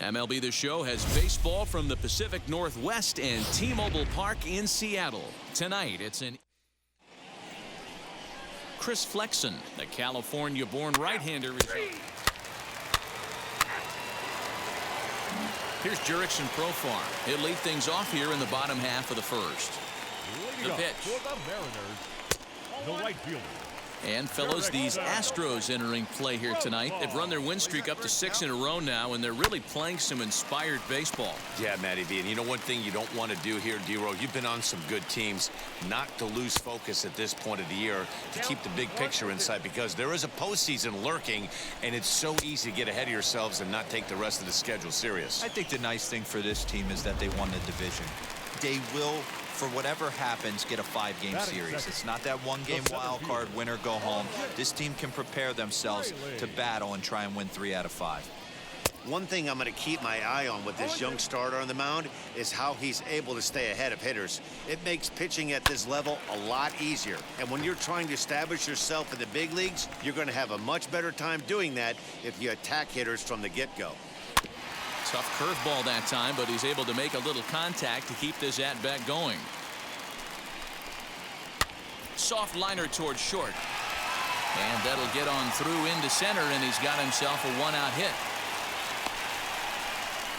MLB The Show has baseball from the Pacific Northwest and T-Mobile Park in Seattle. Tonight, it's an Chris Flexen, the California-born right-hander. Here's Jurickson Profar. He'll lead things off here in the bottom half of the first. The pitch. For the Mariners, the right fielder. And fellows, these Astros entering play here tonight. They've run their win streak up to 6 in a row now, and they're really playing some inspired baseball. Yeah, Matty V. And you know one thing you don't want to do here, D-Row, you've been on some good teams, not to lose focus at this point of the year, to keep the big picture in sight, because there is a postseason lurking, and it's so easy to get ahead of yourselves and not take the rest of the schedule serious. I think the nice thing for this team is that they won the division. They will, for whatever happens, get a 5-game series. It's not that one-game wild card, win or go home. This team can prepare themselves to battle and try and win 3 out of 5. One thing I'm going to keep my eye on with this young starter on the mound is how he's able to stay ahead of hitters. It makes pitching at this level a lot easier. And when you're trying to establish yourself in the big leagues, you're going to have a much better time doing that if you attack hitters from the get-go. Tough curveball that time, but he's able to make a little contact to keep this at-bat going. Soft liner towards short. And that'll get on through into center, and he's got himself a 1-out hit.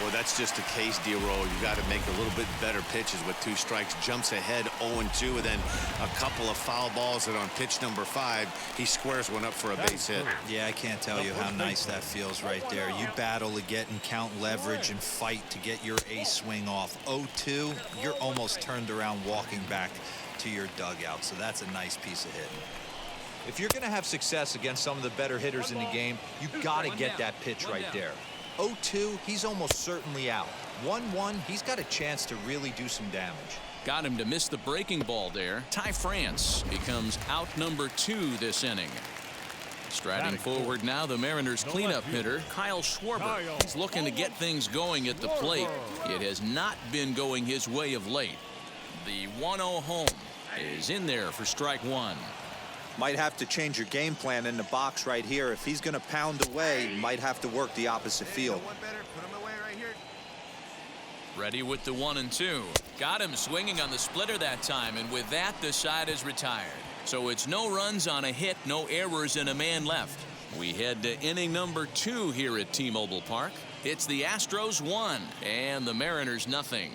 Well, that's just a case, D-Roll. You got to make a little bit better pitches with 2 strikes. Jumps ahead 0-2, and then a couple of foul balls, and on pitch number 5, he squares one up for a base hit. Yeah, I can't tell you how nice that feels right there. You battle to get and count leverage and fight to get your ace swing off. 0-2, you're almost turned around walking back to your dugout, so that's a nice piece of hitting. If you're going to have success against some of the better hitters in the game, you got to get that pitch right there. 0-2, he's almost certainly out. 1-1, he's got a chance to really do some damage. Got him to miss the breaking ball there. Ty France becomes out number 2 this inning. Striding forward now, the Mariners cleanup hitter, Kyle Schwarber. He's looking to get things going at the plate. It has not been going his way of late. The 1-0 home is in there for strike 1. Might have to change your game plan in the box right here. If he's going to pound away, might have to work the opposite field. Ready with the 1-2. Got him swinging on the splitter that time, and with that, the side is retired. So it's no runs on a hit, no errors, and a man left. We head to inning number 2 here at T-Mobile Park. It's the Astros 1 and the Mariners nothing.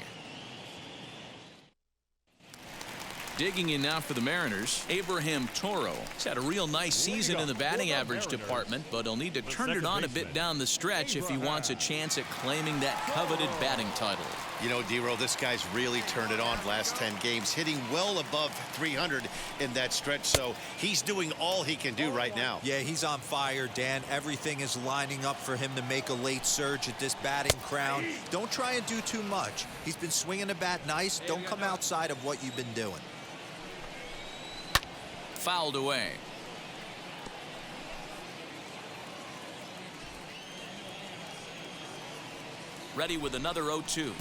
Digging in now for the Mariners, Abraham Toro. He's had a real nice season in the batting average department, but he'll need to turn it on a bit down the stretch if he wants a chance at claiming that coveted batting title. You know, D-Roll, this guy's really turned it on the last 10 games, hitting well above 300 in that stretch, so he's doing all he can do right now. Yeah, he's on fire, Dan. Everything is lining up for him to make a late surge at this batting crown. Don't try and do too much. He's been swinging the bat nice. Don't come outside of what you've been doing. Fouled away. Ready with another 0-2.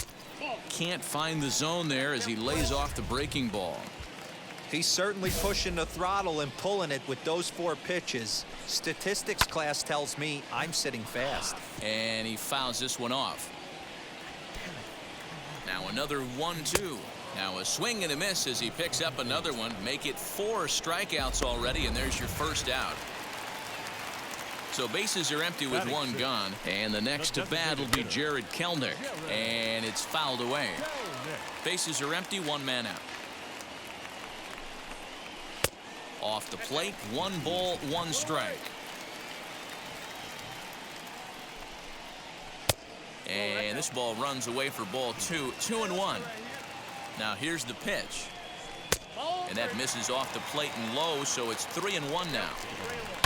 Can't find the zone there as he lays off the breaking ball. He's certainly pushing the throttle and pulling it with those 4 pitches. Statistics class tells me I'm sitting fast. And he fouls this one off. Now another 1-2. Now a swing and a miss as he picks up another one. Make it 4 strikeouts already, and there's your first out. So bases are empty with 1 gone, and the next to bat will be Jared Kelenic, and it's fouled away. Bases are empty, 1 man out. Off the plate, 1 ball, 1 strike. And this ball runs away for ball 2, 2-1. Now here's the pitch. And that misses off the plate and low, so it's 3-1 now.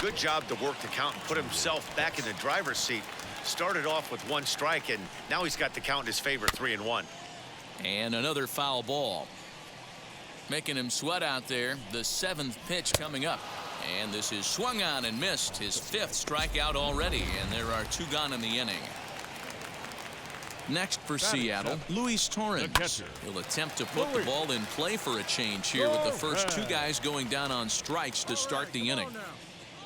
Good job to work the count and put himself back in the driver's seat. Started off with 1 strike, and now he's got the count in his favor, 3-1. And another foul ball. Making him sweat out there. The 7th pitch coming up. And this is swung on and missed. His 5th strikeout already, and there are 2 gone in the inning. Next for Seattle, Luis Torrens. He'll attempt to put the ball in play for a change here with the first 2 guys going down on strikes to start the inning.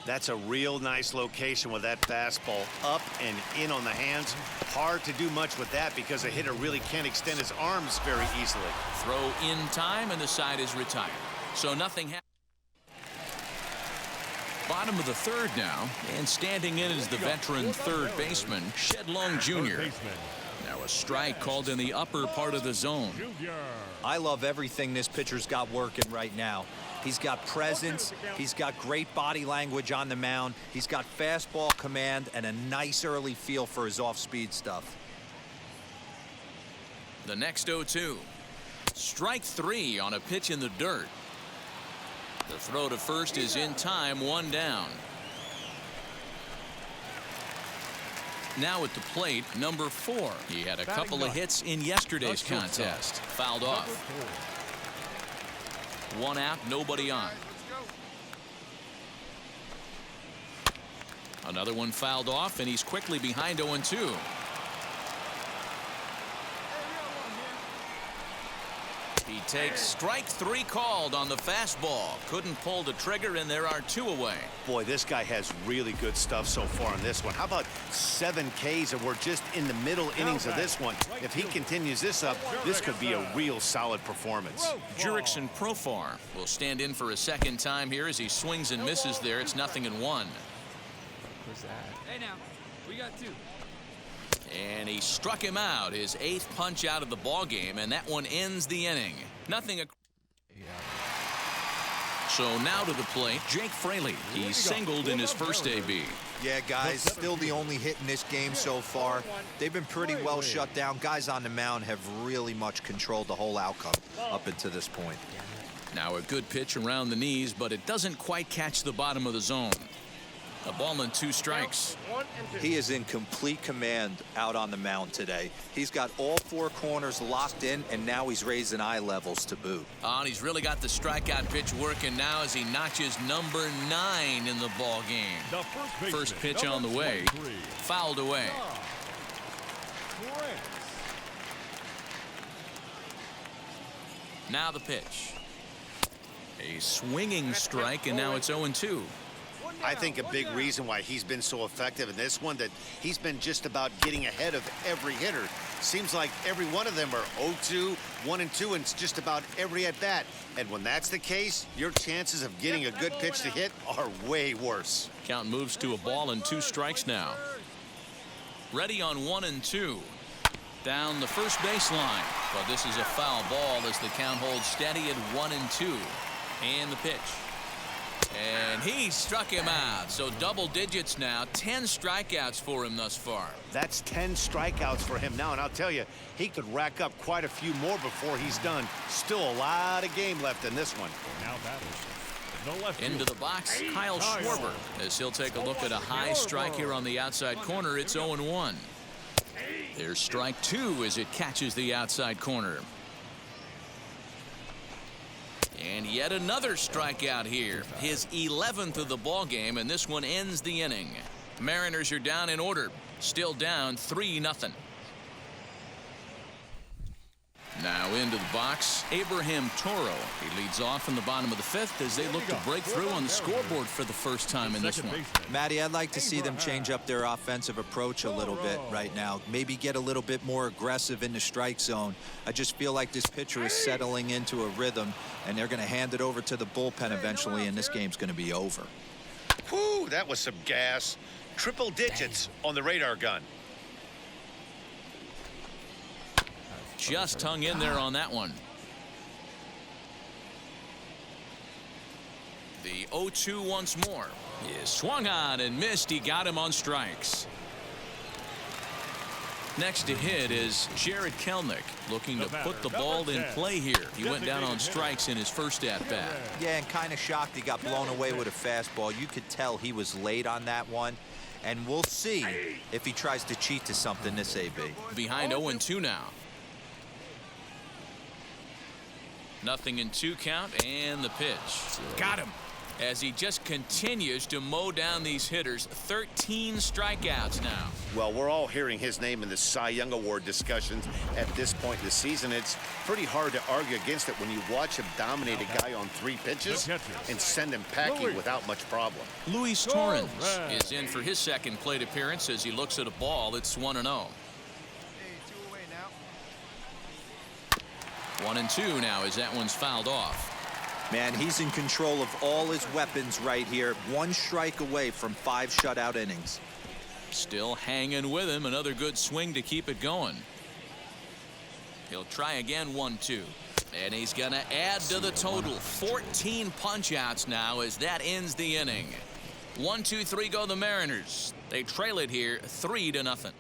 That's a real nice location with that fastball up and in on the hands. Hard to do much with that because a hitter really can't extend his arms very easily. Throw in time, and the side is retired. So nothing happened. Bottom of the third now, and standing in is the veteran third baseman, Shed Long Jr. Now a strike called in the upper part of the zone. I love everything this pitcher's got working right now. He's got presence. He's got great body language on the mound. He's got fastball command and a nice early feel for his off-speed stuff. The next 0-2. Strike 3 on a pitch in the dirt. The throw to first is in time, 1 down. Now at the plate, number 4. He had a couple of hits in yesterday's contest. Fouled off. 1 out, nobody on. Another one fouled off, and he's quickly behind 0-2. He takes strike 3 called on the fastball. Couldn't pull the trigger, and there are 2 away. Boy, this guy has really good stuff so far in this one. How about 7 Ks, and we're just in the middle innings of this one. If he continues this up, this could be a real solid performance. Jurickson Profar will stand in for a second time here as he swings and misses there. It's 0-1. Hey now, we got 2. And he struck him out, his 8th punch out of the ball game, and that one ends the inning. So now to the plate, Jake Fraley. He singled in his first AB. Yeah, guys, still the only hit in this game so far. They've been pretty well shut down. Guys on the mound have really much controlled the whole outcome up until this point. Now a good pitch around the knees, but it doesn't quite catch the bottom of the zone. A ball and 2 strikes. He is in complete command out on the mound today. He's got all 4 corners locked in, and now he's raising eye levels to boot. And he's really got the strikeout pitch working now as he notches number 9 in the ball game. First pitch on the way. Fouled away. Now the pitch. A swinging strike, and now it's 0-2. I think a big reason why he's been so effective in this one, that he's been just about getting ahead of every hitter. Seems like every one of them are 0-2, 1-2, and it's just about every at bat. And when that's the case, your chances of getting a good pitch to hit are way worse. Count moves to a ball and 2 strikes now. Ready on 1-2. Down the first baseline. But this is a foul ball as the count holds steady at 1-2. And the pitch. And he struck him out. So double digits now. 10 strikeouts for him thus far. That's 10 strikeouts for him now. And I'll tell you, he could rack up quite a few more before he's done. Still a lot of game left in this one. Now batters. Into the box, Kyle Schwarber, as he'll take a look at a high strike here on the outside corner. It's 0-1. There's strike 2 as it catches the outside corner. And yet another strikeout here. His 11th of the ball game, and this one ends the inning. Mariners are down in order. Still down 3-0. Now into the box, Abraham Toro. He leads off in the bottom of the 5th as they look to break through on the scoreboard for the first time in this one. Matty, I'd like to see them change up their offensive approach a little bit right now. Maybe get a little bit more aggressive in the strike zone. I just feel like this pitcher is settling into a rhythm, and they're going to hand it over to the bullpen eventually, and this game's going to be over. Whew, that was some gas. Triple digits on the radar gun. Just hung in there on that one. The 0-2 once more. He swung on and missed. He got him on strikes. Next to hit is Jared Kelenic, looking to put the ball in play here. He went down on strikes in his first at-bat. Yeah, and kind of shocked he got blown away with a fastball. You could tell he was late on that one. And we'll see if he tries to cheat to something this AB. Behind 0-2 now. 0-2 count, and the pitch. Got him. as he just continues to mow down these hitters. 13 strikeouts now. Well, we're all hearing his name in the Cy Young Award discussions at this point in the season. It's pretty hard to argue against it when you watch him dominate a guy on 3 pitches and send him packing without much problem. Luis Torrens is in for his second plate appearance as he looks at a ball that's 1-0. 1-2 now as that one's fouled off. Man, he's in control of all his weapons right here. 1 strike away from 5 shutout innings. Still hanging with him. Another good swing to keep it going. He'll try again. 1-2. And he's going to add to the total. 14 punch-outs now as that ends the inning. 1-2-3 go the Mariners. They trail it here 3-0.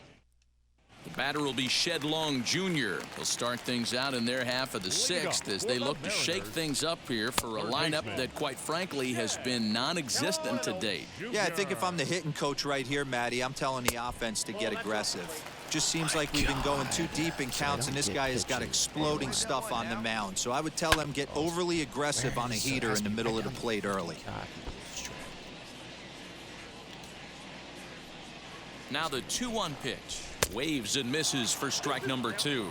The batter will be Shed Long Jr. He'll start things out in their half of the 6th as they look to shake things up here for a lineup that, quite frankly, has been non-existent to date. Yeah, I think if I'm the hitting coach right here, Matty, I'm telling the offense to get aggressive. Just seems like we've been going too deep in counts, and this guy has got exploding stuff on the mound. So I would tell them get overly aggressive on a heater in the middle of the plate early. Now the 2-1 pitch. Waves and misses for strike number 2.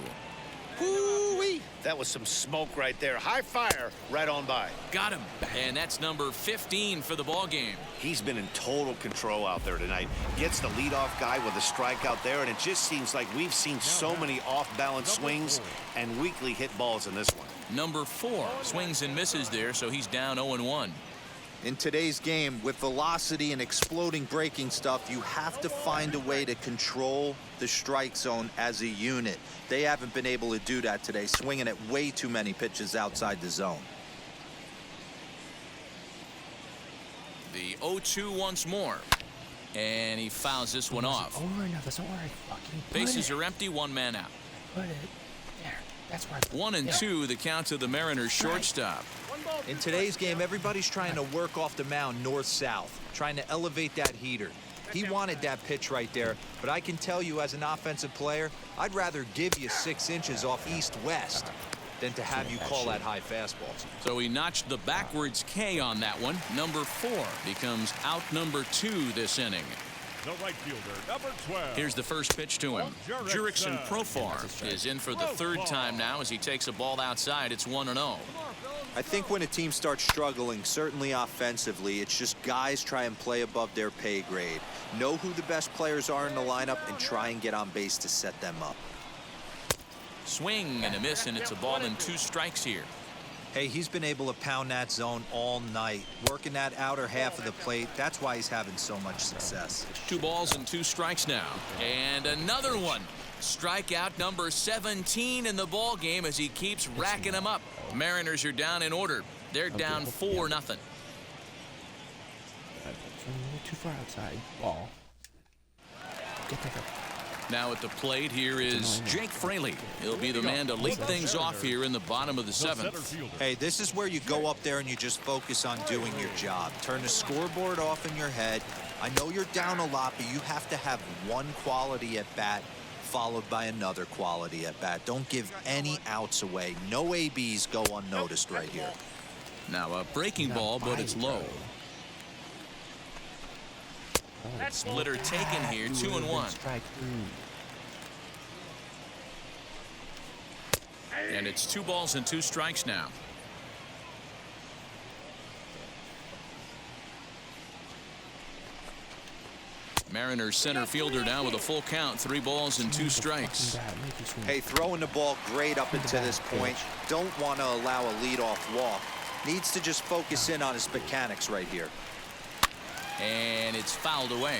Woo-wee. That was some smoke right there. High fire right on by. Got him. And that's number 15 for the ball game. He's been in total control out there tonight. Gets the leadoff guy with a strikeout there, and it just seems like we've seen so many off-balance swings and weakly hit balls in this one. Number 4 swings and misses there, so he's down 0-1. In today's game, with velocity and exploding breaking stuff, you have to find a way to control the strike zone as a unit. They haven't been able to do that today, swinging at way too many pitches outside the zone. The 0-2 once more. And he fouls this one off. Over enough. That's not where I fucking put Bases it. are empty, 1 man out. Put it there. That's where I put 1-2 the count to the Mariners shortstop. In today's game, everybody's trying to work off the mound north-south, trying to elevate that heater. He wanted that pitch right there, but I can tell you as an offensive player, I'd rather give you 6 inches off east-west than to have you call that high fastball. So he notched the backwards K on that one. Number 4 becomes out number 2 this inning. The right fielder, number 12. Here's the first pitch to him. Jurickson Profar is in for the 3rd time now as he takes a ball outside. It's 1-0. I think when a team starts struggling, certainly offensively, it's just guys try and play above their pay grade. Know who the best players are in the lineup and try and get on base to set them up. Swing and a miss, and it's a ball and 2 strikes here. Hey, he's been able to pound that zone all night, working that outer half of the plate. That's why he's having so much success. 2 balls and 2 strikes now. And another one. Strikeout number 17 in the ball game as he keeps racking them up. Mariners are down in order. They're down 4-0. Too far outside. Ball. Get there. Now at the plate here is Jake Fraley. He'll be the man to lead things off here in the bottom of the 7th. Hey, this is where you go up there and you just focus on doing your job. Turn the scoreboard off in your head. I know you're down a lot, but you have to have one quality at bat followed by another quality at bat. Don't give any outs away. No ABs go unnoticed right here. Now a breaking ball, but it's low. Splitter taken here, 2-1. And it's 2 balls and 2 strikes now. Mariners center fielder now with a full count, 3 balls and 2 strikes. Hey, throwing the ball great up until this point. Don't want to allow a leadoff walk. Needs to just focus in on his mechanics right here. And it's fouled away.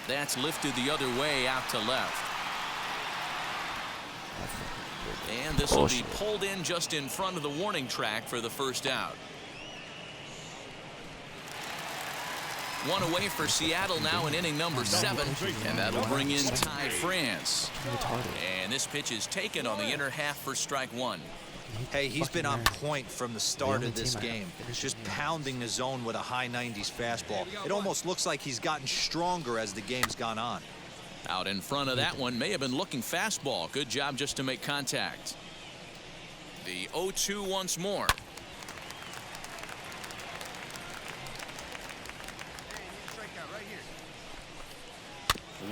That's lifted the other way out to left. And this will be pulled in just in front of the warning track for the first out. 1 away for Seattle now in inning number 7, and that'll bring in Ty France. And this pitch is taken on the inner half for strike 1. Hey, he's been on point from the start of this game. Just pounding the zone with a high 90s fastball. It almost looks like he's gotten stronger as the game's gone on. Out in front of that one may have been looking fastball. Good job just to make contact. The 0-2 once more.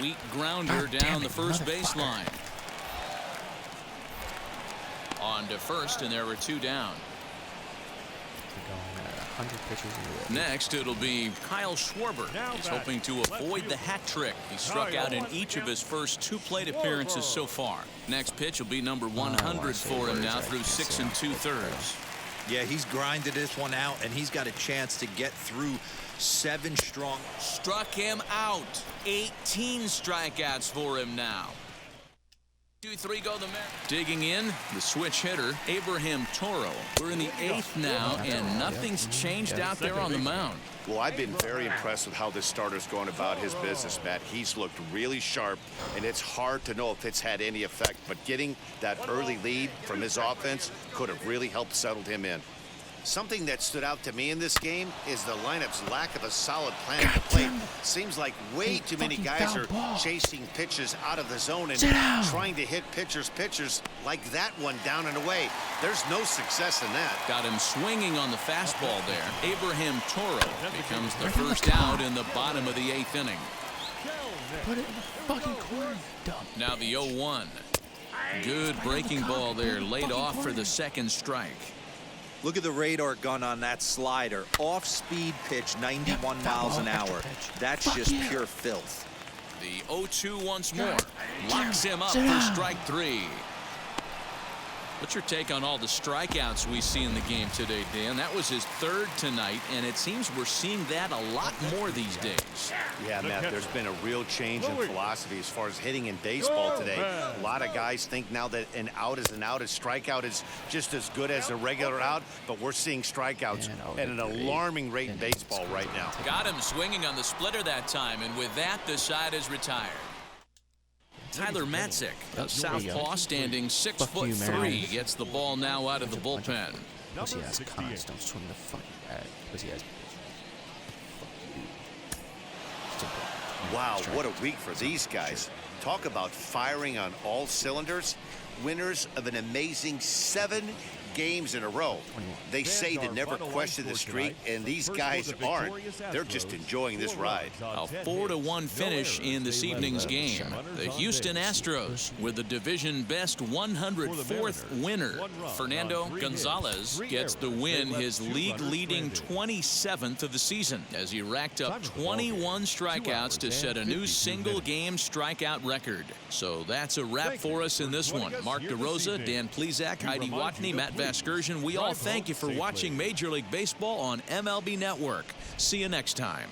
Weak grounder down the first baseline. On to first, and there were 2 down. We're going 100 pitches in the Next, it'll be Kyle Schwarber. He's hoping to avoid the hat trick. He struck out in each of his first 2 plate appearances so far. Next pitch will be number 100 for him now through 6 2/3. Yeah, he's grinded this one out, and he's got a chance to get through 7 strong. Struck him out. 18 strikeouts for him now. 2-3 go the Mariners. Digging in, the switch hitter, Abraham Toro. We're in the 8th now, and nothing's changed out there on the mound. Well, I've been very impressed with how this starter's going about his business, Matt. He's looked really sharp, and it's hard to know if it's had any effect. But getting that early lead from his offense could have really helped settle him in. Something that stood out to me in this game is the lineup's lack of a solid plan at the plate. Seems like way too many guys are chasing pitches out of the zone and trying to hit pitchers like that one down and away. There's no success in that. Got him swinging on the fastball there. Abraham Toro becomes the first out in the bottom of the 8th inning. Put it in the fucking corner, dumb. Now the 0-1. Good breaking ball there, laid off for the second strike. Look at the radar gun on that slider. Off-speed pitch, 91 miles an hour. That's just pure filth. The 0-2 once more. Locks him up for strike 3. What's your take on all the strikeouts we see in the game today, Dan? That was his 3rd tonight, and it seems we're seeing that a lot more these days. Yeah, Matt, there's been a real change in philosophy as far as hitting in baseball today. A lot of guys think now that an out is an out. A strikeout is just as good as a regular out, but we're seeing strikeouts at an alarming rate in baseball right now. Got him swinging on the splitter that time, and with that, the side is retired. Tyler Matzik, a southpaw standing 6'3", gets the ball now out of the bullpen. Pussy ass cons, don't swing the fucking bat. Pussy ass. Wow, what a week for these guys. Talk about firing on all cylinders. Winners of an amazing 7 games in a row. They say to never question the streak, and these guys aren't. They're just enjoying this ride. A 4-1 finish in this evening's game. The Houston Astros with the division best 104th winner. Fernando Gonzalez gets the win, his league-leading 27th of the season, as he racked up 21 strikeouts to set a new single-game strikeout record. So that's a wrap for us in this one. Mark DeRosa, Dan Plesac, Heidi Watney, Matt Vasgersian, we all thank you for watching Major League Baseball on MLB Network. See you next time.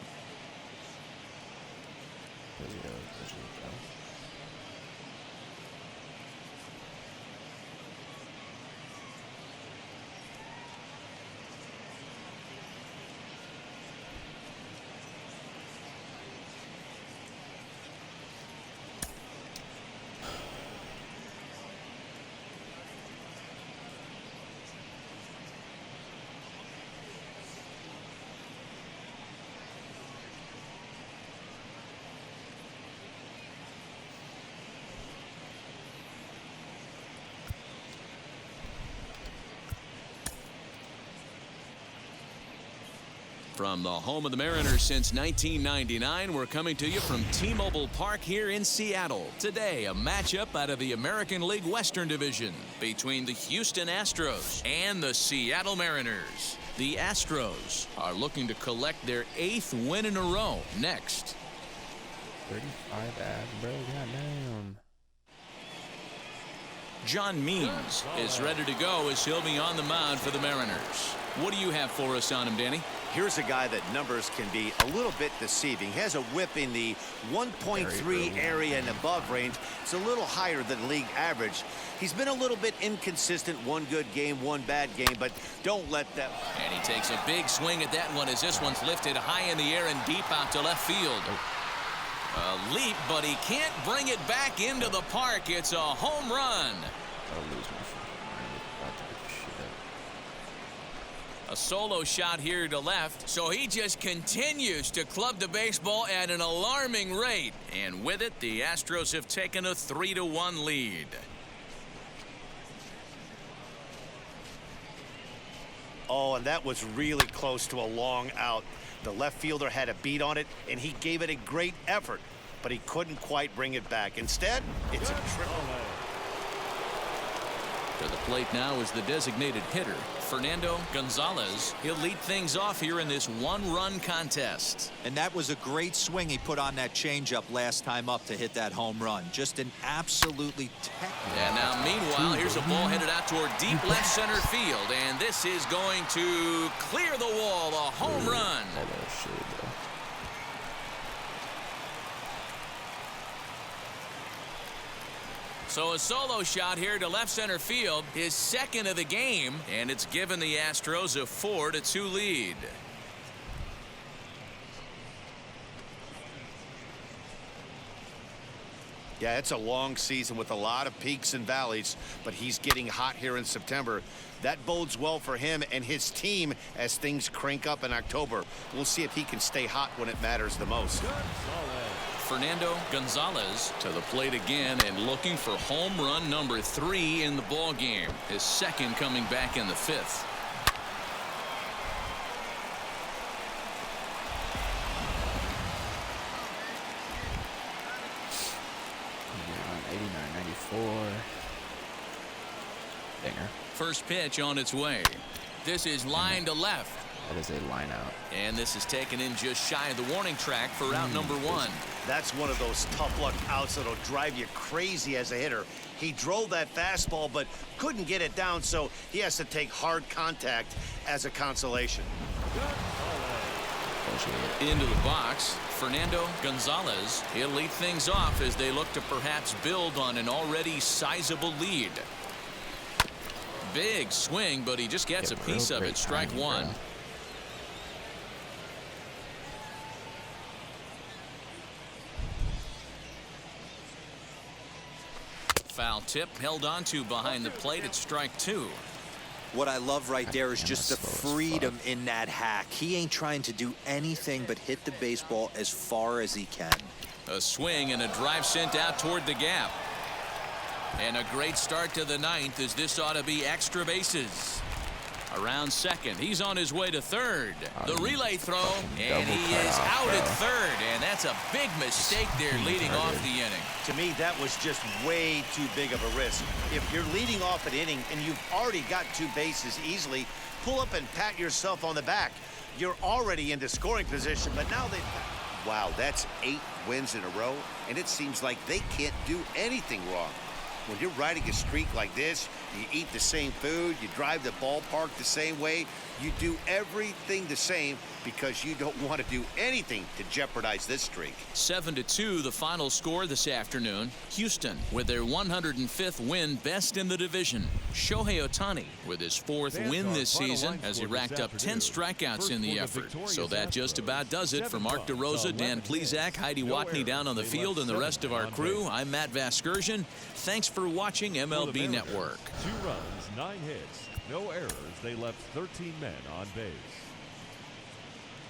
From the home of the Mariners since 1999, we're coming to you from T-Mobile Park here in Seattle. Today, a matchup out of the American League Western Division between the Houston Astros and the Seattle Mariners. The Astros are looking to collect their 8th win in a row next. 35 abs, bro. Goddamn. John Means is ready to go as he'll be on the mound for the Mariners. What do you have for us on him, Danny? Here's a guy that numbers can be a little bit deceiving. He has a whip in the 1.3 area and above range. It's a little higher than league average. He's been a little bit inconsistent. One good game, one bad game, but don't let that. And he takes a big swing at that one as this one's lifted high in the air and deep out to left field. A leap, but he can't bring it back into the park. It's a home run. A solo shot here to left, so he just continues to club the baseball at an alarming rate. And with it, the Astros have taken a 3-1 lead. Oh, and that was really close to a long out. The left fielder had a beat on it, and he gave it a great effort, but he couldn't quite bring it back. Instead, it's a triple. To the plate now is the designated hitter, Fernando Gonzalez. He'll lead things off here in this one-run contest. And that was a great swing he put on that changeup last time up to hit that home run. Just an absolutely technical. And now, meanwhile, here's a ball headed out toward deep left center field, and this is going to clear the wall, a home run. So a solo shot here to left center field, his second of the game, and it's given the Astros a 4-2 lead. Yeah, it's a long season with a lot of peaks and valleys, but he's getting hot here in September. That bodes well for him and his team as things crank up in October. We'll see if he can stay hot when it matters the most. Fernando Gonzalez to the plate again and looking for home run number 3 in the ball game. His second coming back in the 5th. Yeah, 89, 94. Dinger. First pitch on its way. This is line to left. That is a line out. And this is taken in just shy of the warning track for out number 1. That's one of those tough luck outs that'll drive you crazy as a hitter. He drove that fastball but couldn't get it down, so he has to take hard contact as a consolation. Into the box, Fernando Gonzalez. He'll lead things off as they look to perhaps build on an already sizable lead. Big swing, but he just gets a piece of it. Strike 1. Foul tip held onto behind the plate at strike 2. What I love right there is just the freedom in that hack. He ain't trying to do anything but hit the baseball as far as he can. A swing and a drive sent out toward the gap. And a great start to the 9th as this ought to be extra bases. Around second, he's on his way to third. The relay throw, and he is out at third, and that's a big mistake there leading off the inning. To me, that was just way too big of a risk. If you're leading off an inning and you've already got 2 bases easily, pull up and pat yourself on the back. You're already into scoring position, but now they've... Wow, that's 8 wins in a row, and it seems like they can't do anything wrong. When you're riding a streak like this, you eat the same food, you drive the ballpark the same way, you do everything the same because you don't want to do anything to jeopardize this streak. 7-2 the final score this afternoon. Houston with their 105th win, best in the division. Shohei Ohtani with his 4th win this season as he racked up 10 strikeouts in the effort. So that just about does it. For Mark DeRosa, Dan Plesac, Heidi Watney down on the field, and the rest of our crew, I'm Matt Vasgersian. Thanks for watching MLB Network. 2 runs, 9 hits, no errors. They left 13 men on base.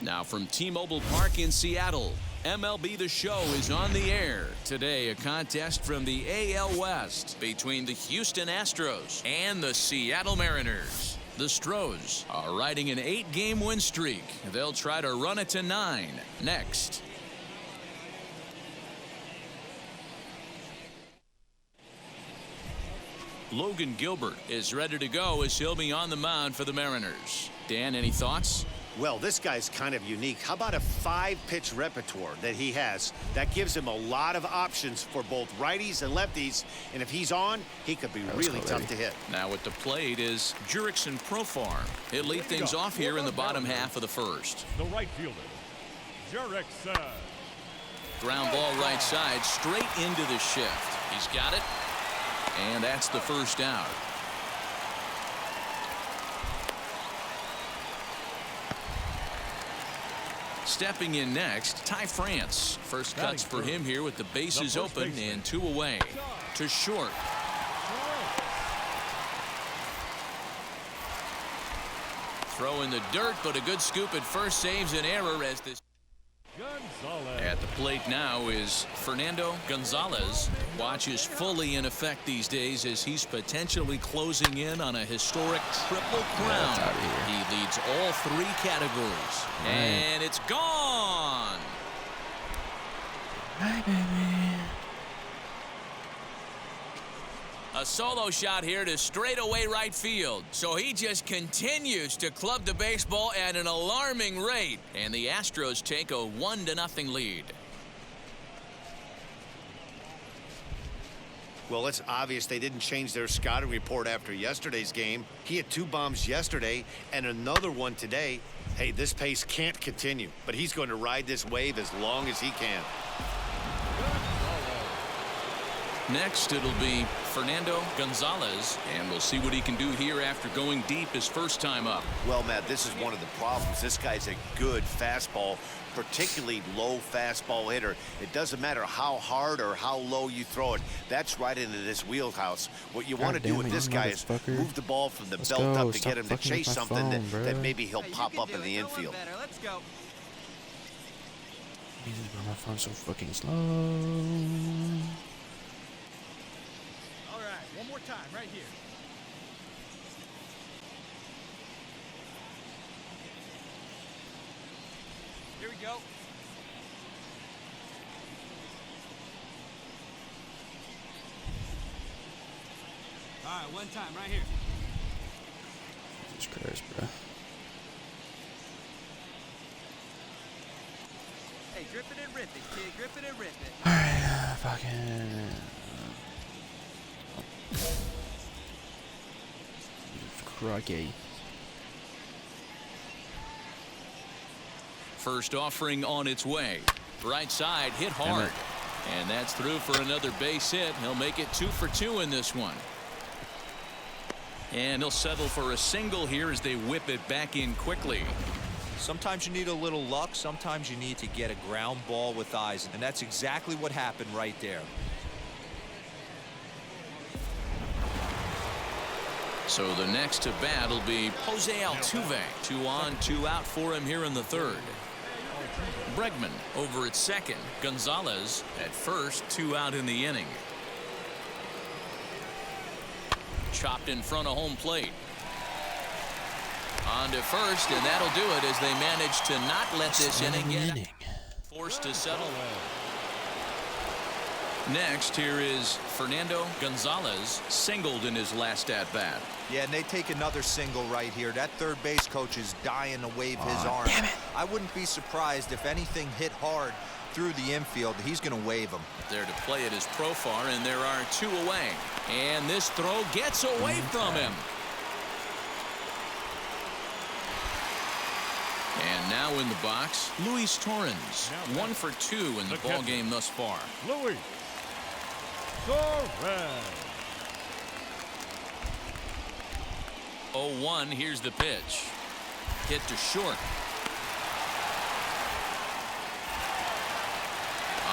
Now from T-Mobile Park in Seattle, MLB The Show is on the air. Today, a contest from the AL West between the Houston Astros and the Seattle Mariners. The Stros are riding an 8-game win streak. They'll try to run it to 9 next. Logan Gilbert is ready to go as he'll be on the mound for the Mariners. Dan, any thoughts? Well, this guy's kind of unique. How about a 5-pitch repertoire that he has? That gives him a lot of options for both righties and lefties. And if he's on, he could be really tough to hit. Now at the plate is Jurickson Profar. He'll lead things off here in the bottom half of the first. The right fielder, Jurickson. Ground ball right side, straight into the shift. He's got it. And that's the first out. Stepping in next, Ty France. First cuts for him here with the bases open and 2 away. To short. Throw in the dirt, but a good scoop at first saves an error as this. At the plate now is Fernando Gonzalez. Watch is fully in effect these days as he's potentially closing in on a historic triple crown. He leads all 3 categories. And it's gone. Hi, baby. A solo shot here to straightaway right field. So he just continues to club the baseball at an alarming rate. And the Astros take a 1-0 lead. Well, it's obvious they didn't change their scouting report after yesterday's game. He had 2 bombs yesterday and another one today. Hey, this pace can't continue, but he's going to ride this wave as long as he can. Next, it'll be Fernando Gonzalez, and we'll see what he can do here after going deep his first time up. Well, Matt, this is one of the problems. This guy's a good fastball, particularly low fastball hitter. It doesn't matter how hard or how low you throw it. That's right into this wheelhouse. What you want to do with this guy is move the ball from the belt up to get him to chase something that maybe he'll pop up in the infield. Let's go. Jesus, bro, my phone's so fucking slow. One more time, right here. Here we go. All right, one time, right here. Jesus Christ, bro. Hey, grip it and rip it, kid. Grip it and rip it. All right, fucking. Crikey. First offering on its way. Right side hit hard. And that's through for another base hit. He'll make it 2 for 2 in this one. And he'll settle for a single here as they whip it back in quickly. Sometimes you need a little luck. Sometimes you need to get a ground ball with eyes. And that's exactly what happened right there. So the next to bat will be Jose Altuve. 2 on, 2 out for him here in the 3rd. Bregman over at second. Gonzalez at first. 2 out in the inning. Chopped in front of home plate. On to first, and that'll do it as they manage to not let this inning get forced to settle. Next, here is Fernando Gonzalez, singled in his last at-bat. Yeah, and they take another single right here. That third base coach is dying to wave his arm. Damn it. I wouldn't be surprised if anything hit hard through the infield. He's going to wave him. There to play it is Profar, and there are 2 away. And this throw gets away from him. And now in the box, Luis Torrens. 1 for 2 in the ball game thus far. Luis Torrens. 0-1, here's the pitch. Hit to short.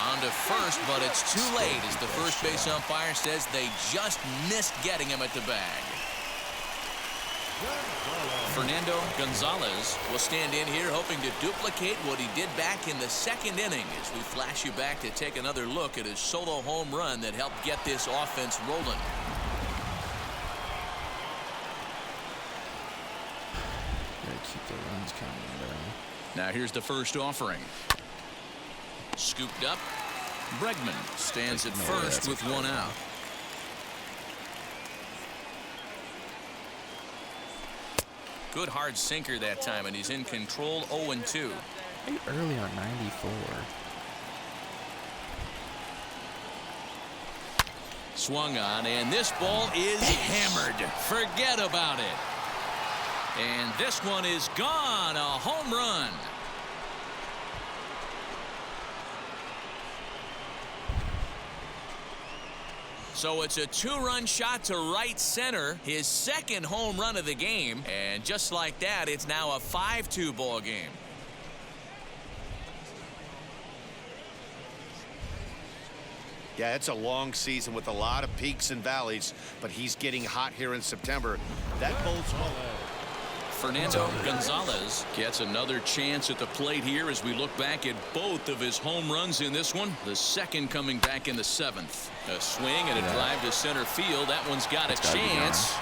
On to first, but it's too late as the first base umpire says they just missed getting him at the bag. Fernando Gonzalez will stand in here hoping to duplicate what he did back in the 2nd inning as we flash you back to take another look at his solo home run that helped get this offense rolling. Gotta keep the runs coming, bro. Now here's the first offering. Scooped up. Bregman stands at first with 1 out. Good hard sinker that time, and he's in control. 0-2. Hey, early on 94. Swung on, and this ball is hammered. Forget about it. And this one is gone. A home run. So it's a 2-run shot to right center, his 2nd home run of the game, and just like that, it's now a 5-2 ball game. Yeah, it's a long season with a lot of peaks and valleys, but he's getting hot here in September. That bodes well. Fernando Gonzalez gets another chance at the plate here as we look back at both of his home runs in this one. The second coming back in the 7th. A swing and a drive to center field. That one's got a chance.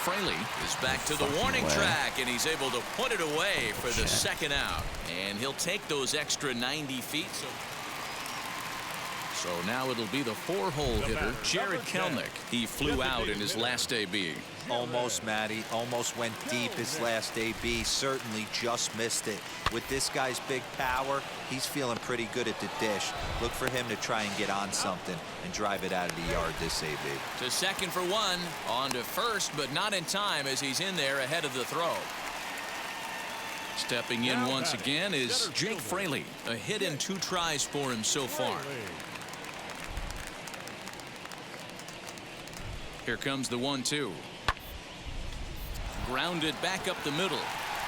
Fraley is back to the warning track, and he's able to put it away for the second out. And he'll take those extra 90 feet. So now it'll be the 4-hole hitter, Jared Kelenic. He flew out in his last AB. Almost, Matty. Almost went deep his last AB. Certainly just missed it. With this guy's big power, he's feeling pretty good at the dish. Look for him to try and get on something and drive it out of the yard this AB. To second for one. On to first, but not in time as he's in there ahead of the throw. Stepping in once again is Jake Fraley. A hit in 2 tries for him so far. Here comes the 1-2. Grounded back up the middle.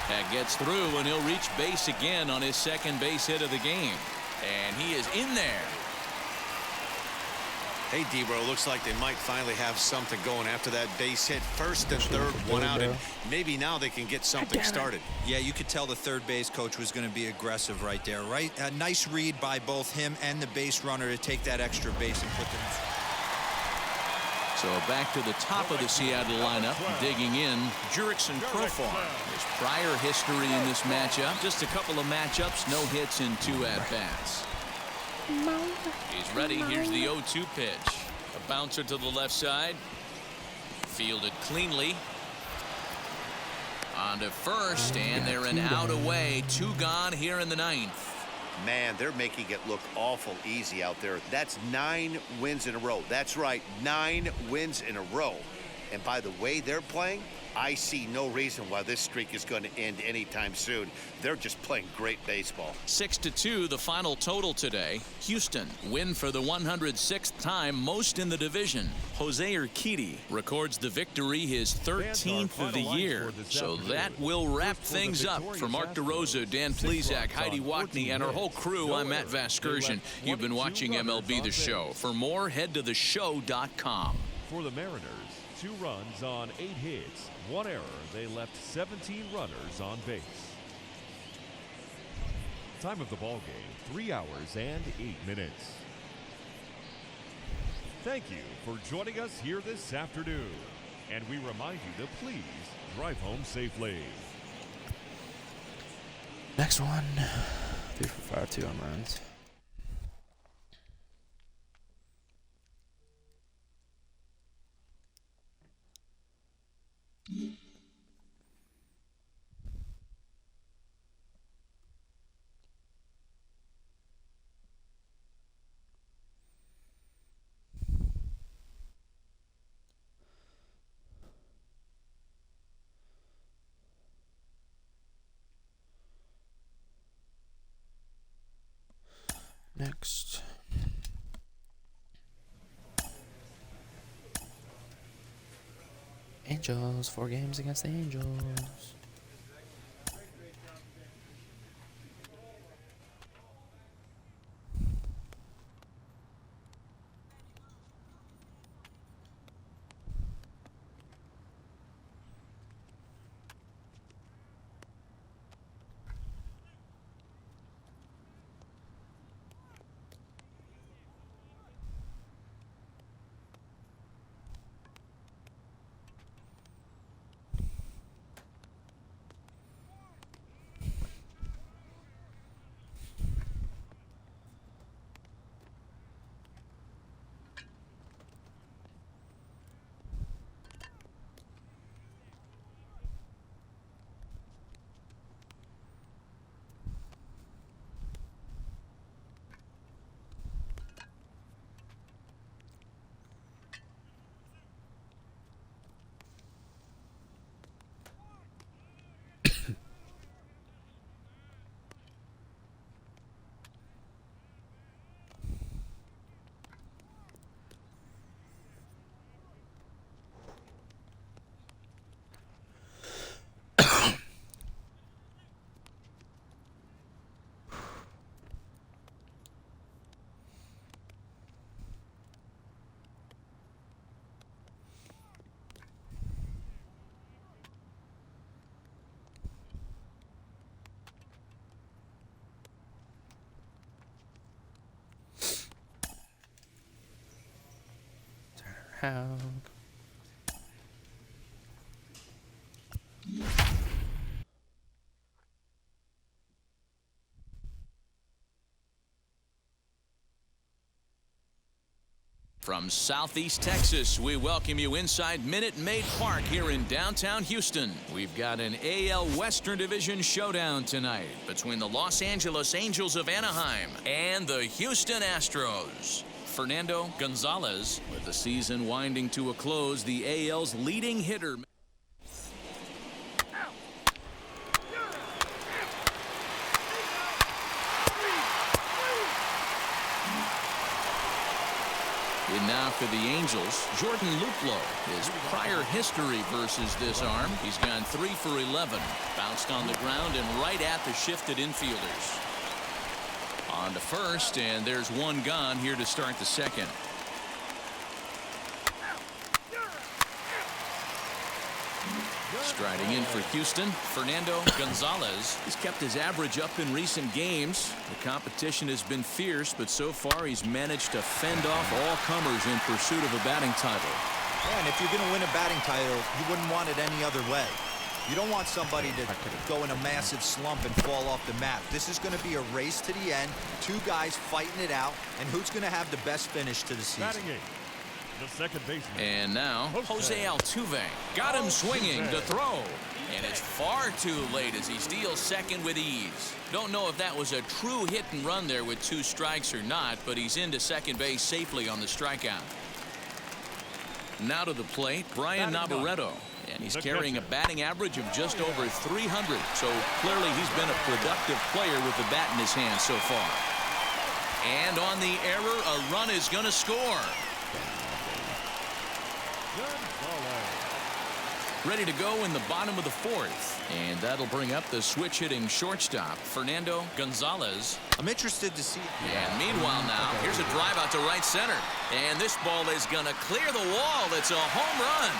That gets through, and he'll reach base again on his second base hit of the game. And he is in there. Hey, D-Bro, looks like they might finally have something going after that base hit. First and third, one out, and maybe now they can get something started. Yeah, you could tell the third base coach was going to be aggressive right there, right? A nice read by both him and the base runner to take that extra base and put them. So back to the top of the Seattle lineup, digging in, Jurickson Profar. His prior history in this matchup, just a couple of matchups, no hits in 2 at-bats. He's ready. Here's the 0-2 pitch. A bouncer to the left side. Fielded cleanly. On to first, and they're an out away. 2 gone here in the 9th. Man, they're making it look awful easy out there. That's 9 wins in a row. That's right, 9 wins in a row. And by the way they're playing, I see no reason why this streak is going to end anytime soon. They're just playing great baseball. 6-2, the final total today. Houston win for the 106th time, most in the division. Jose Urquidy records the victory, his 13th of the year. So that will wrap things up. For Mark DeRosa, Dan Plesac, Heidi Watney, and our whole crew, I'm Matt Vasgersian. You've been watching MLB The Show. For more, head to theshow.com. For the Mariners, 2 runs on 8 hits, 1 error. They left 17 runners on base. Time of the ball game, 3 hours and 8 minutes. Thank you for joining us here this afternoon. And we remind you to please drive home safely. Next one. 3 for 5, 2 home runs. Next. Angels, 4 games against the Angels. Help. From Southeast Texas, we welcome you inside Minute Maid Park here in downtown Houston. We've got an AL Western Division showdown tonight between the Los Angeles Angels of Anaheim and the Houston Astros. Fernando Gonzalez, with the season winding to a close, the AL's leading hitter. And now for the Angels, Jordan Luplow. His prior history versus this arm, he's gone 3 for 11. Bounced on the ground and right at the shifted infielders. On to first, and there's one gone here to start the second. Striding in for Houston, Fernando Gonzalez. He's kept his average up in recent games. The competition has been fierce, but so far he's managed to fend off all comers in pursuit of a batting title. Yeah, and if you're going to win a batting title, you wouldn't want it any other way. You don't want somebody to go in a massive slump and fall off the map. This is going to be a race to the end, two guys fighting it out, and who's going to have the best finish to the season. The second baseman. And now, Jose Altuve got him swinging to throw. And it's far too late as he steals second with ease. Don't know if that was a true hit and run there with 2 strikes or not, but he's into second base safely on the strikeout. Now to the plate, Brian Navarreto. And he's carrying a batting average of just over 300. So clearly he's been a productive player with the bat in his hand so far. And on the error, a run is going to score. Ready to go in the bottom of the 4th. And that'll bring up the switch-hitting shortstop, Fernando Gonzalez. I'm interested to see. And meanwhile now, here's a drive out to right center. And this ball is going to clear the wall. It's a home run.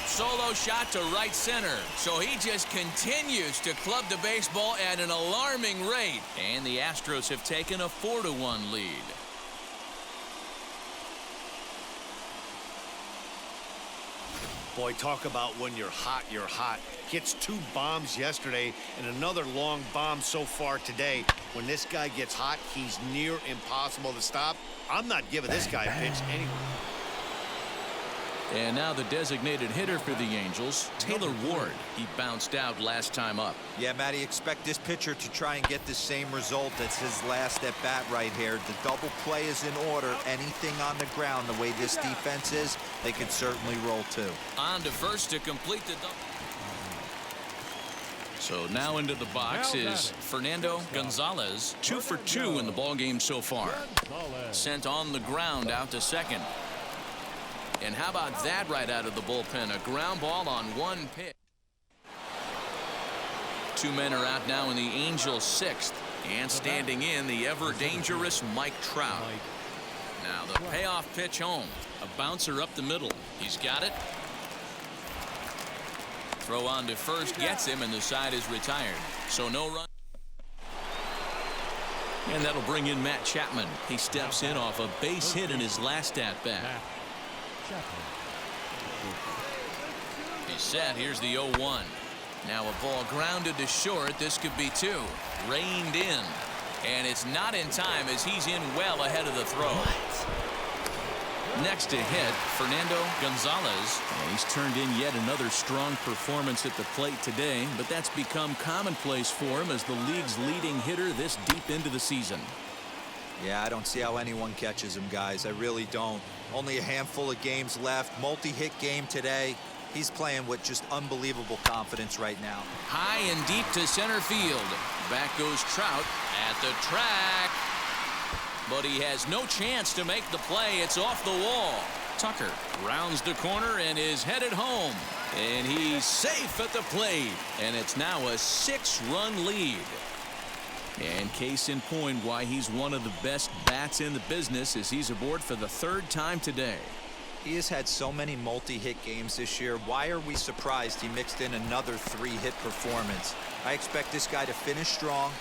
Solo shot to right center. So he just continues to club the baseball at an alarming rate. And the Astros have taken a 4-1 lead. Boy, talk about when you're hot, you're hot. Hits 2 bombs yesterday and another long bomb so far today. When this guy gets hot, he's near impossible to stop. I'm not giving this guy a pitch anyway. And now the designated hitter for the Angels, Taylor Ward. He bounced out last time up. Yeah, Matty, expect this pitcher to try and get the same result as his last at bat right here. The double play is in order. Anything on the ground, the way this defense is, they can certainly roll too. On to first to complete the double. So now into the box is Fernando Gonzalez. 2 for 2 in the ballgame so far. Sent on the ground out to second. And how about that right out of the bullpen? A ground ball on 1 pitch. 2 men are out now in the Angels' 6th. And standing in, the ever-dangerous Mike Trout. Now the payoff pitch home. A bouncer up the middle. He's got it. Throw on to first gets him, and the side is retired. So no run. And that'll bring in Matt Chapman. He steps in off a base hit in his last at-bat. He's set. Here's the 0-1. Now a ball grounded to short. This could be 2. Reined in. And it's not in time as he's in well ahead of the throw. Next to hit, Fernando Gonzalez. And he's turned in yet another strong performance at the plate today, but that's become commonplace for him as the league's leading hitter this deep into the season. Yeah, I don't see how anyone catches him, guys. I really don't. Only a handful of games left. Multi-hit game today. He's playing with just unbelievable confidence right now. High and deep to center field. Back goes Trout at the track. But he has no chance to make the play. It's off the wall. Tucker rounds the corner and is headed home. And he's safe at the plate. And it's now a 6-run lead. And case in point why he's one of the best bats in the business as he's aboard for the 3rd time today. He has had so many multi-hit games this year. Why are we surprised he mixed in another 3-hit performance? I expect this guy to finish strong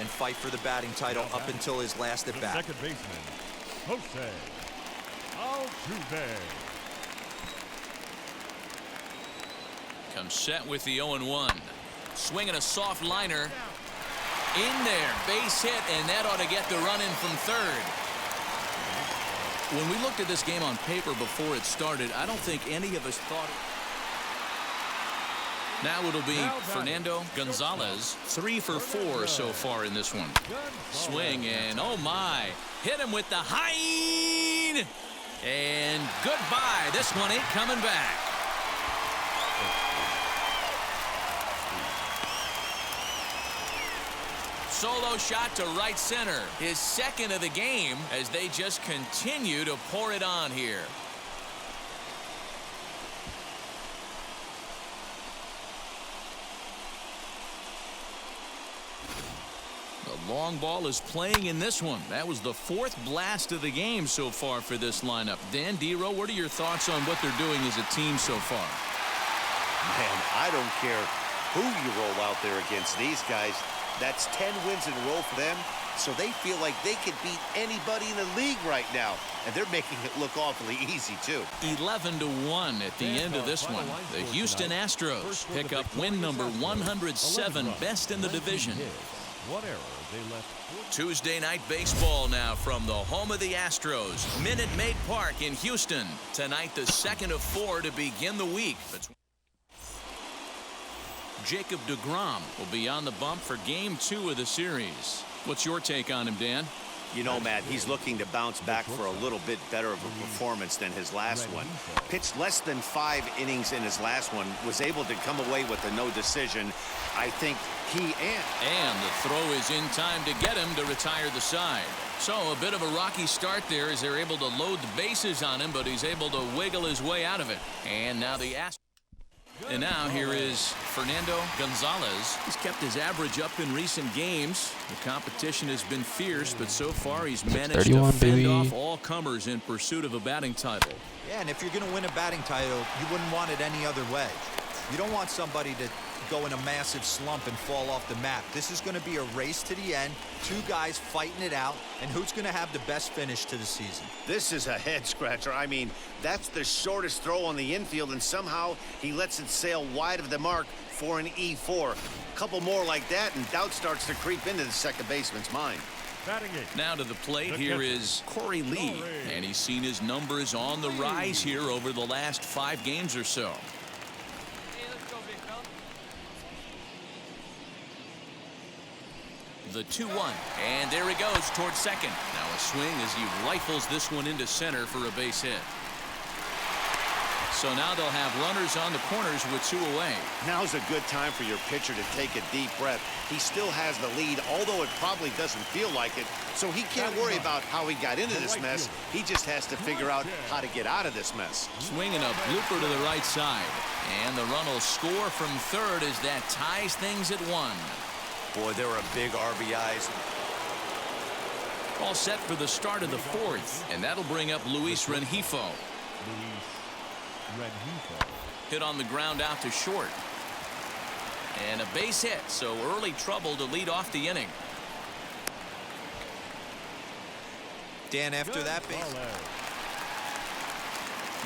and fight for the batting title up until his last at The bat. second baseman, Jose Altuve. Comes set with the 0-1. Swinging a soft liner. In there, base hit, and that ought to get the run in from third. When we looked at this game on paper before it started, I don't think any of us thought. Now it'll be Fernando Gonzalez, 3 for 4 so far in this one. Swing, and oh my, hit him with the high, and goodbye. This one ain't coming back. Solo shot to right center. His second of the game as they just continue to pour it on here. The long ball is playing in this one. That was the 4th blast of the game so far for this lineup. Dan, Dero, what are your thoughts on what they're doing as a team so far? Man, I don't care who you roll out there against these guys. That's 10 wins in a row for them, so they feel like they could beat anybody in the league right now, and they're making it look awfully easy, too. 11-1 at the end of this one. The Houston Astros pick up win number 107, best in the division. One error, they left. Tuesday night baseball now from the home of the Astros, Minute Maid Park in Houston. Tonight, the second of 4 to begin the week. Jacob deGrom will be on the bump for Game 2 of the series. What's your take on him, Dan? You know, Matt, he's looking to bounce back for a little bit better of a performance than his last one. Pitched less than 5 innings in his last one, was able to come away with a no decision. I think And the throw is in time to get him to retire the side. So a bit of a rocky start there as they're able to load the bases on him, but he's able to wiggle his way out of it. And now the Astros. And now here is Fernando Gonzalez. He's kept his average up in recent games. The competition has been fierce, but so far he's managed to fend off all comers in pursuit of a batting title. Yeah, and if you're going to win a batting title, you wouldn't want it any other way. You don't want somebody to go in a massive slump and fall off the map. This is going to be a race to the end, 2 guys fighting it out, and who's going to have the best finish to the season. This is a head scratcher. I mean, that's the shortest throw on the infield, and somehow he lets it sail wide of the mark for an E4. A couple more like that, and doubt starts to creep into the second baseman's mind. Now to the plate, here is Corey Lee, and he's seen his numbers on the rise here over the last 5 games or so. The 2-1, and there he goes towards second. Now a swing as he rifles this one into center for a base hit. So now they'll have runners on the corners with 2 away. Now's a good time for your pitcher to take a deep breath. He still has the lead, although it probably doesn't feel like it. So he can't worry about how he got into this mess. He just has to figure out how to get out of this mess. Swinging a blooper to the right side. And the run will score from third as that ties things at 1. Boy, there are big RBIs. All set for the start of the 4th, and that'll bring up Luis Rengifo. Hit on the ground out to short. And a base hit, so early trouble to lead off the inning. Dan, after that base.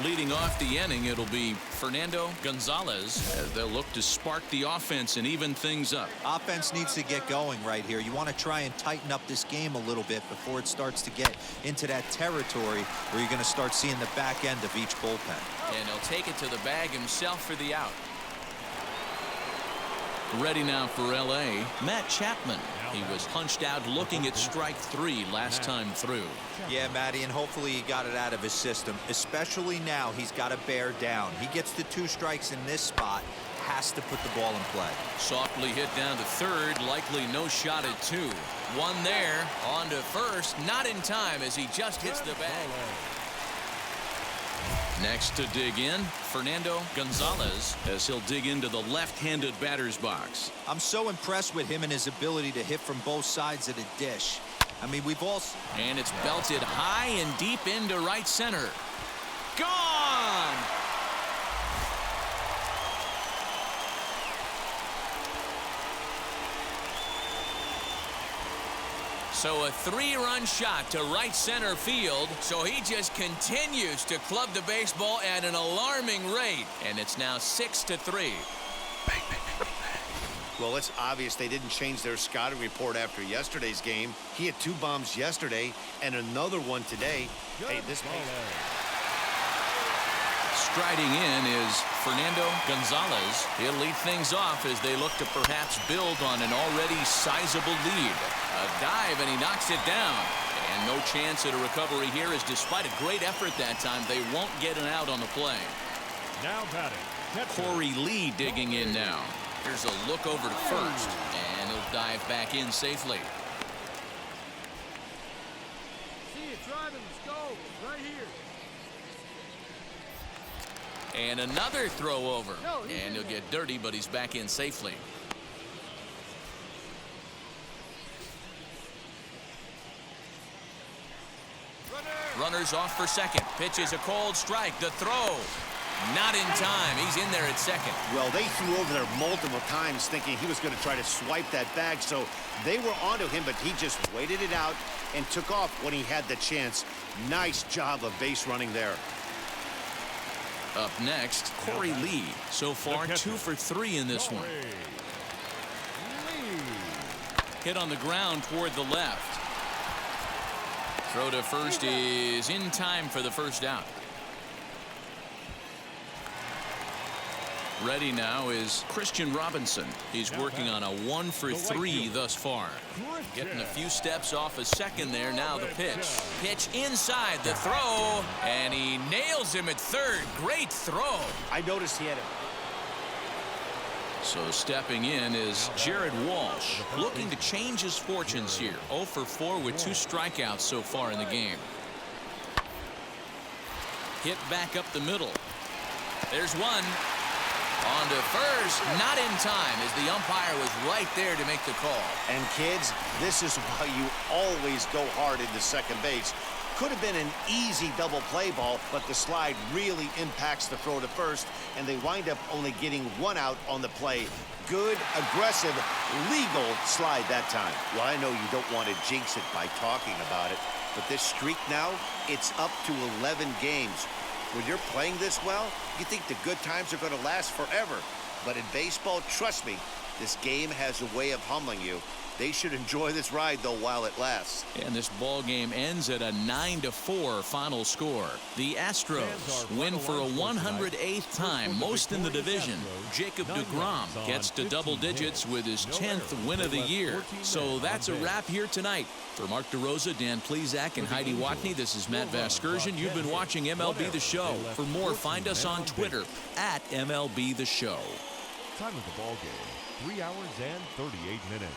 Leading off the inning, it'll be Fernando Gonzalez as they'll look to spark the offense and even things up. Offense needs to get going right here. You want to try and tighten up this game a little bit before it starts to get into that territory where you're going to start seeing the back end of each bullpen. And he'll take it to the bag himself for the out. Ready now for L.A., Matt Chapman. He was punched out looking at strike 3 last time through. Yeah, Matty, and hopefully he got it out of his system, especially now he's got to bear down. He gets the 2 strikes in this spot, has to put the ball in play. Softly hit down to third, likely no shot at 2. 1 there, on to first, not in time as he just hits the bag. Next to dig in, Fernando Gonzalez as he'll dig into the left-handed batter's box. I'm so impressed with him and his ability to hit from both sides of the dish. I mean, we've all... And it's belted high and deep into right center. Gone! So a 3-run shot to right center field. So he just continues to club the baseball at an alarming rate. And it's now 6-3. Well, it's obvious they didn't change their scouting report after yesterday's game. He had 2 bombs yesterday and another one today. Hey, this may... Striding in is Fernando Gonzalez. He'll lead things off as they look to perhaps build on an already sizable lead. A dive, and he knocks it down. And no chance at a recovery here, as despite a great effort that time, they won't get an out on the play. Now batting, Corey Lee digging in now. Here's a look over to first, and he'll dive back in safely. See it driving. Let's go. Right here. And another throw over. And he'll get dirty, but he's back in safely. Runners off for second. Pitch is a cold strike. The throw. Not in time. He's in there at second. Well, they threw over there multiple times thinking he was going to try to swipe that bag, so they were onto him, but he just waited it out and took off when he had the chance. Nice job of base running there. Up next, Corey Lee. So far, 2 for 3 in this one. Hit on the ground toward the left. Throw to first is in time for the first out. Ready now is Christian Robinson. He's working on a 1 for 3 thus far. Getting a few steps off a second there. Now the pitch. Pitch inside the throw. And he nails him at third. Great throw. I noticed he had it. So stepping in is Jared Walsh, looking to change his fortunes here. 0 for 4 with 2 strikeouts so far in the game. Hit back up the middle. There's one. On to first, not in time, as the umpire was right there to make the call. And kids, this is why you always go hard into second base. Could have been an easy double play ball, but the slide really impacts the throw to first, and they wind up only getting 1 out on the play. Good, aggressive, legal slide that time. Well, I know you don't want to jinx it by talking about it, but this streak now, it's up to 11 games. When you're playing this well, you think the good times are going to last forever. But in baseball, trust me, this game has a way of humbling you. They should enjoy this ride, though, while it lasts. And this ball game ends at a 9-4 final score. The Astros win for a 108th time, most in the division. Jacob deGrom gets to double digits with his 10th win of the year. So that's a wrap here tonight. For Mark DeRosa, Dan Plesac, and Heidi Watney, this is Matt Vasgersian. You've been watching MLB The Show. For more, find us on Twitter at MLB The Show. Time of the ball game, 3 hours and 38 minutes.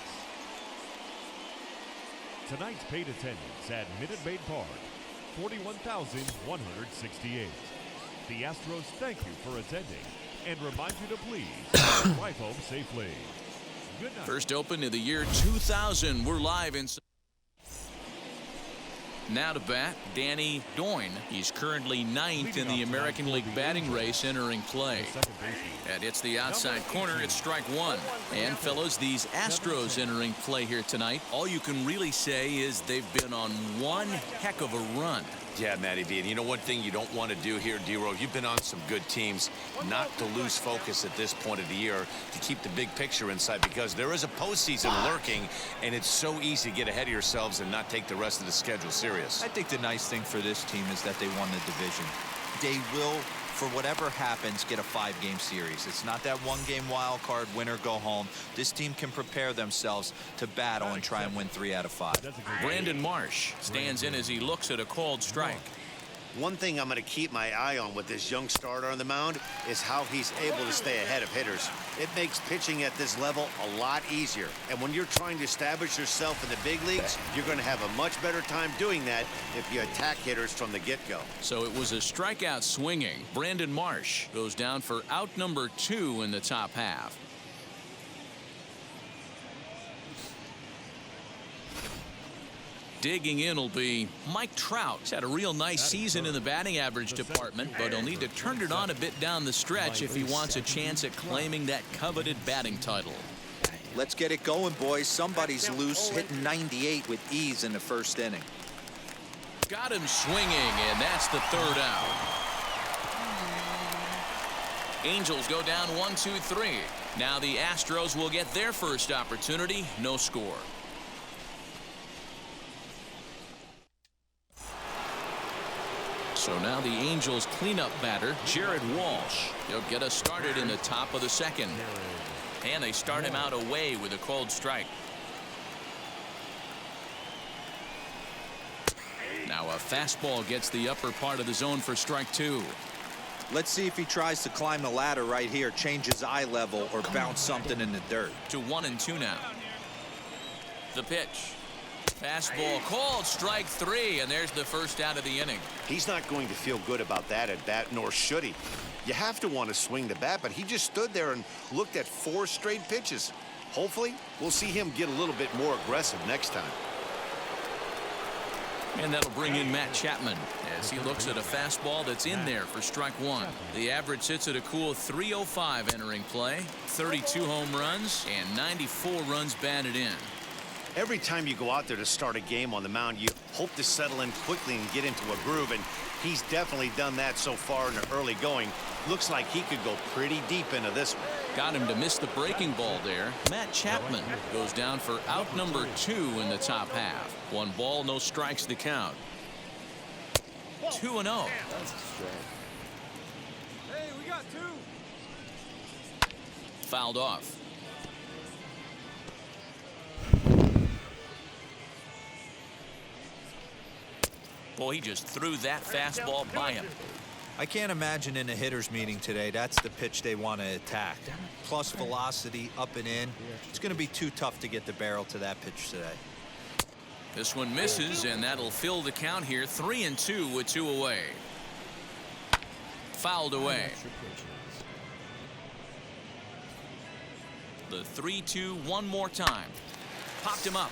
Tonight's paid attendance at Minute Maid Park, 41,168. The Astros thank you for attending and remind you to please drive home safely. Good night. First open of the year 2000. We're live in... Now to bat, Danny Doyne. He's currently 9th in the American League batting race entering play. And it's the outside corner. It's strike 1. And fellas, these Astros entering play here tonight, all you can really say is they've been on one heck of a run. Yeah, Matty V. And you know one thing you don't want to do here, D-Row, you've been on some good teams, not to lose focus at this point of the year, to keep the big picture inside, because there is a postseason lurking, and it's so easy to get ahead of yourselves and not take the rest of the schedule serious. I think the nice thing for this team is that they won the division. They will, for whatever happens, get a 5-game series. It's not that 1-game wild card, win or go home. This team can prepare themselves to battle and try and win 3 out of 5. Brandon Marsh stands in as he looks at a called strike. One thing I'm going to keep my eye on with this young starter on the mound is how he's able to stay ahead of hitters. It makes pitching at this level a lot easier. And when you're trying to establish yourself in the big leagues, you're going to have a much better time doing that if you attack hitters from the get-go. So it was a strikeout swinging. Brandon Marsh goes down for out number 2 in the top half. Digging in will be Mike Trout. He's had a real nice season in the batting average department, but he'll need to turn it on a bit down the stretch if he wants a chance at claiming that coveted batting title. Let's get it going, boys. Somebody's loose, hitting 98 with ease in the first inning. Got him swinging, and that's the third out. Angels go down 1-2-3. Now the Astros will get their first opportunity. No score. So now the Angels cleanup batter, Jared Walsh. He'll get us started in the top of the second. And they start him out away with a cold strike. Now a fastball gets the upper part of the zone for strike two. Let's see if he tries to climb the ladder right here, change his eye level, or bounce something in the dirt. To 1-2 now. The pitch. Fastball called, strike three, and there's the first out of the inning. He's not going to feel good about that at bat, nor should he. You have to want to swing the bat, but he just stood there and looked at 4 straight pitches. Hopefully, we'll see him get a little bit more aggressive next time. And that'll bring in Matt Chapman as he looks at a fastball that's in there for strike one. The average sits at a cool .305 entering play, 32 home runs, and 94 runs batted in. Every time you go out there to start a game on the mound, you hope to settle in quickly and get into a groove, and he's definitely done that so far in the early going. Looks like he could go pretty deep into this one. Got him to miss the breaking ball there. Matt Chapman goes down for out number 2 in the top half. 1 ball, no strikes to count. 2-0. That's a strike. Hey, we got 2. Fouled off. Boy, he just threw that fastball by him. I can't imagine in a hitter's meeting today that's the pitch they want to attack. Plus velocity up and in. It's going to be too tough to get the barrel to that pitch today. This one misses, and that'll fill the count here. 3-2 with 2 away. Fouled away. The 3-2 one more time. Popped him up.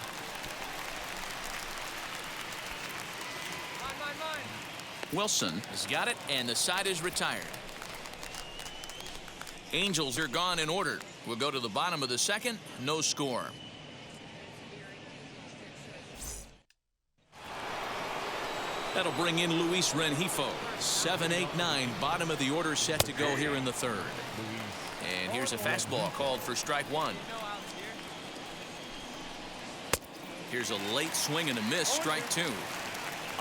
Wilson has got it, and the side is retired. Angels are gone in order. We'll go to the bottom of the second. No score. That'll bring in Luis Rengifo. 7-8-9, bottom of the order set to go here in the third. And here's a fastball called for strike one. Here's a late swing and a miss, strike two.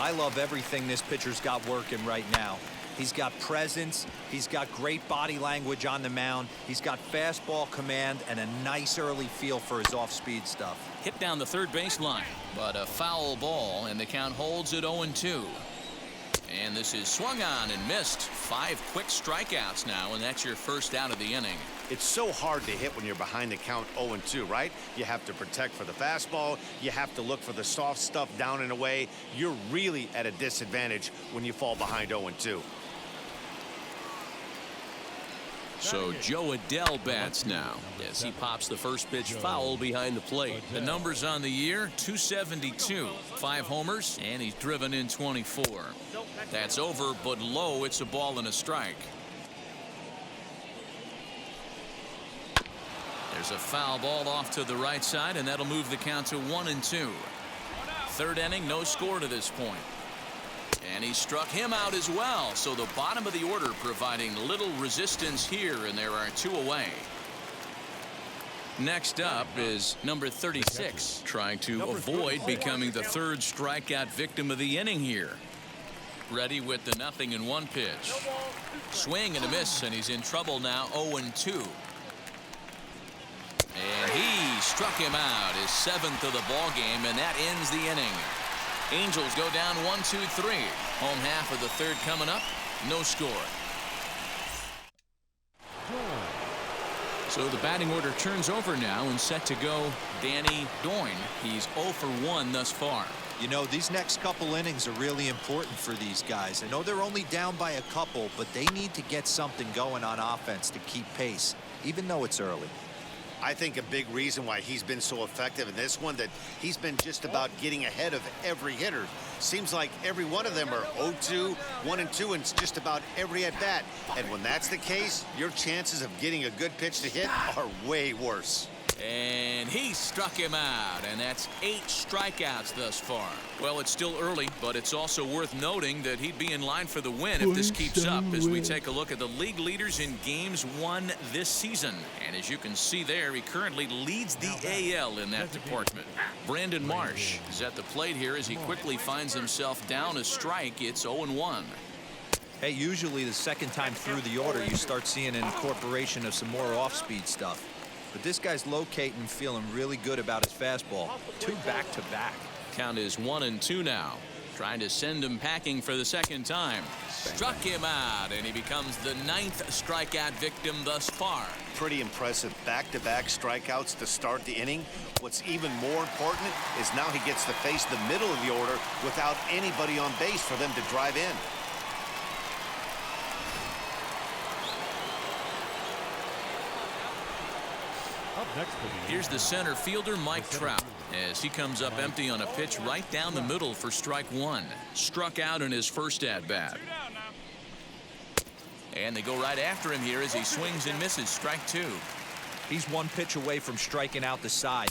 I love everything this pitcher's got working right now. He's got presence. He's got great body language on the mound. He's got fastball command and a nice early feel for his off-speed stuff. Hit down the third baseline, but a foul ball, and the count holds at 0-2. And this is swung on and missed. 5 quick strikeouts now, and that's your first out of the inning. It's so hard to hit when you're behind the count 0-2, right? You have to protect for the fastball. You have to look for the soft stuff down and away. You're really at a disadvantage when you fall behind 0-2. So Jo Adell bats now as he pops the first pitch foul behind the plate. The numbers on the year, 272, 5 homers, and he's driven in 24. That's over, but low. It's a ball and a strike. There's a foul ball off to the right side, and that'll move the count to 1-2. Third inning, no score to this point. And he struck him out as well. So the bottom of the order providing little resistance here, and there are 2 away. Next up is number 36, trying to avoid becoming the third strikeout victim of the inning here. Ready with the 0-1 pitch. Swing and a miss, and he's in trouble now, 0-2. And he struck him out, his 7th of the ball game, and that ends the inning. Angels go down 1-2-3. Home half of the third coming up. No score. So the batting order turns over now and set to go Danny Doyne. He's 0 for 1 thus far. You know, these next couple innings are really important for these guys. I know they're only down by a couple, but they need to get something going on offense to keep pace, even though it's early. I think a big reason why he's been so effective in this one, that he's been just about getting ahead of every hitter. Seems like every one of them are 0-2, 1-2, and just about every at bat. And when that's the case, your chances of getting a good pitch to hit are way worse. And he struck him out, and that's 8 strikeouts thus far. Well, it's still early, but it's also worth noting that he'd be in line for the win if this keeps up as we take a look at the league leaders in games won this season. And as you can see there, he currently leads the AL in that department. Brandon Marsh is at the plate here as he quickly finds himself down a strike. It's 0-1. Hey, usually the second time through the order, you start seeing an incorporation of some more off-speed stuff. But this guy's locating, feeling really good about his fastball. 2 back-to-back. Count is 1-2 now. Trying to send him packing for the second time. Struck him out, and he becomes the 9th strikeout victim thus far. Pretty impressive back-to-back strikeouts to start the inning. What's even more important is now he gets to face the middle of the order without anybody on base for them to drive in. Here's the center fielder, Mike Trout, as he comes up empty on a pitch right down the middle for strike 1. Struck out in his first at-bat. And they go right after him here as he swings and misses. Strike 2. He's 1 pitch away from striking out the side.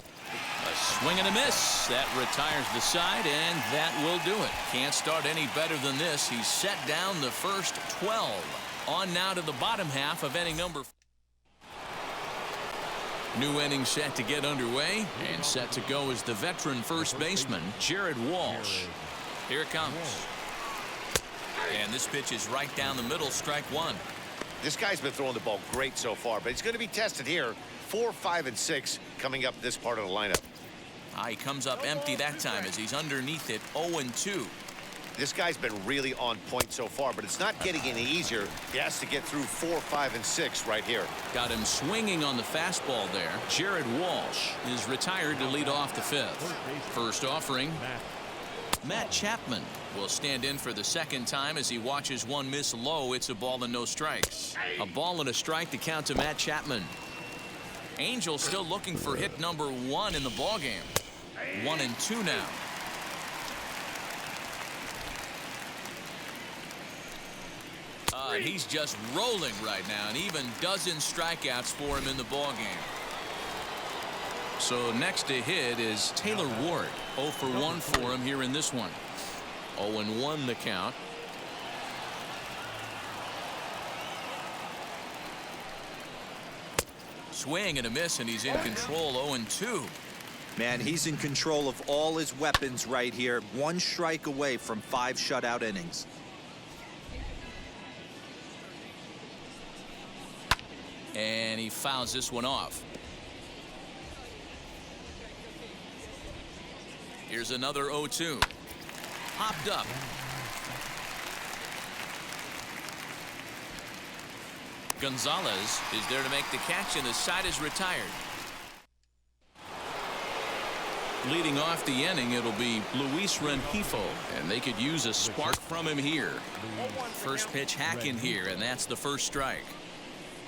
A swing and a miss. That retires the side, and that will do it. Can't start any better than this. He's set down the first 12. On now to the bottom half of inning number 4. New inning set to get underway, and set to go is the veteran first baseman, Jared Walsh. Here it comes. And this pitch is right down the middle, strike 1. This guy's been throwing the ball great so far, but he's going to be tested here. 4, 5, and 6 coming up this part of the lineup. He comes up empty that time as he's underneath it, 0-2. This guy's been really on point so far, but it's not getting any easier. He has to get through 4, 5, and 6 right here. Got him swinging on the fastball there. Jared Walsh is retired to lead off the 5th. First offering, Matt Chapman will stand in for the second time as he watches one miss low. It's a ball and no strikes. A ball and a strike to count to Matt Chapman. Angels still looking for hit number 1 in the ballgame. 1-2 now. He's just rolling right now, and even dozen strikeouts for him in the ballgame. So next to hit is Taylor Ward. 0 for 1 for him here in this one. 0-1 the count. Swing and a miss, and he's in control. 0-2. Man, he's in control of all his weapons right here. 1 strike away from 5 shutout innings. And he fouls this one off. Here's another 0-2. Popped up. Gonzalez is there to make the catch, and the side is retired. Leading off the inning, it'll be Luis Rengifo, and they could use a spark from him here. First pitch hack in here, and that's the first strike.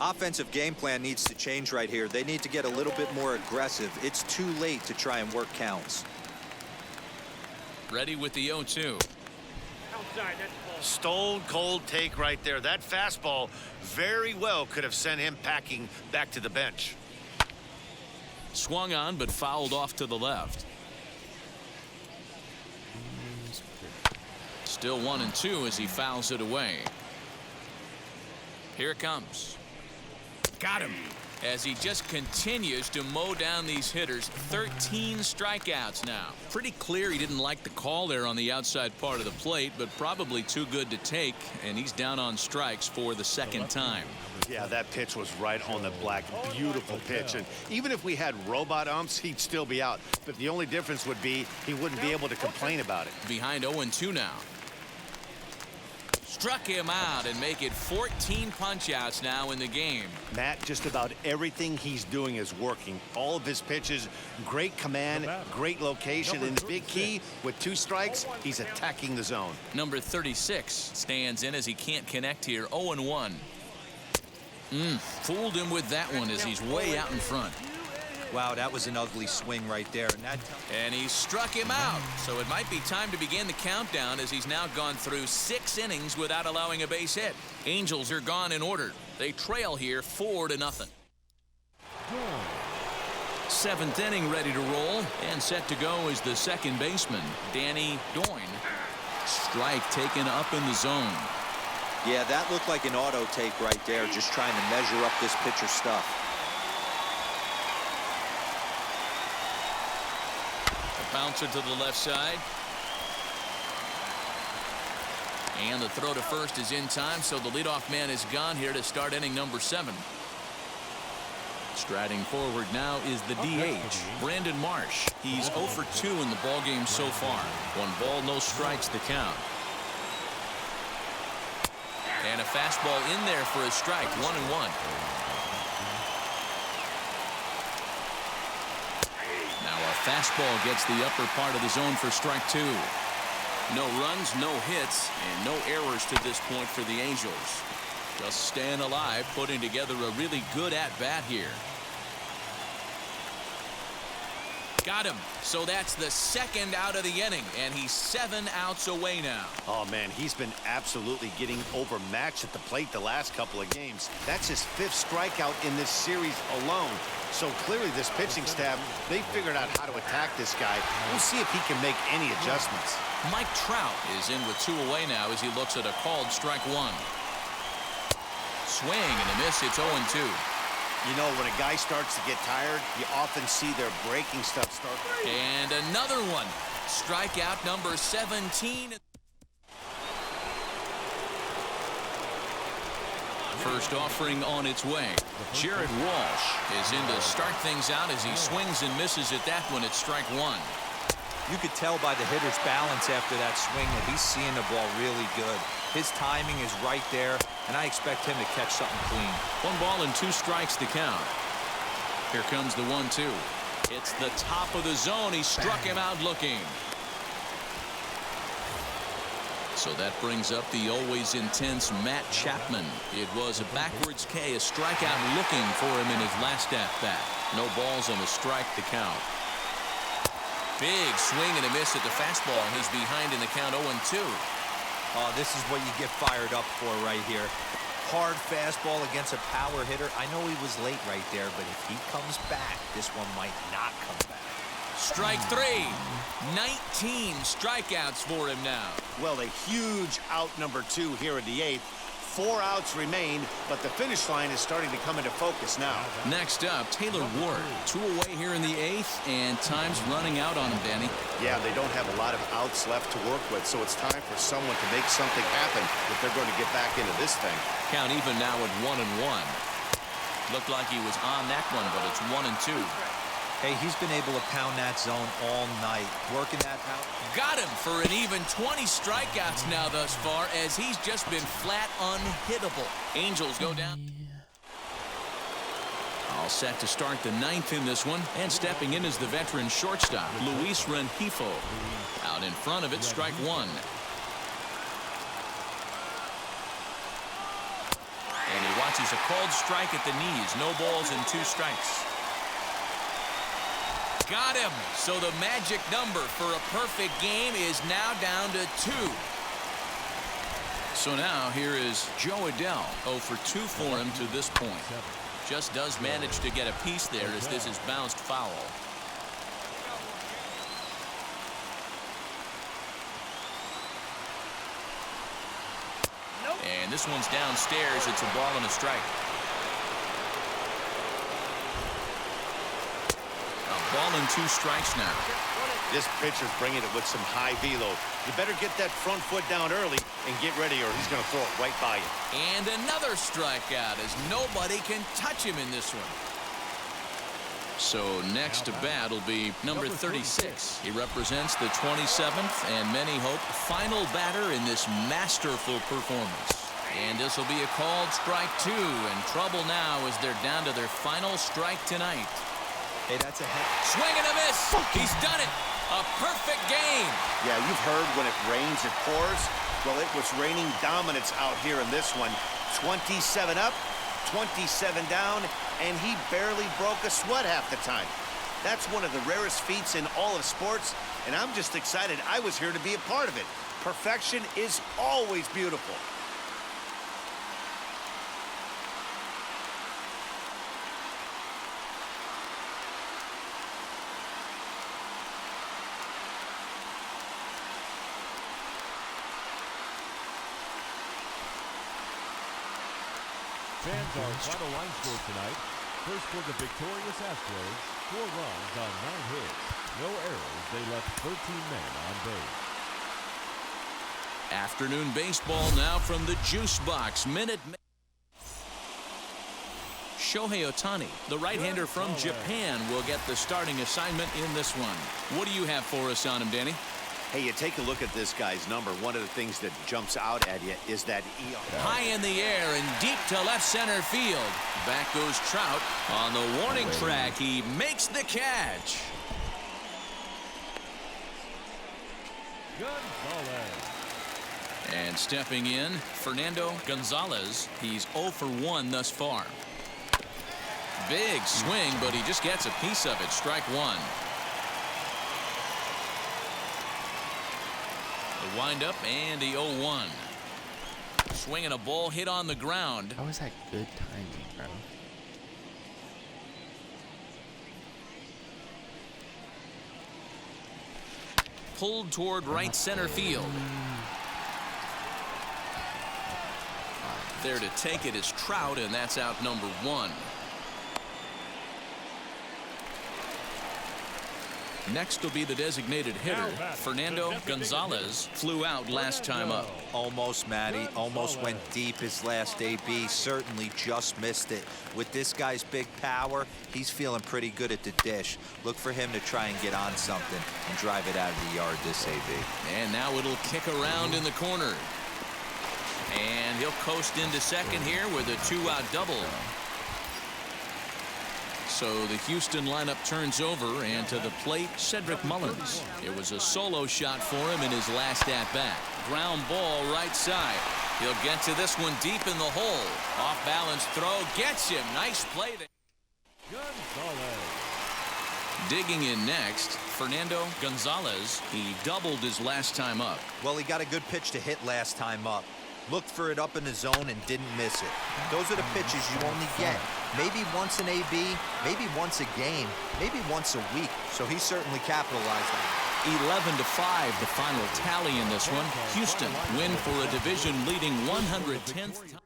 Offensive game plan needs to change right here. They need to get a little bit more aggressive. It's too late to try and work counts. Ready with the 0-2. Stone cold take right there. That fastball very well could have sent him packing back to the bench. Swung on but fouled off to the left. Still 1-2 as he fouls it away. Here it comes. Got him as he just continues to mow down these hitters. 13 strikeouts now. Pretty clear he didn't like the call there on the outside part of the plate, but probably too good to take, and he's down on strikes for the second time. Yeah, that pitch was right on the black. Beautiful pitch. And even if we had robot umps, he'd still be out. But the only difference would be he wouldn't be able to complain about it. Behind 0-2 now. Struck him out and make it 14 punch-outs now in the game. Matt, just about everything he's doing is working. All of his pitches, great command, great location, and the big key, with 2 strikes, he's attacking the zone. Number 36 stands in as he can't connect here. 0-1. Fooled him with that one as he's way out in front. Wow, that was an ugly swing right there. And he struck him out. So it might be time to begin the countdown as he's now gone through 6 innings without allowing a base hit. Angels are gone in order. They trail here 4-0. Seventh inning ready to roll, and set to go is the second baseman, Danny Doyne. Strike taken up in the zone. Yeah, that looked like an auto take right there, just trying to measure up this pitcher's stuff. A bouncer to the left side. And the throw to first is in time, so the leadoff man is gone here to start inning number 7. Striding forward now is the DH, Brandon Marsh. He's 0 for 2 in the ballgame so far. 1 ball, no strikes the count. And a fastball in there for a strike, 1-1. Now a fastball gets the upper part of the zone for strike 2. No runs, no hits, and no errors to this point for the Angels. Just staying alive, putting together a really good at-bat here. Got him. So that's the second out of the inning, and he's 7 outs away now. Oh, man, he's been absolutely getting overmatched at the plate the last couple of games. That's his 5th strikeout in this series alone. So clearly this pitching staff, they figured out how to attack this guy. We'll see if he can make any adjustments. Mike Trout is in with 2 away now as he looks at a called strike 1. Swing and a miss. It's 0-2. You know, when a guy starts to get tired, you often see their breaking stuff start. And another one. Strikeout number 17. First offering on its way. Jared Walsh is in to start things out as he swings and misses at that one at strike 1. You could tell by the hitter's balance after that swing that he's seeing the ball really good. His timing is right there, and I expect him to catch something clean. 1 ball and 2 strikes to count. Here comes the 1-2. It's the top of the zone. He struck him out looking. So that brings up the always intense Matt Chapman. It was a backwards K, a strikeout looking for him in his last at-bat. No balls and a strike to count. Big swing and a miss at the fastball, and he's behind in the count 0-2. Oh, this is what you get fired up for right here. Hard fastball against a power hitter. I know he was late right there, but if he comes back, this one might not come back. Strike 3. 19 strikeouts for him now. Well, a huge out number 2 here in the 8th. 4 outs remain, but the finish line is starting to come into focus now. Next up, Taylor Ward. 2 away here in the 8th, and time's running out on him, Danny. Yeah, they don't have a lot of outs left to work with, so it's time for someone to make something happen if they're going to get back into this thing. Count even now at 1-1. Looked like he was on that one, but it's 1-2. Hey, he's been able to pound that zone all night, working that out. Got him for an even 20 strikeouts now thus far, as he's just been flat unhittable. Angels go down. All set to start the 9th in this one, and stepping in is the veteran shortstop, Luis Rengifo. Out in front of it, strike 1. And he watches a called strike at the knees. No balls and 2 strikes. Got him. So the magic number for a perfect game is now down to 2. So now here is Joe Adell. 0 for 2 for him to this point. Just does manage to get a piece there as this is bounced foul. And this one's downstairs. It's a ball and a strike. A ball and 2 strikes now. This pitcher's bringing it with some high velo. You better get that front foot down early and get ready, or he's going to throw it right by you. And another strikeout, as nobody can touch him in this one. So next to bat will be number 36. He represents the 27th and many hope final batter in this masterful performance. And this will be a called strike 2, and trouble now as they're down to their final strike tonight. Hey, that's a hit. Swing and a miss. He's done it. A perfect game. Yeah, you've heard when it rains, it pours. Well, it was raining dominance out here in this one. 27 up, 27 down, and he barely broke a sweat half the time. That's one of the rarest feats in all of sports, and I'm just excited I was here to be a part of it. Perfection is always beautiful. Fans, our final line score tonight. First for the victorious Astros, 4 runs on 9 hits. No errors. They left 13 men on base. Afternoon baseball now from the Juice Box. Minute Maid. Shohei Ohtani, the right-hander from Japan, will get the starting assignment in this one. What do you have for us on him, Danny? Hey, you take a look at this guy's number. One of the things that jumps out at you is that high in the air and deep to left center field. Back goes Trout on the warning track. He makes the catch. Gonzalez. And stepping in, Fernando Gonzalez. He's 0 for 1 thus far. Big swing, but he just gets a piece of it. Strike 1. The windup and the 0-1. Swinging a ball hit on the ground. How is that good timing, bro? Pulled toward right center field. There to take it is Trout, and that's out number 1. Next will be the designated hitter. Fernando Gonzalez flew out last time up. Almost, Matty. Almost went deep his last AB. Certainly just missed it. With this guy's big power, he's feeling pretty good at the dish. Look for him to try and get on something and drive it out of the yard this AB. And now it'll kick around in the corner. And he'll coast into second here with a 2-out double. So the Houston lineup turns over, and to the plate, Cedric Mullins. It was a solo shot for him in his last at-bat. Ground ball right side. He'll get to this one deep in the hole. Off-balance throw gets him. Nice play there. Gonzalez. Digging in next, Fernando Gonzalez. He doubled his last time up. Well, he got a good pitch to hit last time up. Looked for it up in the zone and didn't miss it. Those are the pitches you only get. Maybe once an AB, maybe once a game, maybe once a week. So he certainly capitalized on it. 11-5, the final tally in this one. Houston win for a division-leading 110th time.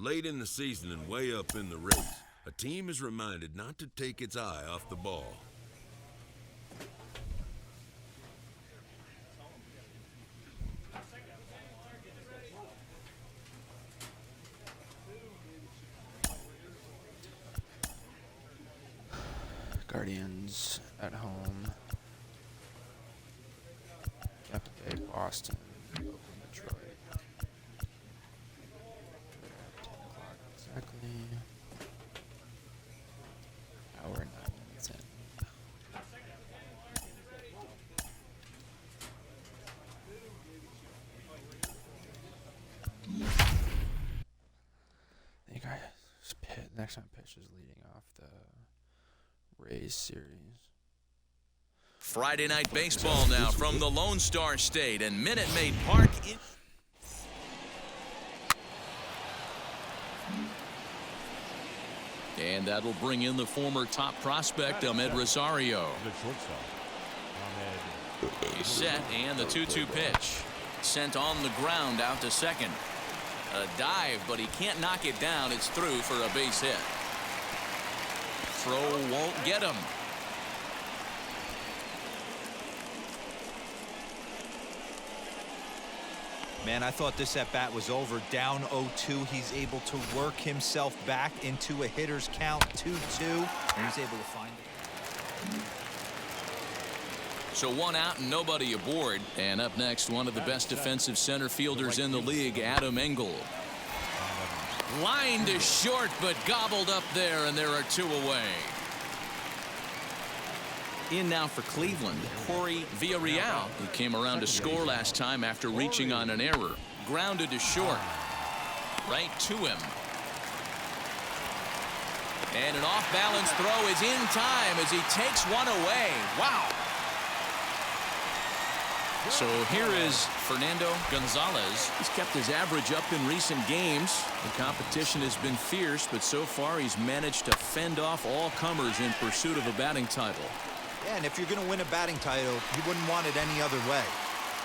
Late in the season and way up in the race, a team is reminded not to take its eye off the ball. Guardians at home. Tampa Bay, Boston, Oakland, Detroit. Exactly. Hour and 9 minutes in. I think next time pitch is leading off the Rays series. Friday night baseball now from the Lone Star State and Minute Maid Park. And that'll bring in the former top prospect, Ahmed Rosario. The shortstop, Ahmed. He's set, and the 2-2 pitch. Sent on the ground out to second. A dive, but he can't knock it down. It's through for a base hit. Throw won't get him. Man, I thought this at-bat was over. Down 0-2. He's able to work himself back into a hitter's count, 2-2, and he's able to find it. So 1 out and nobody aboard. And up next, one of the best defensive center fielders in the league, Adam Engel. Line to short, but gobbled up there, and there are 2 away. In now for Cleveland, Jorge Villarreal, who came around to score last time after reaching on an error. Grounded to short. Right to him. And an off-balance throw is in time as he takes one away. Wow. So here is Fernando Gonzalez. He's kept his average up in recent games. The competition has been fierce, but so far he's managed to fend off all comers in pursuit of a batting title. Yeah, and if you're going to win a batting title, you wouldn't want it any other way.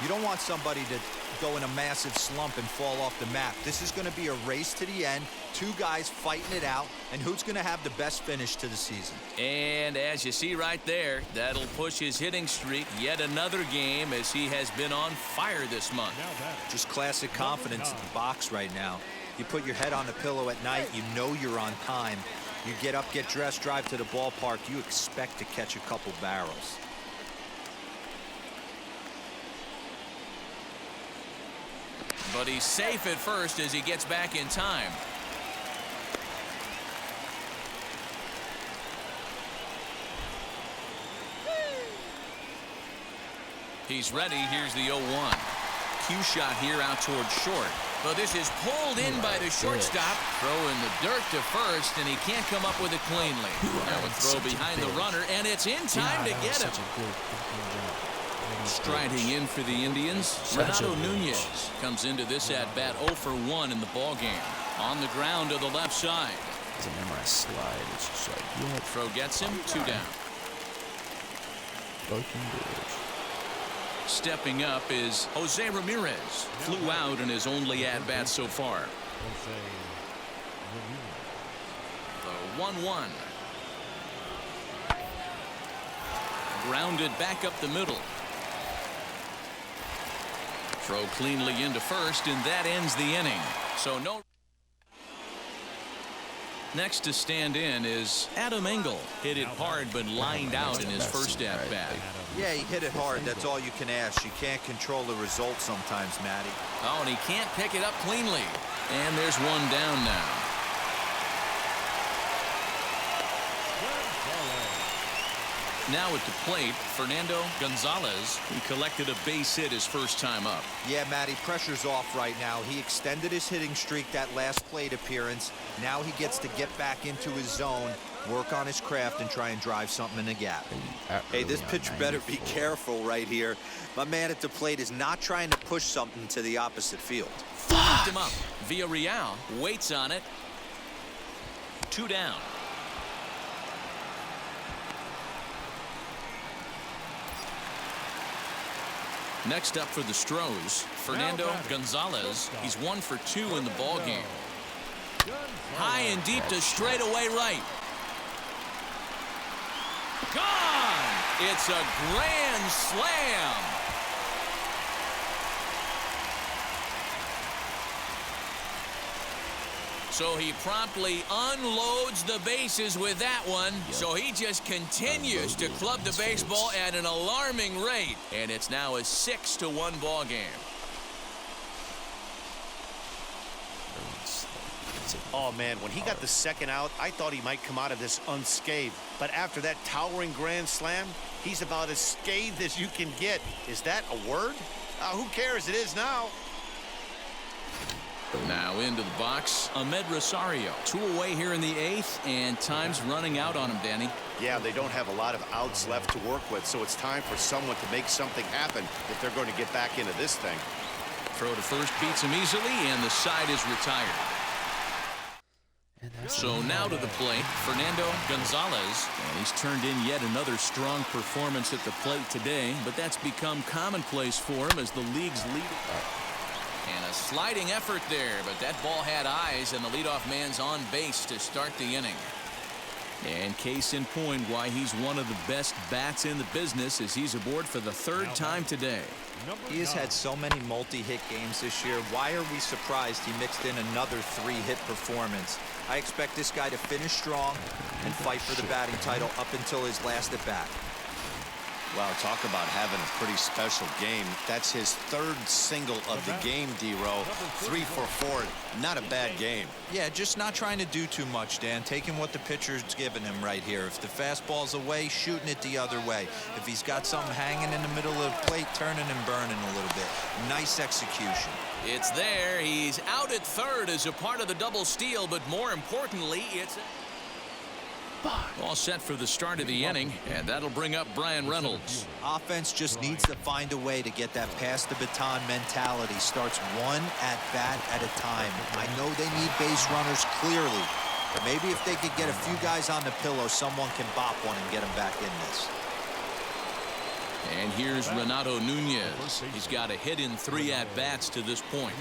You don't want somebody to go in a massive slump and fall off the map. This is going to be a race to the end, two guys fighting it out, and who's going to have the best finish to the season. And as you see right there, that'll push his hitting streak yet another game as he has been on fire this month. Just classic confidence in the box right now. You put your head on the pillow at night, you know you're on time. You get up, get dressed, drive to the ballpark, you expect to catch a couple barrels. But he's safe at first as he gets back in time. He's ready. Here's the 0-1. Cue shot here out towards short. But this is pulled in by the shortstop. Throw in the dirt to first, and he can't come up with it cleanly. Now a throw behind the runner, and it's in time to get him. Striding in for the Indians, Renato Nunez comes into this at-bat 0 for 1 in the ballgame. On the ground to the left side. It's an MRI slide. It's just like, yeah. Throw gets him, 2 down. Stepping up is Jose Ramirez. Flew out in his only at-bat so far. The 1-1. Grounded back up the middle. Throw cleanly into first, and that ends the inning. So no. Next to stand in is Adam Engel. Hit it hard, but lined out in his first at-bat. Yeah, he hit it hard. That's all you can ask. You can't control the result sometimes, Matty. Oh, and he can't pick it up cleanly. And there's one down now. Now at the plate, Fernando Gonzalez, who collected a base hit his first time up. Yeah, Matty, pressure's off right now. He extended his hitting streak that last plate appearance. Now he gets to get back into his zone, work on his craft, and try and drive something in the gap. Hey, this pitcher better be careful right here. My man at the plate is not trying to push something to the opposite field. Fucked him up. Villarreal waits on it. 2 down. Next up for the Stros, Fernando Gonzalez. He's 1 for 2 in the ballgame. High and deep to straightaway right. Gone! It's a grand slam. So he promptly unloads the bases with that one. So he just continues to club the baseball at an alarming rate. And it's now a 6-1 ball game. Oh, man, when he got the second out, I thought he might come out of this unscathed. But after that towering grand slam, he's about as scathed as you can get. Is that a word? Who cares? It is now. Now into the box, Ahmed Rosario. 2 away here in the 8th, and time's running out on him, Danny. Yeah, they don't have a lot of outs left to work with, so it's time for someone to make something happen if they're going to get back into this thing. Throw to first beats him easily, and the side is retired. So now to the plate, Fernando Gonzalez. And he's turned in yet another strong performance at the plate today, but that's become commonplace for him as the league's leader. And a sliding effort there, but that ball had eyes, and the leadoff man's on base to start the inning. And case in point why he's one of the best bats in the business as he's aboard for the 3rd time today. He has had so many multi-hit games this year. Why are we surprised he mixed in another 3-hit performance? I expect this guy to finish strong and fight for the batting title up until his last at-bat. Wow, talk about having a pretty special game. That's his 3rd single of the game, D-Row. 3 for 4. Not a bad game. Yeah, just not trying to do too much, Dan. Taking what the pitcher's giving him right here. If the fastball's away, shooting it the other way. If he's got something hanging in the middle of the plate, turning and burning a little bit. Nice execution. It's there. He's out at 3rd as a part of the double steal, but more importantly, it's... All set for the start of the inning, and that'll bring up Bryan Reynolds. Offense just needs to find a way to get that pass the baton mentality. Starts one at bat at a time. I know they need base runners clearly, but maybe if they could get a few guys on the pillow, someone can bop one and get them back in this. And here's Renato Nunez. He's got a hit in 3 at-bats to this point.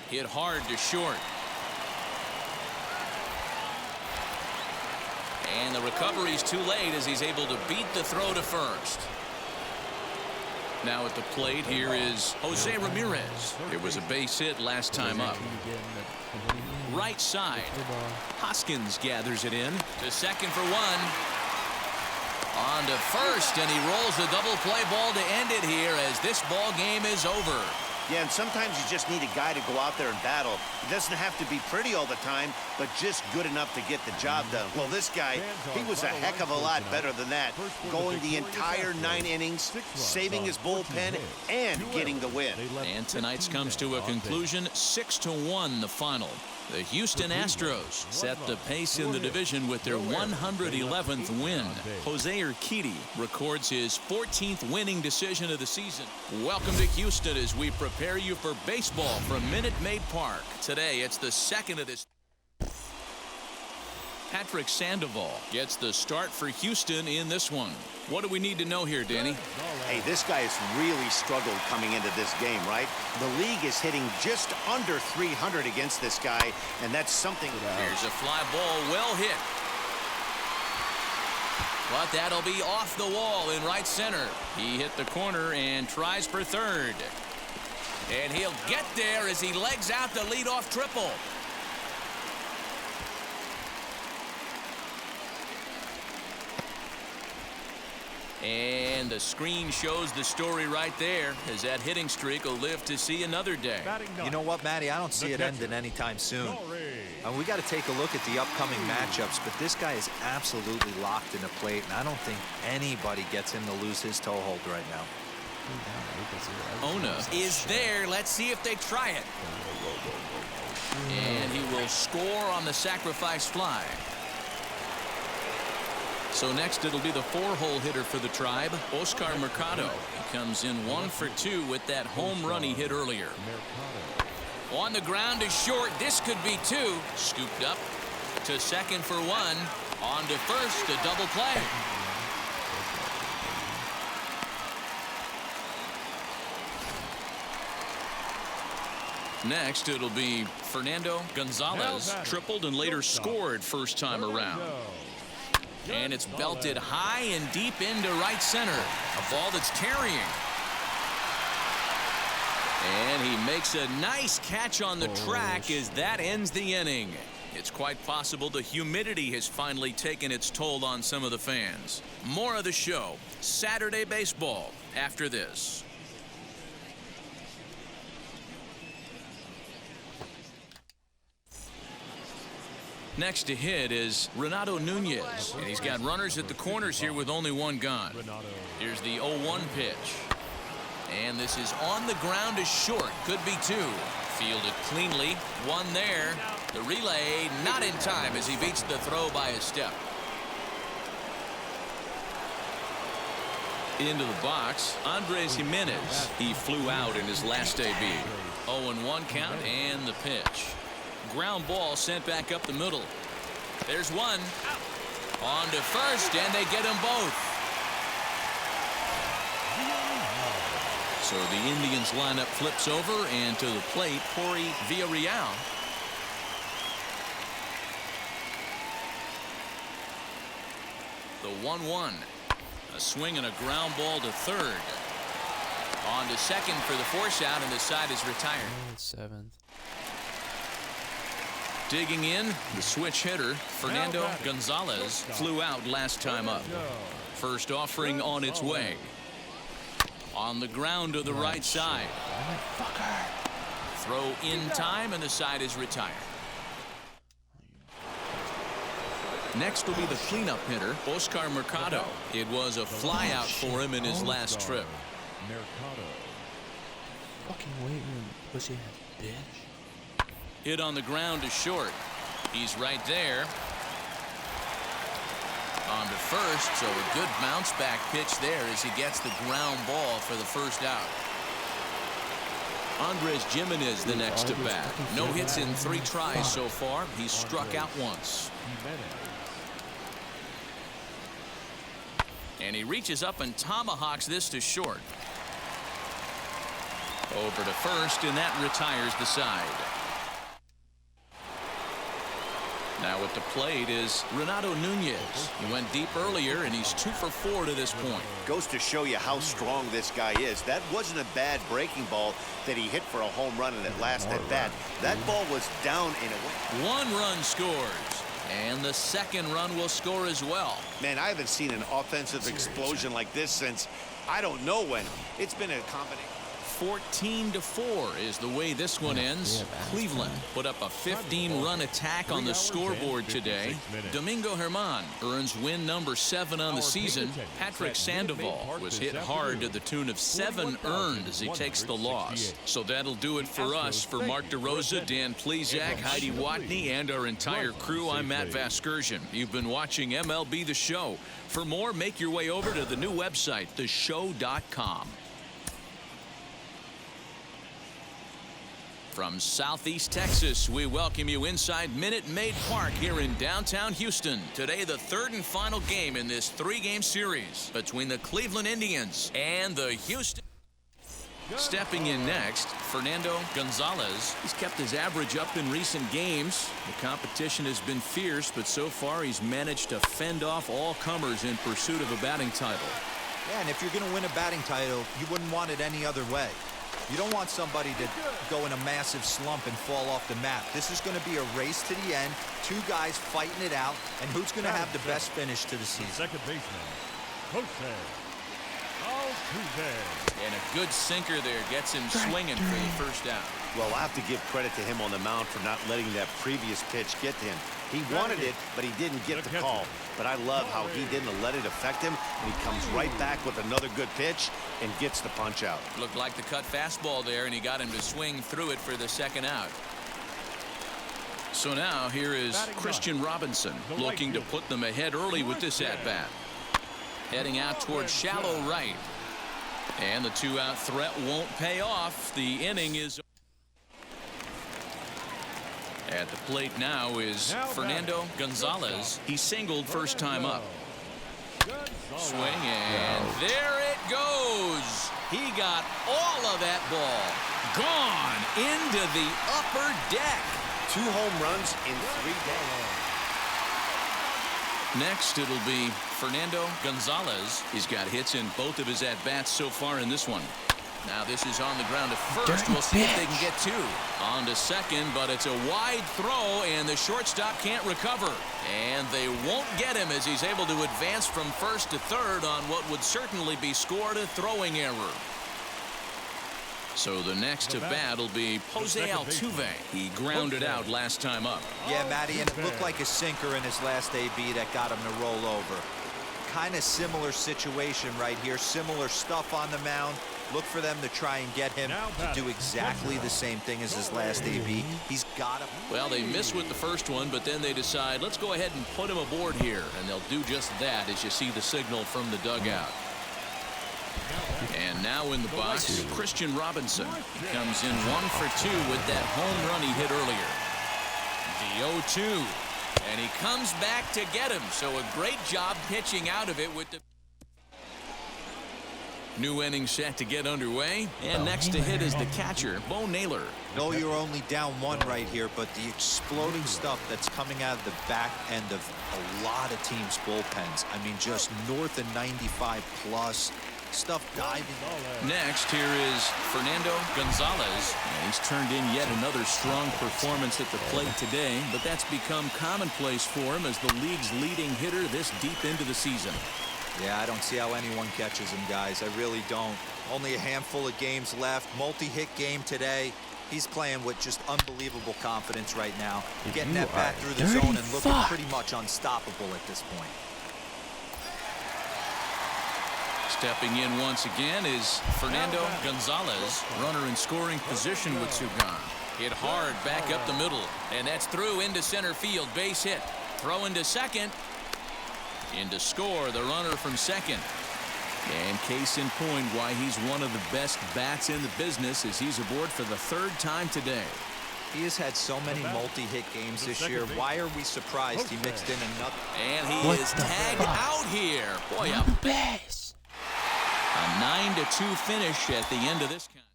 Hit hard to short. And the recovery's too late as he's able to beat the throw to first. Now at the plate, here is Jose Ramirez. It was a base hit last time up. Right side. Hoskins gathers it in to second for one. On to first, and he rolls the double play ball to end it here as this ball game is over. Yeah, and sometimes you just need a guy to go out there and battle. It doesn't have to be pretty all the time, but just good enough to get the job done. Well, this guy, he was a heck of a lot better than that, going the entire 9 innings, saving his bullpen, and getting the win. And tonight's comes to a conclusion, 6-1 the final. The Houston Astros set the pace in the division with their 111th win. Jose Urquidy records his 14th winning decision of the season. Welcome to Houston as we prepare you for baseball from Minute Maid Park. Today, it's the second of this. Patrick Sandoval gets the start for Houston in this one. What do we need to know here, Danny? Hey, this guy has really struggled coming into this game, right? The league is hitting just under 300 against this guy, and that's something. Here's a fly ball, well hit. But that'll be off the wall in right center. He hit the corner and tries for third. And he'll get there as he legs out the leadoff triple. And the screen shows the story right there as that hitting streak will live to see another day. You know what, Matty? I don't see it ending anytime soon. And we got to take a look at the upcoming matchups, but this guy is absolutely locked in the plate, and I don't think anybody gets him to lose his toehold right now. Ona is there. Let's see if they try it. And he will score on the sacrifice fly. So next it'll be the 4-hole hitter for the Tribe, Oscar Mercado. He comes in 1 for 2 with that home run he hit earlier. On the ground is short. This could be 2. Scooped up to second for 1. On to first, a double play. Next it'll be Fernando Gonzalez. Tripled and later scored first time around. And it's belted high and deep into right center. A ball that's carrying. And he makes a nice catch on the track as that ends the inning. It's quite possible the humidity has finally taken its toll on some of the fans. More of the show, Saturday Baseball, after this. Next to hit is Renato Nunez, and he's got runners at the corners here with only 1 gone. Here's the 0-1 pitch. And this is on the ground is short. Could be 2. Fielded cleanly. 1 there. The relay not in time as he beats the throw by a step. Into the box, Andres Jimenez. He flew out in his last debut. 0-1 count and the pitch. Ground ball sent back up the middle. There's 1. On to first, and they get them both. So the Indians lineup flips over, and to the plate, Jorge Villarreal. The 1-1. A swing and a ground ball to third. On to second for the force out, and the side is retired. 7th. Digging in, the switch hitter, Fernando Gonzalez, flew out last time up. First offering on its way. On the ground to the right side. Throw in time, and the side is retired. Next will be the cleanup hitter, Oscar Mercado. It was a flyout for him in his last trip. Fucking wait, pussy bitch. Hit on the ground to short. He's right there. On to first, so a good bounce back pitch there as he gets the ground ball for the first out. Andres Gimenez the next to bat. No hits in 3 tries so far. He's struck out once. And he reaches up and tomahawks this to short. Over to first, and that retires the side. Now at the plate is Renato Nunez. He went deep earlier, and he's 2 for 4 to this point. Goes to show you how strong this guy is. That wasn't a bad breaking ball that he hit for a home run in that last at bat. That ball was down in a... 1 run scores, and the second run will score as well. Man, I haven't seen an offensive explosion like this since I don't know when. It's been a combination. 14-4 is the way this one ends. Cleveland put up a 15-run attack on the scoreboard today. Domingo Germán earns win number 7 on the season. Patrick Sandoval was hit hard to the tune of 7 earned as he takes the loss. So that'll do it for us. For Mark DeRosa, Dan Plesac, Heidi Watney, and our entire crew, I'm Matt Vasgersian. You've been watching MLB The Show. For more, make your way over to the new website, theshow.com. From Southeast Texas, we welcome you inside Minute Maid Park here in downtown Houston. Today, the 3rd and final game in this 3-game series between the Cleveland Indians and the Houston. Stepping in next, Fernando Gonzalez. He's kept his average up in recent games. The competition has been fierce, but so far he's managed to fend off all comers in pursuit of a batting title. Yeah, and if you're going to win a batting title, you wouldn't want it any other way. You don't want somebody to go in a massive slump and fall off the map. This is going to be a race to the end. 2 guys fighting it out, and who's going to have the best finish to the season? Second baseman, Jose Altuve. And a good sinker there gets him swinging for the first out. Well, I have to give credit to him on the mound for not letting that previous pitch get to him. He wanted it, but he didn't get the call. But I love how he didn't let it affect him, and he comes right back with another good pitch and gets the punch out. Looked like the cut fastball there, and he got him to swing through it for the second out. So now here is Christian Robinson looking to put them ahead early with this at-bat. Heading out towards shallow right. And the 2-out threat won't pay off. The inning is... At the plate now is Fernando Gonzalez. He singled first time up. Swing, and there it goes. He got all of that ball. Gone into the upper deck. 2 home runs in 3 days. Next, it'll be Fernando Gonzalez. He's got hits in both of his at-bats so far in this one. Now this is on the ground to first. We'll see if they can get 2. On to second, but it's a wide throw, and the shortstop can't recover. And they won't get him as he's able to advance from first to third on what would certainly be scored a throwing error. So the next to bat will be Jose Altuve. He grounded out last time up. Yeah, Matty, and it looked like a sinker in his last AB that got him to roll over. Kind of similar situation right here. Similar stuff on the mound. Look for them to try and get him to do exactly the same thing as his last AB. He's got to... Well, they miss with the first one, but then they decide, let's go ahead and put him aboard here. And they'll do just that as you see the signal from the dugout. And now in the box, Christian Robinson. He comes in 1 for 2 with that home run he hit earlier. The 0-2. And he comes back to get him. So a great job pitching out of it with the... New inning set to get underway. And next to hit is the catcher, Bo Naylor. No, you're only down 1 right here, but the exploding stuff that's coming out of the back end of a lot of teams' bullpens. I mean, just north of 95 plus. Stuff diving. Next, here is Fernando Gonzalez. And he's turned in yet another strong performance at the plate today, but that's become commonplace for him as the league's leading hitter this deep into the season. Yeah, I don't see how anyone catches him, guys. I really don't. Only a handful of games left. Multi-hit game today. He's playing with just unbelievable confidence right now. Getting that bat through the zone and looking pretty much unstoppable at this point. Stepping in once again is Fernando Gonzalez, runner in scoring position with 2 gone. Hit hard back up the middle. And that's through into center field. Base hit. Throw into second. In to score the runner from second. And case in point why he's one of the best bats in the business as he's aboard for the third time today. He has had so many multi-hit games this year. Why are we surprised he mixed in another? And he is tagged out here. Boy, a base. A 9-2 finish at the end of this count.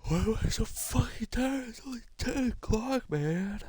Why am I so fucking tired? It's only 10 o'clock, man.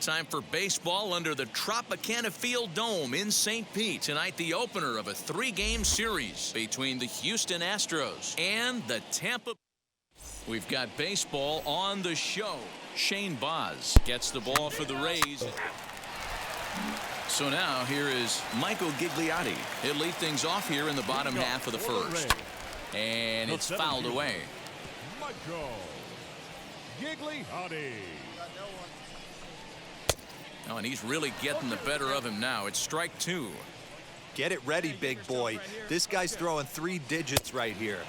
Time for baseball under the Tropicana Field Dome in St. Pete. Tonight, the opener of a 3-game series between the Houston Astros and the Tampa. We've got baseball on the show. Shane Baz gets the ball for the Rays. So now here is Michael Gigliotti. He'll lead things off here in the bottom half of the first. And it's fouled away. Michael Gigliotti. Oh, and he's really getting the better of him now. It's strike 2. Get it ready, big boy. This guy's throwing 3 digits right here.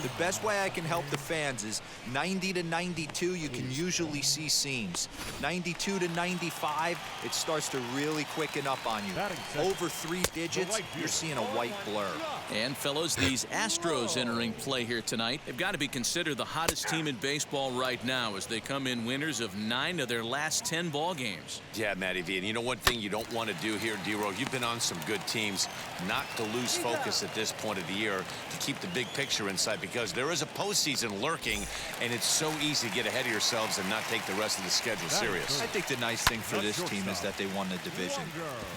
The best way I can help the fans is 90 to 92, you can usually see seams. 92 to 95, it starts to really quicken up on you. Over 3 digits, you're seeing a white blur. And, fellas, these Astros entering play here tonight, they've got to be considered the hottest team in baseball right now as they come in winners of 9 of their last 10 ball games. Yeah, Matty V. And you know one thing you don't want to do here, D-Row, you've been on some good teams. Not to lose focus at this point of the year, to keep the big picture inside, because there is a postseason lurking, and it's so easy to get ahead of yourselves and not take the rest of the schedule serious. I think the nice thing for this team is that they won the division.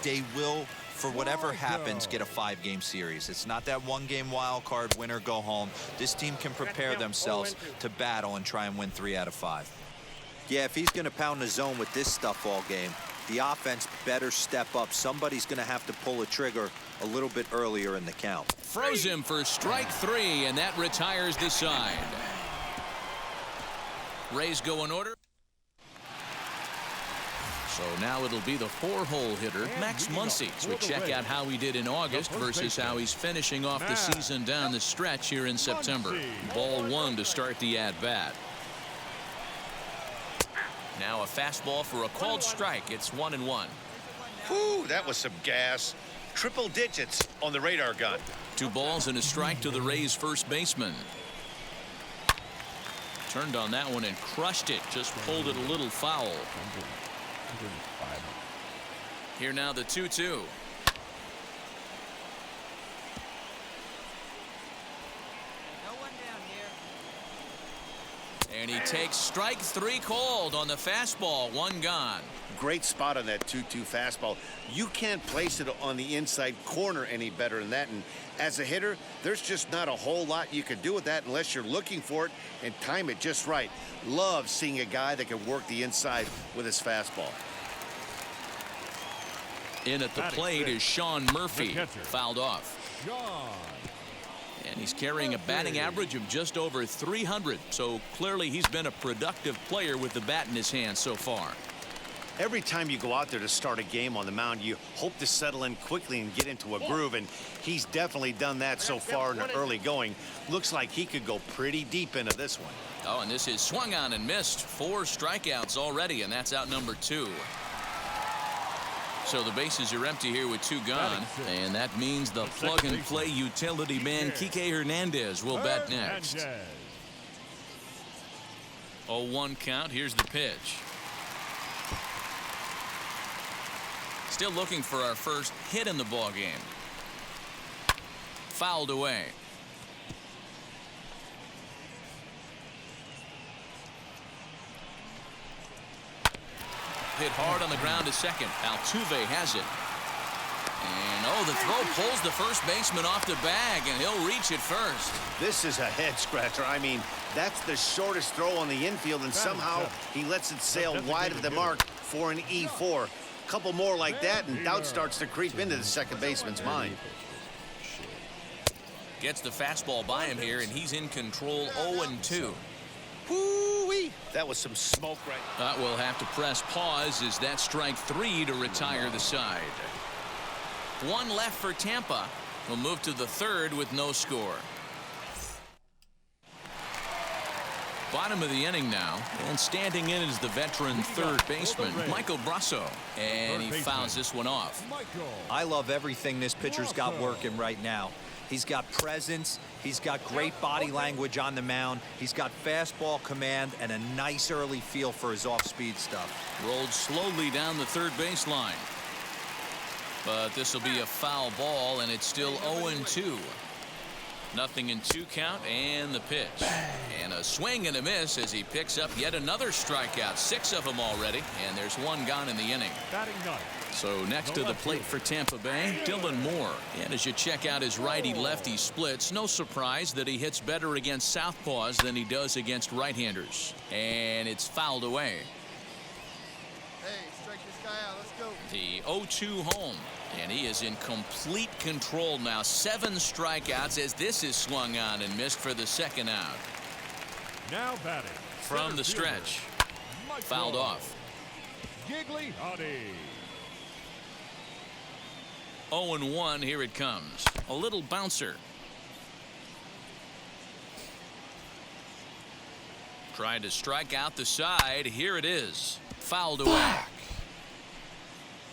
They will, for whatever happens, get a 5-game series. It's not that 1-game wild card, win or go home. This team can prepare themselves to battle and try and win 3 out of 5. Yeah, if he's going to pound the zone with this stuff all game, the offense better step up. Somebody's going to have to pull a trigger a little bit earlier in the count. Froze him for strike 3, and that retires the side. Rays go in order. So now it'll be the 4-hole hitter, Max Muncy. So we check out how he did in August versus how he's finishing off the season down the stretch here in September. Ball 1 to start the at-bat. Now a fastball for a called strike. It's 1-1. Whew, that was some gas. Triple digits on the radar gun. 2 balls and a strike to the Rays first baseman. Turned on that one and crushed it. Just pulled it a little foul. Here now the 2-2. And he takes strike 3 called on the fastball. 1 gone. Great spot on that 2-2 fastball. You can't place it on the inside corner any better than that. And as a hitter, there's just not a whole lot you can do with that unless you're looking for it and time it just right. Love seeing a guy that can work the inside with his fastball. In at the plate is Sean Murphy. Fouled off. And he's carrying a batting average of just over 300. So clearly he's been a productive player with the bat in his hand so far. Every time you go out there to start a game on the mound, you hope to settle in quickly and get into a groove, and he's definitely done that so far in the early going. Looks like he could go pretty deep into this one. Oh, and this is swung on and missed. 4 strikeouts already, and that's out number 2. So the bases are empty here with 2 gone, and that means the plug-and-play utility man Kike Hernandez will bat next. 0-1 count. Here's the pitch. Still looking for our first hit in the ball game. Fouled away. Hit hard on the ground to second. Altuve has it. And oh, the throw pulls the first baseman off the bag, and he'll reach it first. This is a head scratcher. I mean, that's the shortest throw on the infield, and somehow he lets it sail wide of the mark for an E4. Couple more like that, and doubt starts to creep into the second baseman's mind. Gets the fastball by him here, and he's in control. 0-2. Woo-wee. That was some smoke right. We'll have to press pause as that strike 3 to retire the side. 1 left for Tampa. We'll move to the 3rd with no score. Bottom of the inning now, and standing in is the veteran third baseman, Michael Brasso, and he fouls this one off. I love everything this pitcher's got working right now. He's got presence, he's got great body language on the mound, he's got fastball command, and a nice early feel for his off-speed stuff. Rolled slowly down the third baseline. But this will be a foul ball, and it's still 0-2. 0-2 count and the pitch. And a swing and a miss as he picks up yet another strikeout. 6 of them already, and there's 1 gone in the inning. Batting ninth. So next to the plate for Tampa Bay, Dylan Moore. And as you check out his righty-lefty splits, no surprise that he hits better against southpaws than he does against right-handers. And it's fouled away. Hey, strike this guy out. Let's go. The 0-2 home. And he is in complete control now. 7 strikeouts as this is swung on and missed for the second out. Now batting. From the stretch. Fouled off. Gigliotti. 0-1, here it comes. A little bouncer. Trying to strike out the side. Here it is. Fouled away.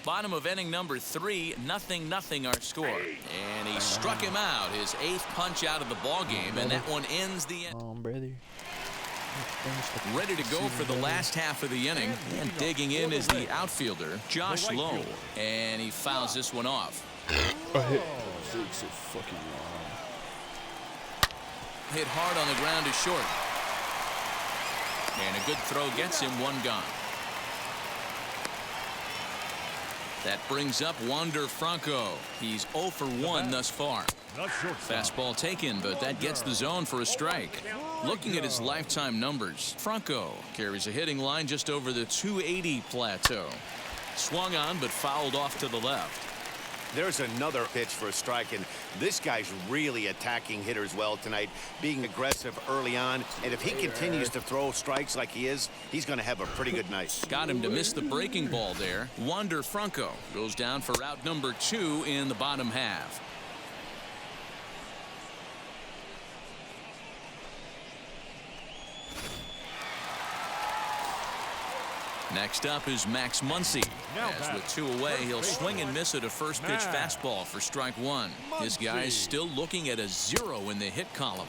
Bottom of inning number 3, 0-0 our score. And he struck him out, his 8th punch out of the ball game, and that one ends the end. Brother. Ready to go for the last half of the inning, and digging in is the outfielder, Josh Lowe, and he fouls this one off. So fucking long. Hit hard on the ground to short. And a good throw gets him 1 gone. That brings up Wander Franco. He's 0 for 1 thus far. Fastball taken, but that gets the zone for a strike. Looking at his lifetime numbers, Franco carries a hitting line just over the 280 plateau. Swung on, but fouled off to the left. There's another pitch for a strike, and this guy's really attacking hitters well tonight, being aggressive early on. And if he continues to throw strikes like he is, he's going to have a pretty good night. Got him to miss the breaking ball there. Wander Franco goes down for out number 2 in the bottom half. Next up is Max Muncy. As with 2 away, he'll swing and miss at a first pitch fastball for strike 1. This guy's still looking at a 0 in the hit column.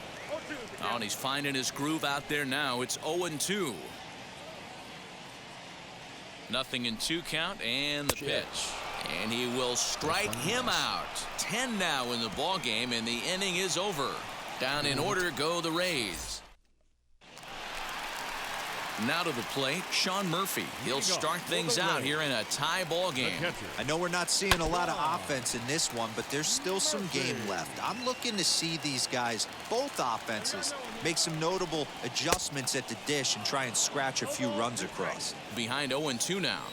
Oh, and he's finding his groove out there now. It's 0-2. 0-2 count and the pitch. And he will strike him out. 10 now in the ball game, and the inning is over. Down in order go the Rays. Now to the plate, Sean Murphy. He'll start things out here in a tie ball game. I know we're not seeing a lot of offense in this one, but there's still some game left. I'm looking to see these guys, both offenses, make some notable adjustments at the dish and try and scratch a few runs across. Behind 0-2 now.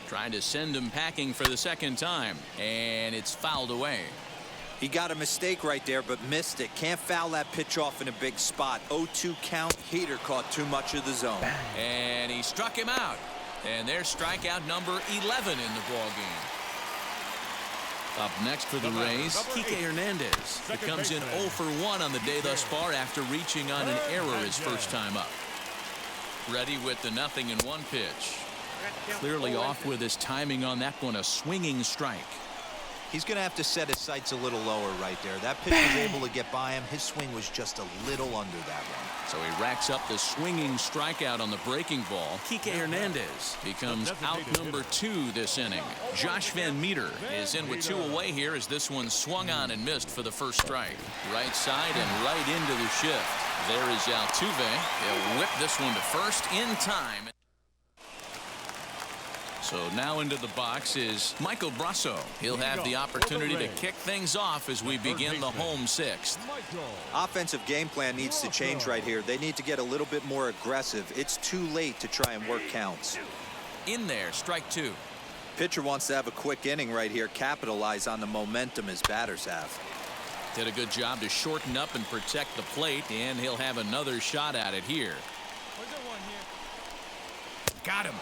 Trying to send him packing for the second time, and it's fouled away. He got a mistake right there, but missed it. Can't foul that pitch off in a big spot. 0-2 count. Heater caught too much of the zone. And he struck him out. And there's strikeout number 11 in the ball game. Up next for the Rays, Kike Hernandez. He comes in 0 for 1 on the day thus far after reaching on an error his first time up. Ready with the 0-1 pitch. Clearly off with his timing on that one, a swinging strike. He's going to have to set his sights a little lower right there. That pitch was able to get by him. His swing was just a little under that one. So he racks up the swinging strikeout on the breaking ball. Kike Hernandez becomes out number 2 this inning. Josh Van Meter is in with 2 away here as this one swung on and missed for the first strike. Right side and right into the shift. There is Altuve. He'll whip this one to first in time. So now into the box is Michael Brasso. He'll have the opportunity to kick things off as we begin the home 6th. Offensive game plan needs to change right here. They need to get a little bit more aggressive. It's too late to try and work counts. In there, strike 2. Pitcher wants to have a quick inning right here, capitalize on the momentum his batters have. Did a good job to shorten up and protect the plate, and he'll have another shot at it here. Got him.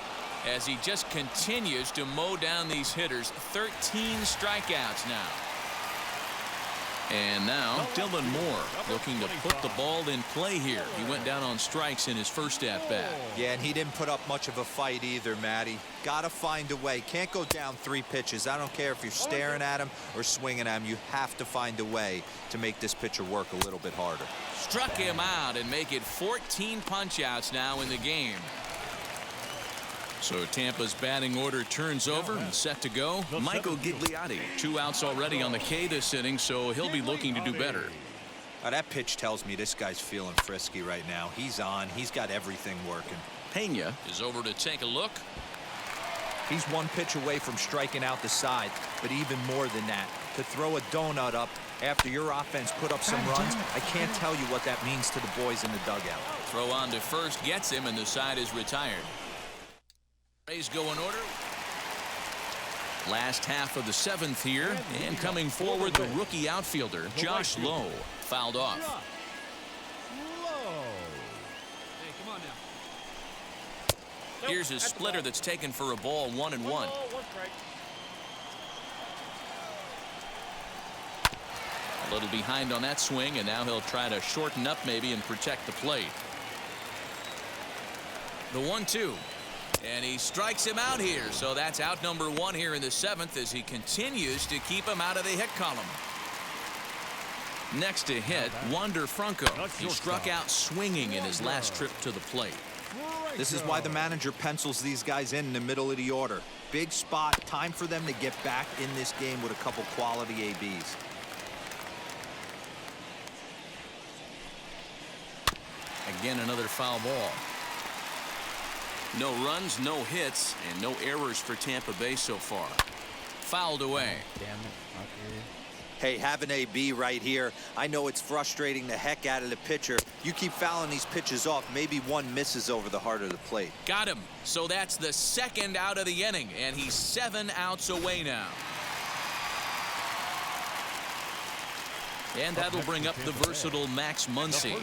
As he just continues to mow down these hitters. 13 strikeouts now. And now Dylan Moore looking to put the ball in play here. He went down on strikes in his first at-bat. Yeah, and he didn't put up much of a fight either, Matty. Gotta find a way. Can't go down 3 pitches. I don't care if you're staring at him or swinging at him. You have to find a way to make this pitcher work a little bit harder. Struck him out and make it 14 punch-outs now in the game. So Tampa's batting order turns over and set to go. Michael Gigliotti, 2 outs already on the K this inning, so he'll be looking to do better. That pitch tells me this guy's feeling frisky right now. He's on. He's got everything working. Pena is over to take a look. He's one pitch away from striking out the side, but even more than that, to throw a donut up after your offense put up some runs, I can't tell you what that means to the boys in the dugout. Throw on to first gets him, and the side is retired. Rays go in order. Last half of the 7th here, and coming forward, the rookie outfielder, Josh Lowe, fouled off. Hey, come on now. Here's his splitter that's taken for a ball, 1-1. A little behind on that swing, and now he'll try to shorten up maybe and protect the plate. The 1-2. And he strikes him out here, so that's out number 1 here in the 7th as he continues to keep him out of the hit column. Next to hit, Wander Franco. He struck out swinging in his last trip to the plate. This is why the manager pencils these guys in the middle of the order. Big spot, time for them to get back in this game with a couple quality ABs. Again, another foul ball. No runs, no hits, and no errors for Tampa Bay so far. Fouled away. Damn it. Okay. Hey, have an AB right here. I know it's frustrating the heck out of the pitcher. You keep fouling these pitches off, maybe one misses over the heart of the plate. Got him. So that's the 2nd out of the inning, and he's 7 outs away now. And that'll bring up the versatile Max Muncy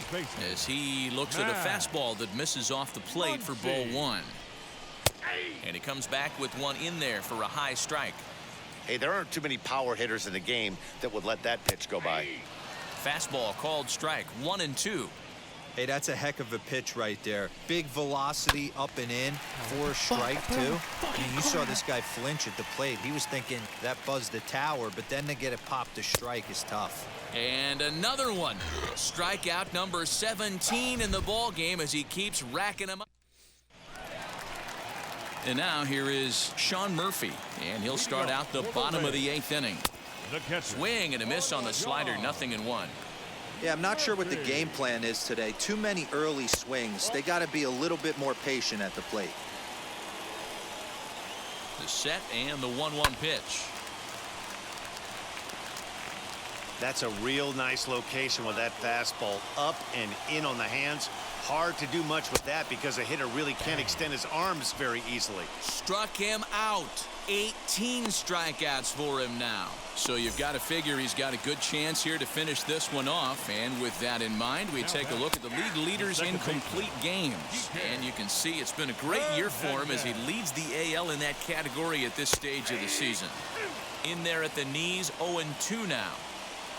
as he looks at a fastball that misses off the plate for ball 1. And he comes back with one in there for a high strike. Hey, there aren't too many power hitters in the game that would let that pitch go by. Fastball called strike, 1-2. Hey, that's a heck of a pitch right there. Big velocity up and in for a strike, too. I mean, you saw this guy flinch at the plate. He was thinking that buzzed the tower, but then to get it popped to strike is tough. And another one. Strikeout number 17 in the ball game as he keeps racking them up. And now here is Sean Murphy, and he'll start out the bottom of the 8th inning. Swing and a miss on the slider, 0-1. Yeah, I'm not sure what the game plan is today. Too many early swings. They got to be a little bit more patient at the plate. The set and the 1-1 pitch. That's a real nice location with that fastball up and in on the hands. Hard to do much with that because a hitter really can't extend his arms very easily. Struck him out. 18 strikeouts for him now. So you've got to figure he's got a good chance here to finish this one off. And with that in mind, we take a look at the league leaders in complete games. And you can see it's been a great year for him as he leads the AL in that category at this stage of the season. In there at the knees, 0-2 now.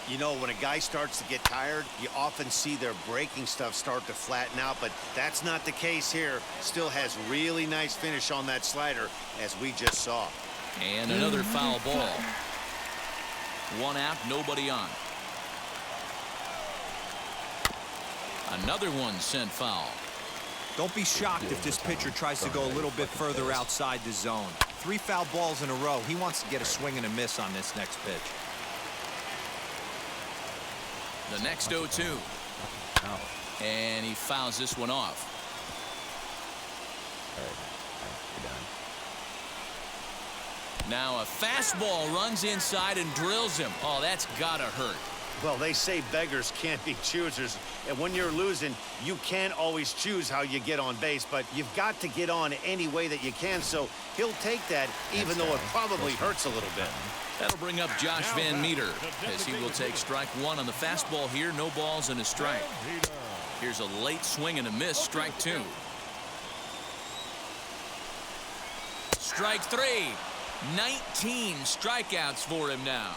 You know, when a guy starts to get tired, you often see their breaking stuff start to flatten out, but that's not the case here. Still has really nice finish on that slider, as we just saw. And another foul ball. 1 out, nobody on. Another one sent foul. Don't be shocked if this pitcher tries to go a little bit further outside the zone. 3 foul balls in a row. He wants to get a swing and a miss on this next pitch. The next 0-2. And he fouls this one off. Now a fastball runs inside and drills him. Oh, that's gotta hurt. Well, they say beggars can't be choosers, and when you're losing, you can't always choose how you get on base, but you've got to get on any way that you can, so he'll take that even though it probably hurts a little bit. That'll bring up Josh Van Meter as he will take strike 1 on the fastball here. No balls and a strike. Here's a late swing and a miss. Strike 2. Strike 3. 19 strikeouts for him now.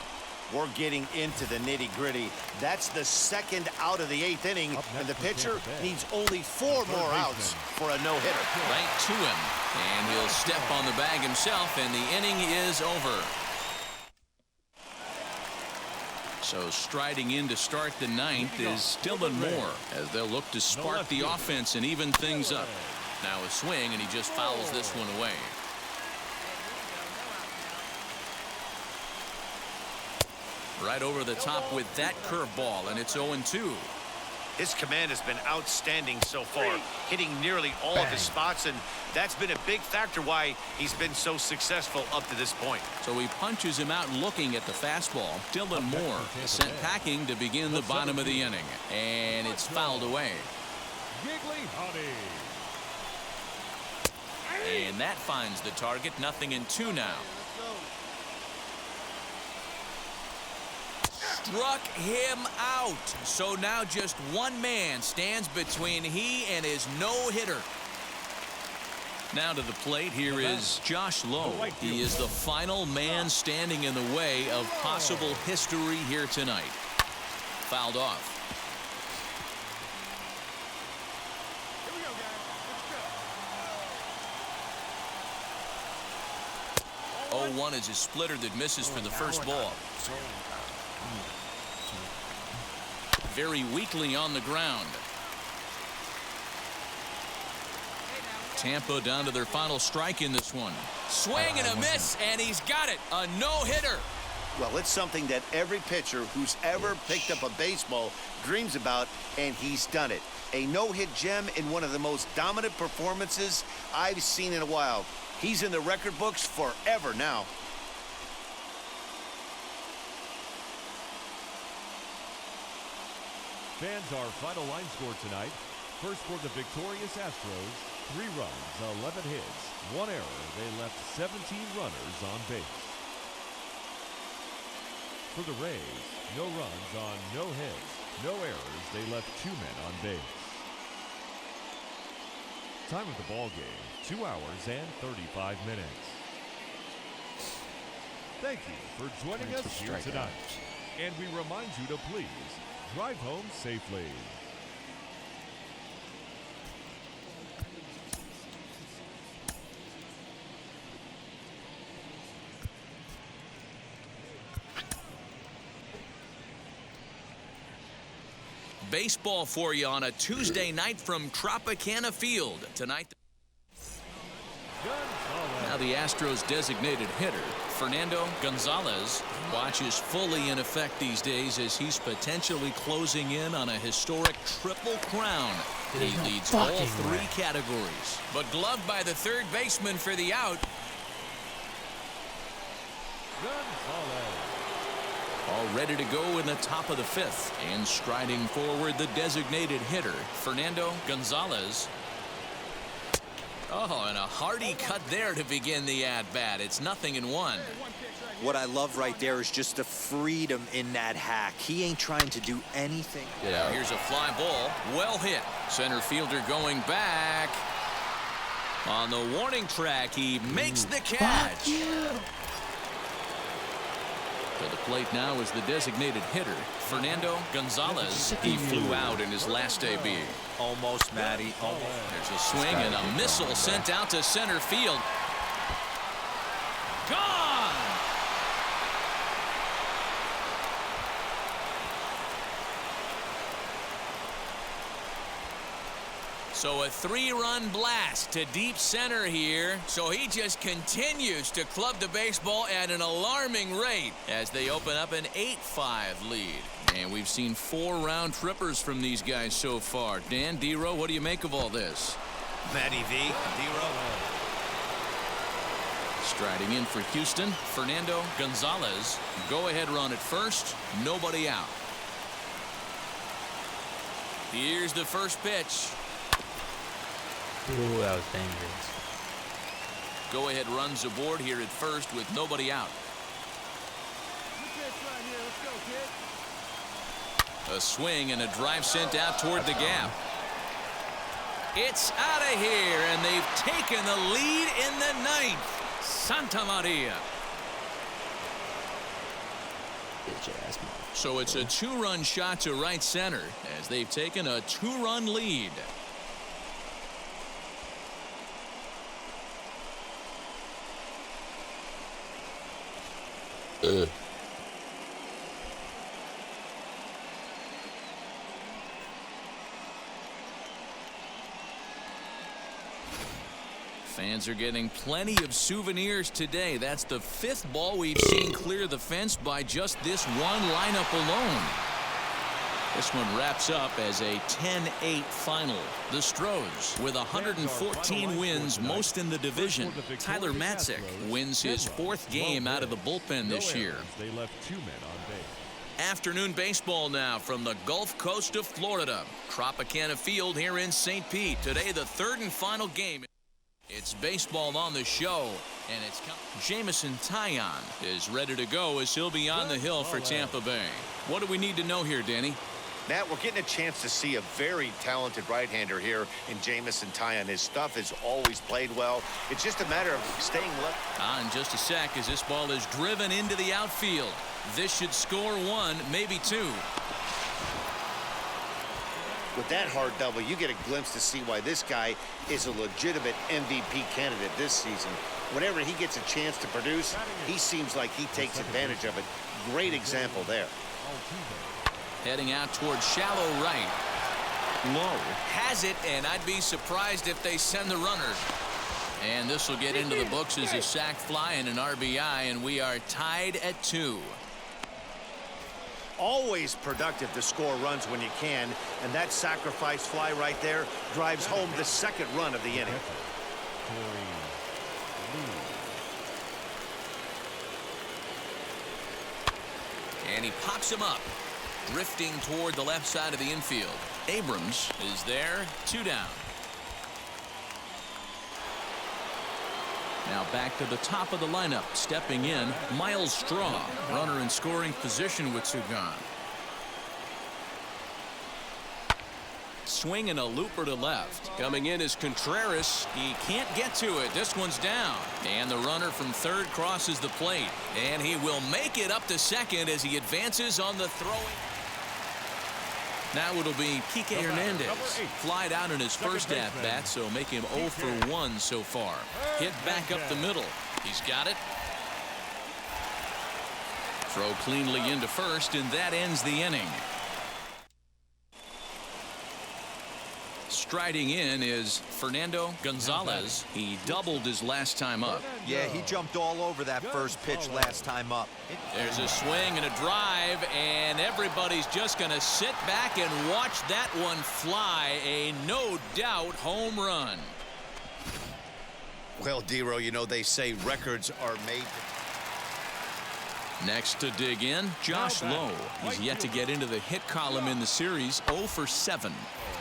We're getting into the nitty-gritty. That's the 2nd out of the 8th inning, and the pitcher needs only 4 more outs for a no-hitter. Right to him, and he'll step on the bag himself, and the inning is over. So striding in to start the 9th is Dylan Moore as they'll look to spark the offense and even things up. Now a swing, and he just fouls this one away. Right over the top with that curveball, and it's 0-2. His command has been outstanding so far, hitting nearly all of his spots, and that's been a big factor why he's been so successful up to this point. So he punches him out looking at the fastball. Dylan Moore is sent packing to begin the bottom of the inning, and it's fouled away. Giggly Hottie. And that finds the target. 0-2 now. Struck him out. So now just one man stands between he and his no-hitter. Now to the plate, here is Josh Lowe. He is the final man standing in the way of possible history here tonight. Fouled off. Here we go, guys. Let's go. 0-1 is a splitter that misses for the first ball. Very weakly on the ground. Tampa down to their final strike in this one. Swing and a miss, and he's got it. A no-hitter. Well, it's something that every pitcher who's ever picked up a baseball dreams about, and he's done it. A no-hit gem in one of the most dominant performances I've seen in a while. He's in the record books forever now. Fans, our final line score tonight. First for the victorious Astros, 3 runs, 11 hits, 1 error. They left 17 runners on base. For the Rays, no runs on no hits, no errors. They left 2 men on base. Time of the ball game, 2 hours and 35 minutes. Thank you for joining us here tonight. And we remind you to please drive home safely. Baseball for you on a Tuesday night from Tropicana Field. Tonight, now the Astros designated hitter, Fernando Gonzalez, watches fully in effect these days as he's potentially closing in on a historic triple crown. He leads all 3 categories, but gloved by the third baseman for the out. All ready to go in the top of the 5th, and striding forward the designated hitter, Fernando Gonzalez. Oh, and a hearty cut there to begin the at-bat. It's 0-1. What I love right there is just the freedom in that hack. He ain't trying to do anything. Yeah. Here's a fly ball. Well hit. Center fielder going back. On the warning track, he makes the catch. To the plate now is the designated hitter, Fernando Gonzalez. He flew out in his last AB. Almost, Matty. Almost. There's a swing and a missile sent out to center field. Gone! So a 3-run blast to deep center here. So he just continues to club the baseball at an alarming rate as they open up an 8-5 lead. And we've seen 4 round trippers from these guys so far. Dan, D-Row, what do you make of all this? Matty V, D-Row. Striding in for Houston, Fernando Gonzalez. Go-ahead run at first, nobody out. Here's the first pitch. Ooh, that was dangerous. Go-ahead runs aboard here at first with nobody out. A swing and a drive sent out toward the gap. It's out of here, and they've taken the lead in the 9th. Santa Maria. So it's a 2-run shot to right center as they've taken a 2-run lead. Fans are getting plenty of souvenirs today. That's the 5th ball we've seen clear the fence by just this one lineup alone. This one wraps up as a 10-8 final. The Stros with 114 wins, most in the division. Tyler Matzek wins his 4th game out of the bullpen this year. They left 2 men on base. Afternoon baseball now from the Gulf Coast of Florida. Tropicana Field here in St. Pete. Today the 3rd and final game. It's baseball on the show, and it's Jameson Taillon is ready to go as he'll be on the hill for Tampa Bay. What do we need to know here, Danny? Matt, we're getting a chance to see a very talented right-hander here in Jameson Taillon. His stuff has always played well. It's just a matter of staying left. In just a sec as this ball is driven into the outfield. This should score 1, maybe 2. With that hard double, you get a glimpse to see why this guy is a legitimate MVP candidate this season. Whenever he gets a chance to produce, he seems like he takes advantage of it. Great example there. Heading out towards shallow right. Low has it, and I'd be surprised if they send the runner. And this will get into the books as a sac fly and an RBI, and we are tied at 2. Always productive to score runs when you can, and that sacrifice fly right there drives home the 2nd run of the inning. And he pops him up, drifting toward the left side of the infield. Abrams is there, 2 down. Now back to the top of the lineup, stepping in, Miles Straw, runner in scoring position with 2 gone. Swing and a looper to left. Coming in is Contreras. He can't get to it. This one's down. And the runner from 3rd crosses the plate. And he will make it up to 2nd as he advances on the throwing. Now it'll be Kike Hernandez. Flied out in his first at-bat, so make him 0 for 1 so far. Hit back up the middle. He's got it. Throw cleanly into first, and that ends the inning. Striding in is Fernando Gonzalez. He doubled his last time up. Yeah, he jumped all over that first pitch last time up. There's a swing and a drive, and everybody's just going to sit back and watch that one fly. A no-doubt home run. Well, Dero, you know they say records are made. Next to dig in, Josh Lowe. He's yet to get into the hit column in the series, 0 for 7.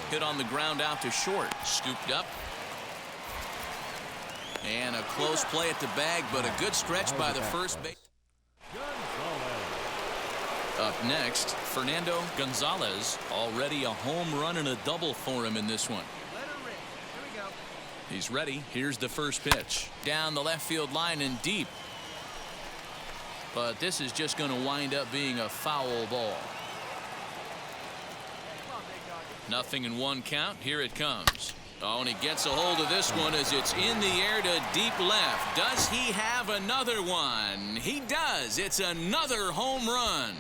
Hit on the ground out to short. Scooped up. And a close play at the bag, but a good stretch by the first base. Up next, Fernando Gonzalez. Already a home run and a double for him in this one. He's ready. Here's the first pitch. Down the left field line and deep. But this is just going to wind up being a foul ball. Nothing in 1 count. Here it comes. Oh, and he gets a hold of this one as it's in the air to deep left. Does he have another one? He does. It's another home run.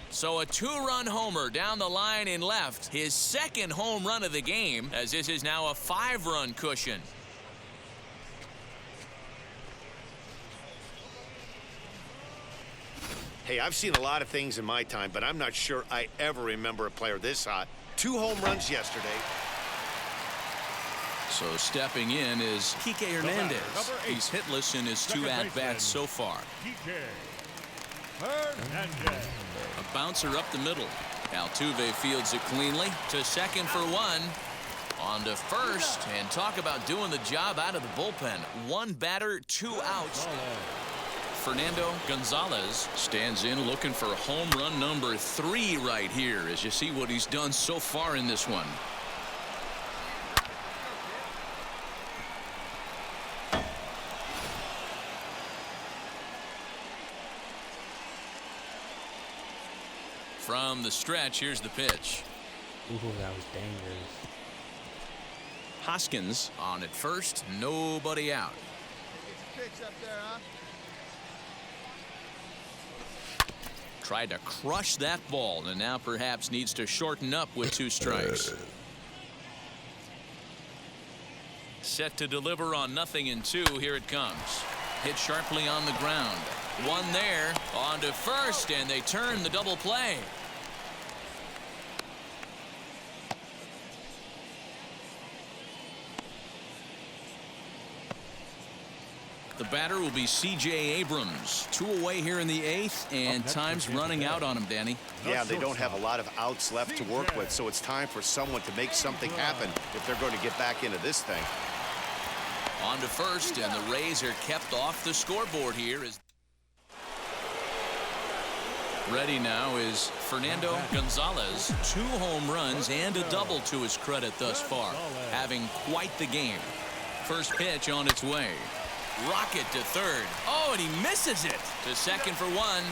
So a 2-run homer down the line in left. His 2nd home run of the game, as this is now a 5-run cushion. Hey, I've seen a lot of things in my time, but I'm not sure I ever remember a player this hot. 2 home runs yesterday. So stepping in is Kike Hernandez. He's hitless in his 2 at-bats so far. A bouncer up the middle. Altuve fields it cleanly to 2nd for 1. On to first, and talk about doing the job out of the bullpen. 1 batter, 2 outs. Fernando Gonzalez stands in looking for home run number 3 right here as you see what he's done so far in this one. From the stretch, here's the pitch. Ooh, that was dangerous. Hoskins on at first, nobody out. Pitch up there, huh? Tried to crush that ball and now perhaps needs to shorten up with 2 strikes. Set to deliver on 0-2. Here it comes. Hit sharply on the ground. One there. On to first, and they turn the double play. The batter will be C.J. Abrams. 2 away here in the 8th, and time's running out on him, Danny. Yeah, they don't have a lot of outs left to work with, so it's time for someone to make something happen if they're going to get back into this thing. On to first, and the Rays are kept off the scoreboard here. Ready now is Fernando Gonzalez. 2 home runs and a double to his credit thus far, having quite the game. First pitch on its way. Rocket to third. Oh, and he misses it. To second for 1.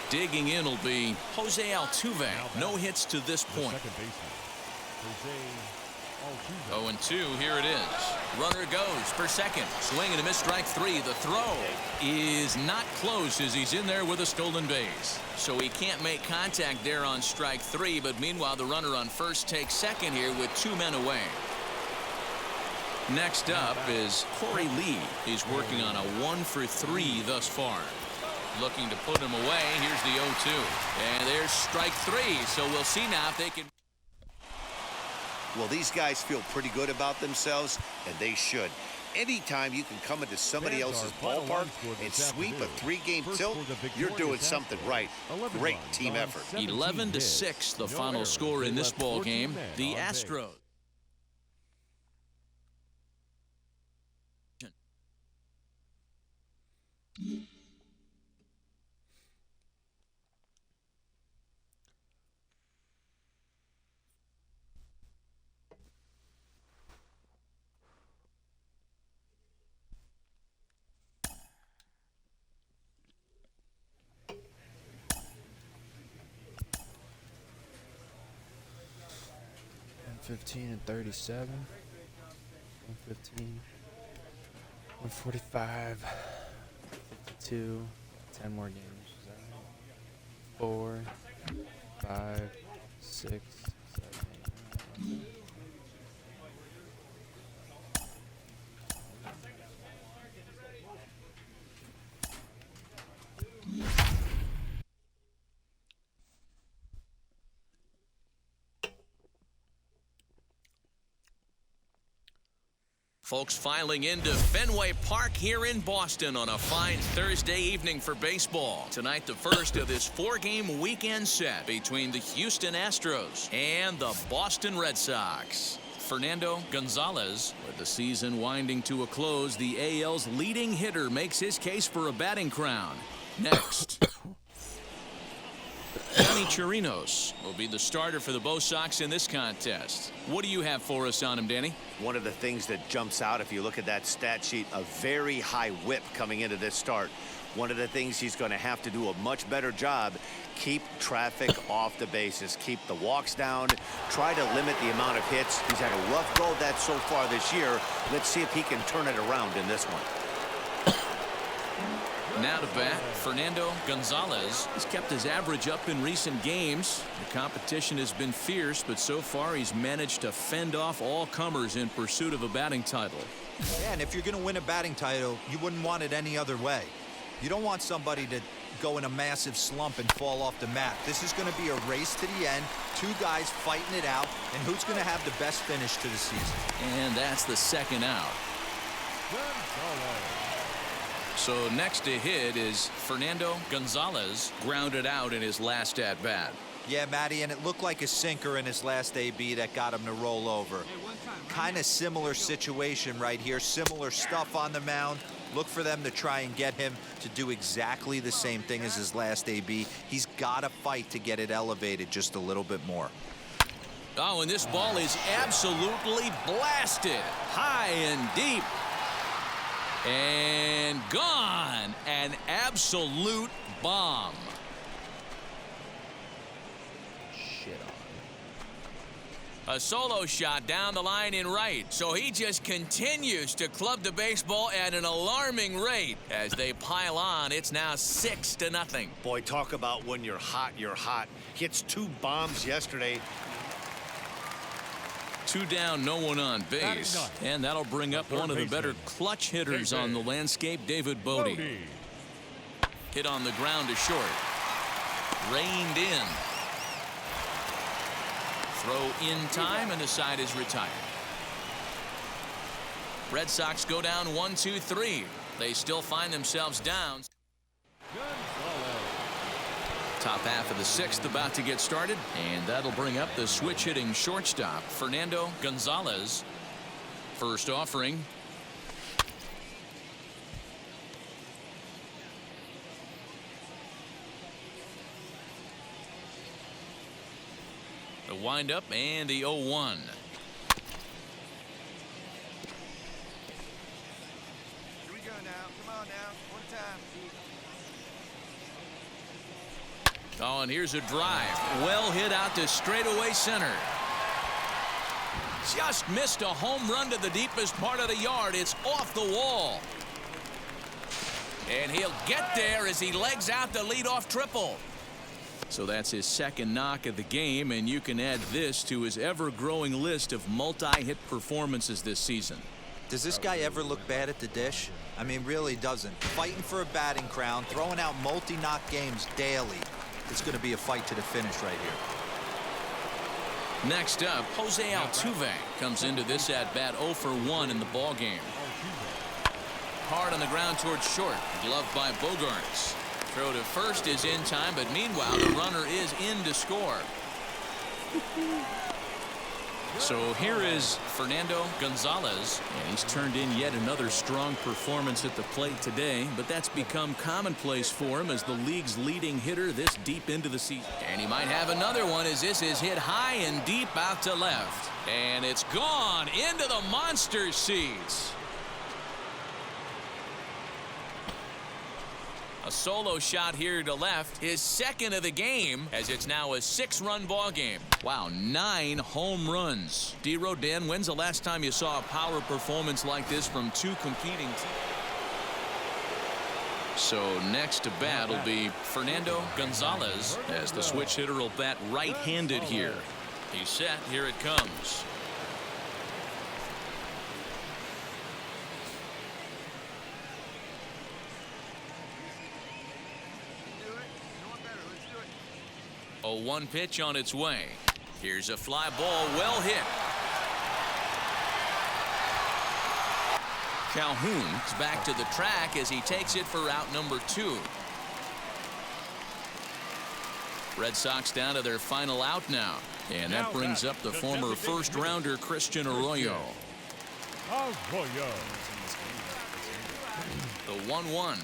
Digging in will be Jose Altuve. No hits to this point. 0-2, here it is. Runner goes for second. Swing and a miss, strike 3. The throw is not close as he's in there with a stolen base. So he can't make contact there on strike 3, but meanwhile the runner on first takes second here with 2 men away. Next up is Corey Lee. He's working on a 1-for-3 thus far. Looking to put him away. Here's the 0-2. And there's strike 3, so we'll see now if they can. Well, these guys feel pretty good about themselves, and they should. Anytime you can come into somebody else's ballpark and sweep a 3-game tilt, you're doing something right. Great team effort. 11-6, the final score in this ball game. The Astros. $15 and 37. 115. 145. 52. 10 more games. Is that right? 4, 5, 6, 7, 8, 9. Folks filing into Fenway Park here in Boston on a fine Thursday evening for baseball. Tonight, the first of this 4-game weekend set between the Houston Astros and the Boston Red Sox. Fernando Gonzalez, with the season winding to a close, the AL's leading hitter makes his case for a batting crown. Next, Yonny Chirinos will be the starter for the Bo Sox in this contest. What do you have for us on him, Danny? One of the things that jumps out, if you look at that stat sheet, a very high whip coming into this start. One of the things he's going to have to do a much better job, keep traffic off the bases, keep the walks down, try to limit the amount of hits. He's had a rough go of that so far this year. Let's see if he can turn it around in this one. Now to bat, Fernando Gonzalez has kept his average up in recent games. The competition has been fierce, but so far he's managed to fend off all comers in pursuit of a batting title. Yeah, and if you're going to win a batting title, you wouldn't want it any other way. You don't want somebody to go in a massive slump and fall off the map. This is going to be a race to the end, 2 guys fighting it out, and who's going to have the best finish to the season. And that's the second out. So next to hit is Fernando Gonzalez, grounded out in his last at-bat. Yeah, Matty, and it looked like a sinker in his last AB that got him to roll over. Kind of similar situation right here, similar stuff on the mound. Look for them to try and get him to do exactly the same thing as his last AB. He's got to fight to get it elevated just a little bit more. Oh, and this ball is absolutely blasted high and deep. And gone. An absolute bomb. Shit on. A solo shot down the line in right. So he just continues to club the baseball at an alarming rate. As they pile on, it's now 6-0. Boy, talk about when you're hot, you're hot. Hits 2 bombs yesterday. 2 down, no one on base. And that'll bring up one of the better clutch hitters on the landscape, David Bote. Hit on the ground to short. Reined in. Throw in time, and the side is retired. Red Sox go down 1-2-3. They still find themselves down. Top half of the 6th about to get started, and that'll bring up the switch hitting shortstop, Fernando Gonzalez. First offering. The windup and the 0-1. Here we go now. Come on now. One time. Oh, and here's a drive. Well hit out to straightaway center. Just missed a home run to the deepest part of the yard. It's off the wall. And he'll get there as he legs out the leadoff triple. So that's his second knock of the game, and you can add this to his ever-growing list of multi-hit performances this season. Does this guy ever look bad at the dish? I mean, really doesn't. Fighting for a batting crown, throwing out multi-knock games daily. It's going to be a fight to the finish right here. Next up, Jose Altuve comes into this at-bat 0 for 1 in the ballgame. Hard on the ground towards short. Gloved by Bogaerts. Throw to first is in time, but meanwhile the runner is in to score. So here is Fernando Gonzalez, and he's turned in yet another strong performance at the plate today, but that's become commonplace for him as the league's leading hitter this deep into the season. And he might have another one as this is hit high and deep out to left. And it's gone into the monster seats. A solo shot here to left, his second of the game, as it's now a 6-run ball game. Wow, 9 home runs. D-Rodan, when's the last time you saw a power performance like this from 2 competing teams? So next to bat will be Fernando Gonzalez, as the switch hitter will bat right-handed here. He's set, here it comes. A 1 pitch on its way. Here's a fly ball, well hit. Calhoun's back to the track as he takes it for out number 2. Red Sox down to their final out now. And that brings up the former first-rounder Christian Arroyo. The 1-1.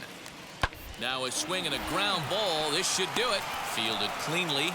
Now a swing and a ground ball. This should do it. Fielded cleanly.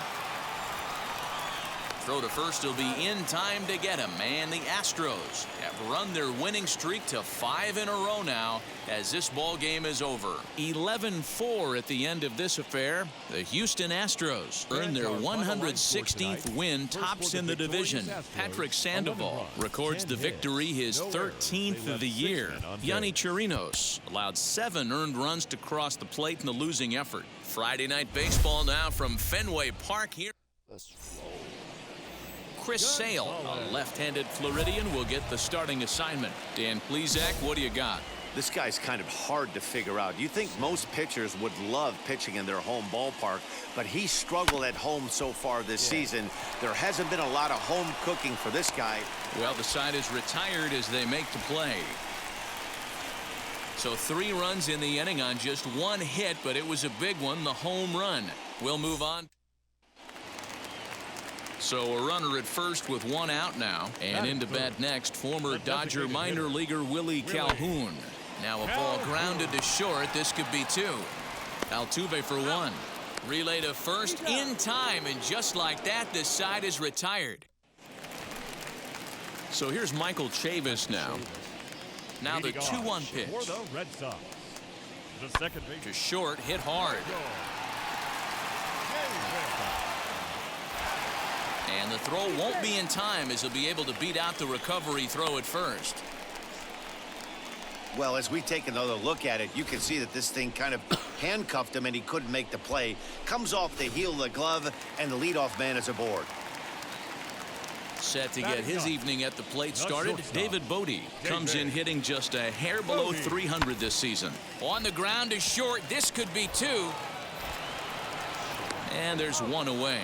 Throw to first will be in time to get him. And the Astros have run their winning streak to 5 in a row now as this ball game is over. 11-4 at the end of this affair. The Houston Astros earn their 116th win, tops in the division. Patrick Sandoval records the victory, his 13th of the year. Yonny Chirinos allowed 7 earned runs to cross the plate in the losing effort. Friday night baseball now from Fenway Park here. Chris Sale, a left-handed Floridian, will get the starting assignment. Dan Plesac, what do you got? This guy's kind of hard to figure out. You think most pitchers would love pitching in their home ballpark, but he struggled at home so far this season. There hasn't been a lot of home cooking for this guy. Well, the side is retired as they make the play. So 3 runs in the inning on just 1 hit, but it was a big one, the home run. We'll move on. So a runner at first with 1 out now. And into bat next, former Dodger minor leaguer Willie Calhoun. Now a ball grounded to short. This could be 2. Altuve for 1. Relay to first in time, and just like that, this side is retired. So here's Michael Chavis now. Now the 2-1 pitch. To short, hit hard. And the throw won't be in time as he'll be able to beat out the recovery throw at first. Well, as we take another look at it, you can see that this thing kind of handcuffed him and he couldn't make the play. Comes off the heel of the glove, and the leadoff man is aboard. set to get his evening at the plate started. David Bodie comes in hitting just a hair below 300 this season. On the ground to short. This could be 2. And there's 1 away.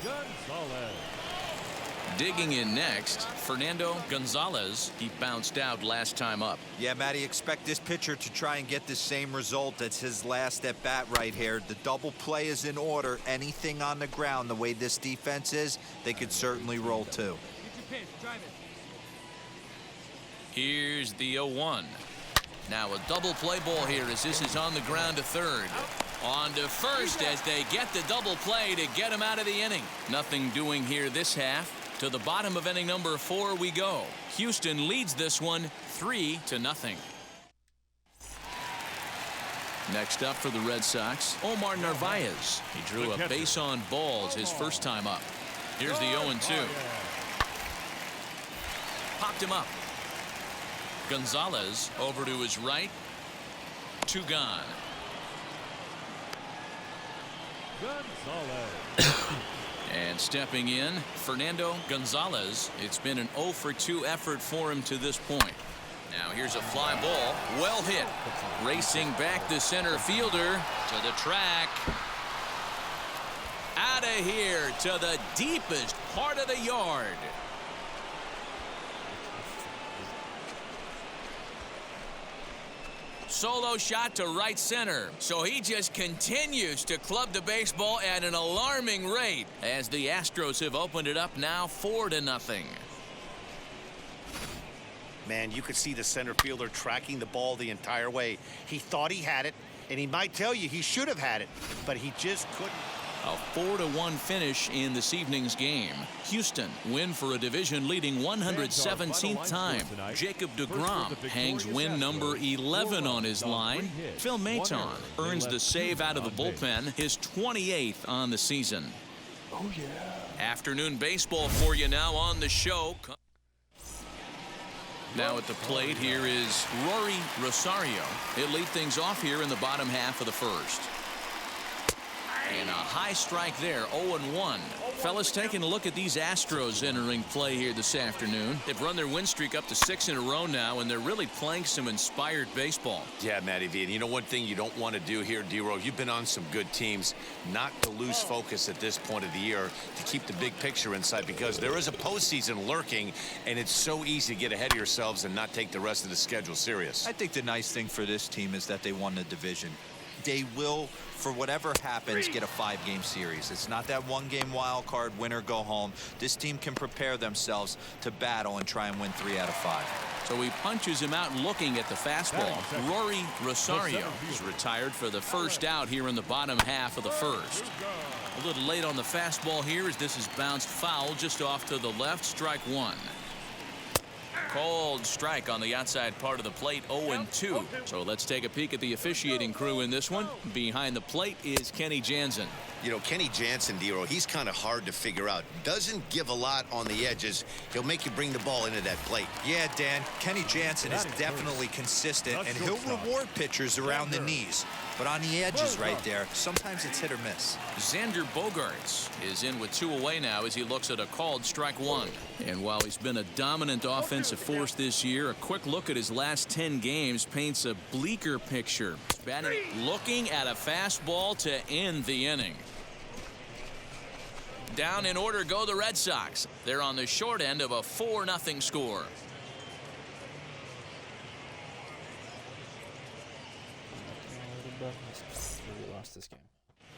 Gonzalez. Digging in next, Fernando Gonzalez. He bounced out last time up. Yeah, Matty, expect this pitcher to try and get the same result as his last at bat right here. The double play is in order. Anything on the ground, the way this defense is, they could certainly roll 2. Here's the 0-1. Now a double play ball here as this is on the ground to third. On to first as they get the double play to get him out of the inning. Nothing doing here this half. To the bottom of inning number 4 we go. Houston leads this one 3-0. Next up for the Red Sox, Omar Narvaez. He drew a base on balls his first time up. Here's the 0-2. Popped him up. Gonzalez over to his right. 2 gone. Gonzalez. And stepping in, Fernando Gonzalez. It's been an 0-for-2 effort for him to this point. Now here's a fly ball. Well hit. Racing back the center fielder to the track. Out of here to the deepest part of the yard. Solo shot to right center. So he just continues to club the baseball at an alarming rate as the Astros have opened it up now 4-0. Man, you could see the center fielder tracking the ball the entire way. He thought he had it, and he might tell you he should have had it, but he just couldn't. A 4-1 finish in this evening's game. Houston win for a division-leading 117th time. Jacob deGrom hangs win number 11 on his line. Phil Maton earns the save out of the bullpen, his 28th on the season. Oh, yeah. Afternoon baseball for you now on the show. Now at the plate, here is Rory Rosario. He'll lead things off here in the bottom half of the first. And a high strike there, 0-1. Fellas, taking a look at these Astros entering play here this afternoon. They've run their win streak up to 6 in a row now, and they're really playing some inspired baseball. Yeah, Matty V. And you know one thing you don't want to do here, D-Row, you've been on some good teams, not to lose focus at this point of the year, to keep the big picture in sight, because there is a postseason lurking, and it's so easy to get ahead of yourselves and not take the rest of the schedule serious. I think the nice thing for this team is that they won the division. They will, for whatever happens, get a 5-game series. It's not that 1-game wild card, win or go home. This team can prepare themselves to battle and try and win 3 out of 5. So he punches him out looking at the fastball. Rory Rosario is retired for the first out here in the bottom half of the first. A little late on the fastball here as this is bounced foul just off to the left. Strike 1. Called strike on the outside part of the plate, 0-2. So let's take a peek at the officiating crew in this one. Behind the plate is Kenny Jansen. You know, Kenny Jansen, D-Row, he's kind of hard to figure out. Doesn't give a lot on the edges. He'll make you bring the ball into that plate. Yeah, Dan, Kenny Jansen is definitely consistent, and he'll reward pitchers around the knees. But on the edges right there, sometimes it's hit or miss. Xander Bogaerts is in with 2 away now as he looks at a called strike 1. And while he's been a dominant offensive force this year, a quick look at his last 10 games paints a bleaker picture. Batting, looking at a fastball to end the inning. Down in order go the Red Sox. They're on the short end of a 4-0 score. We lost this game.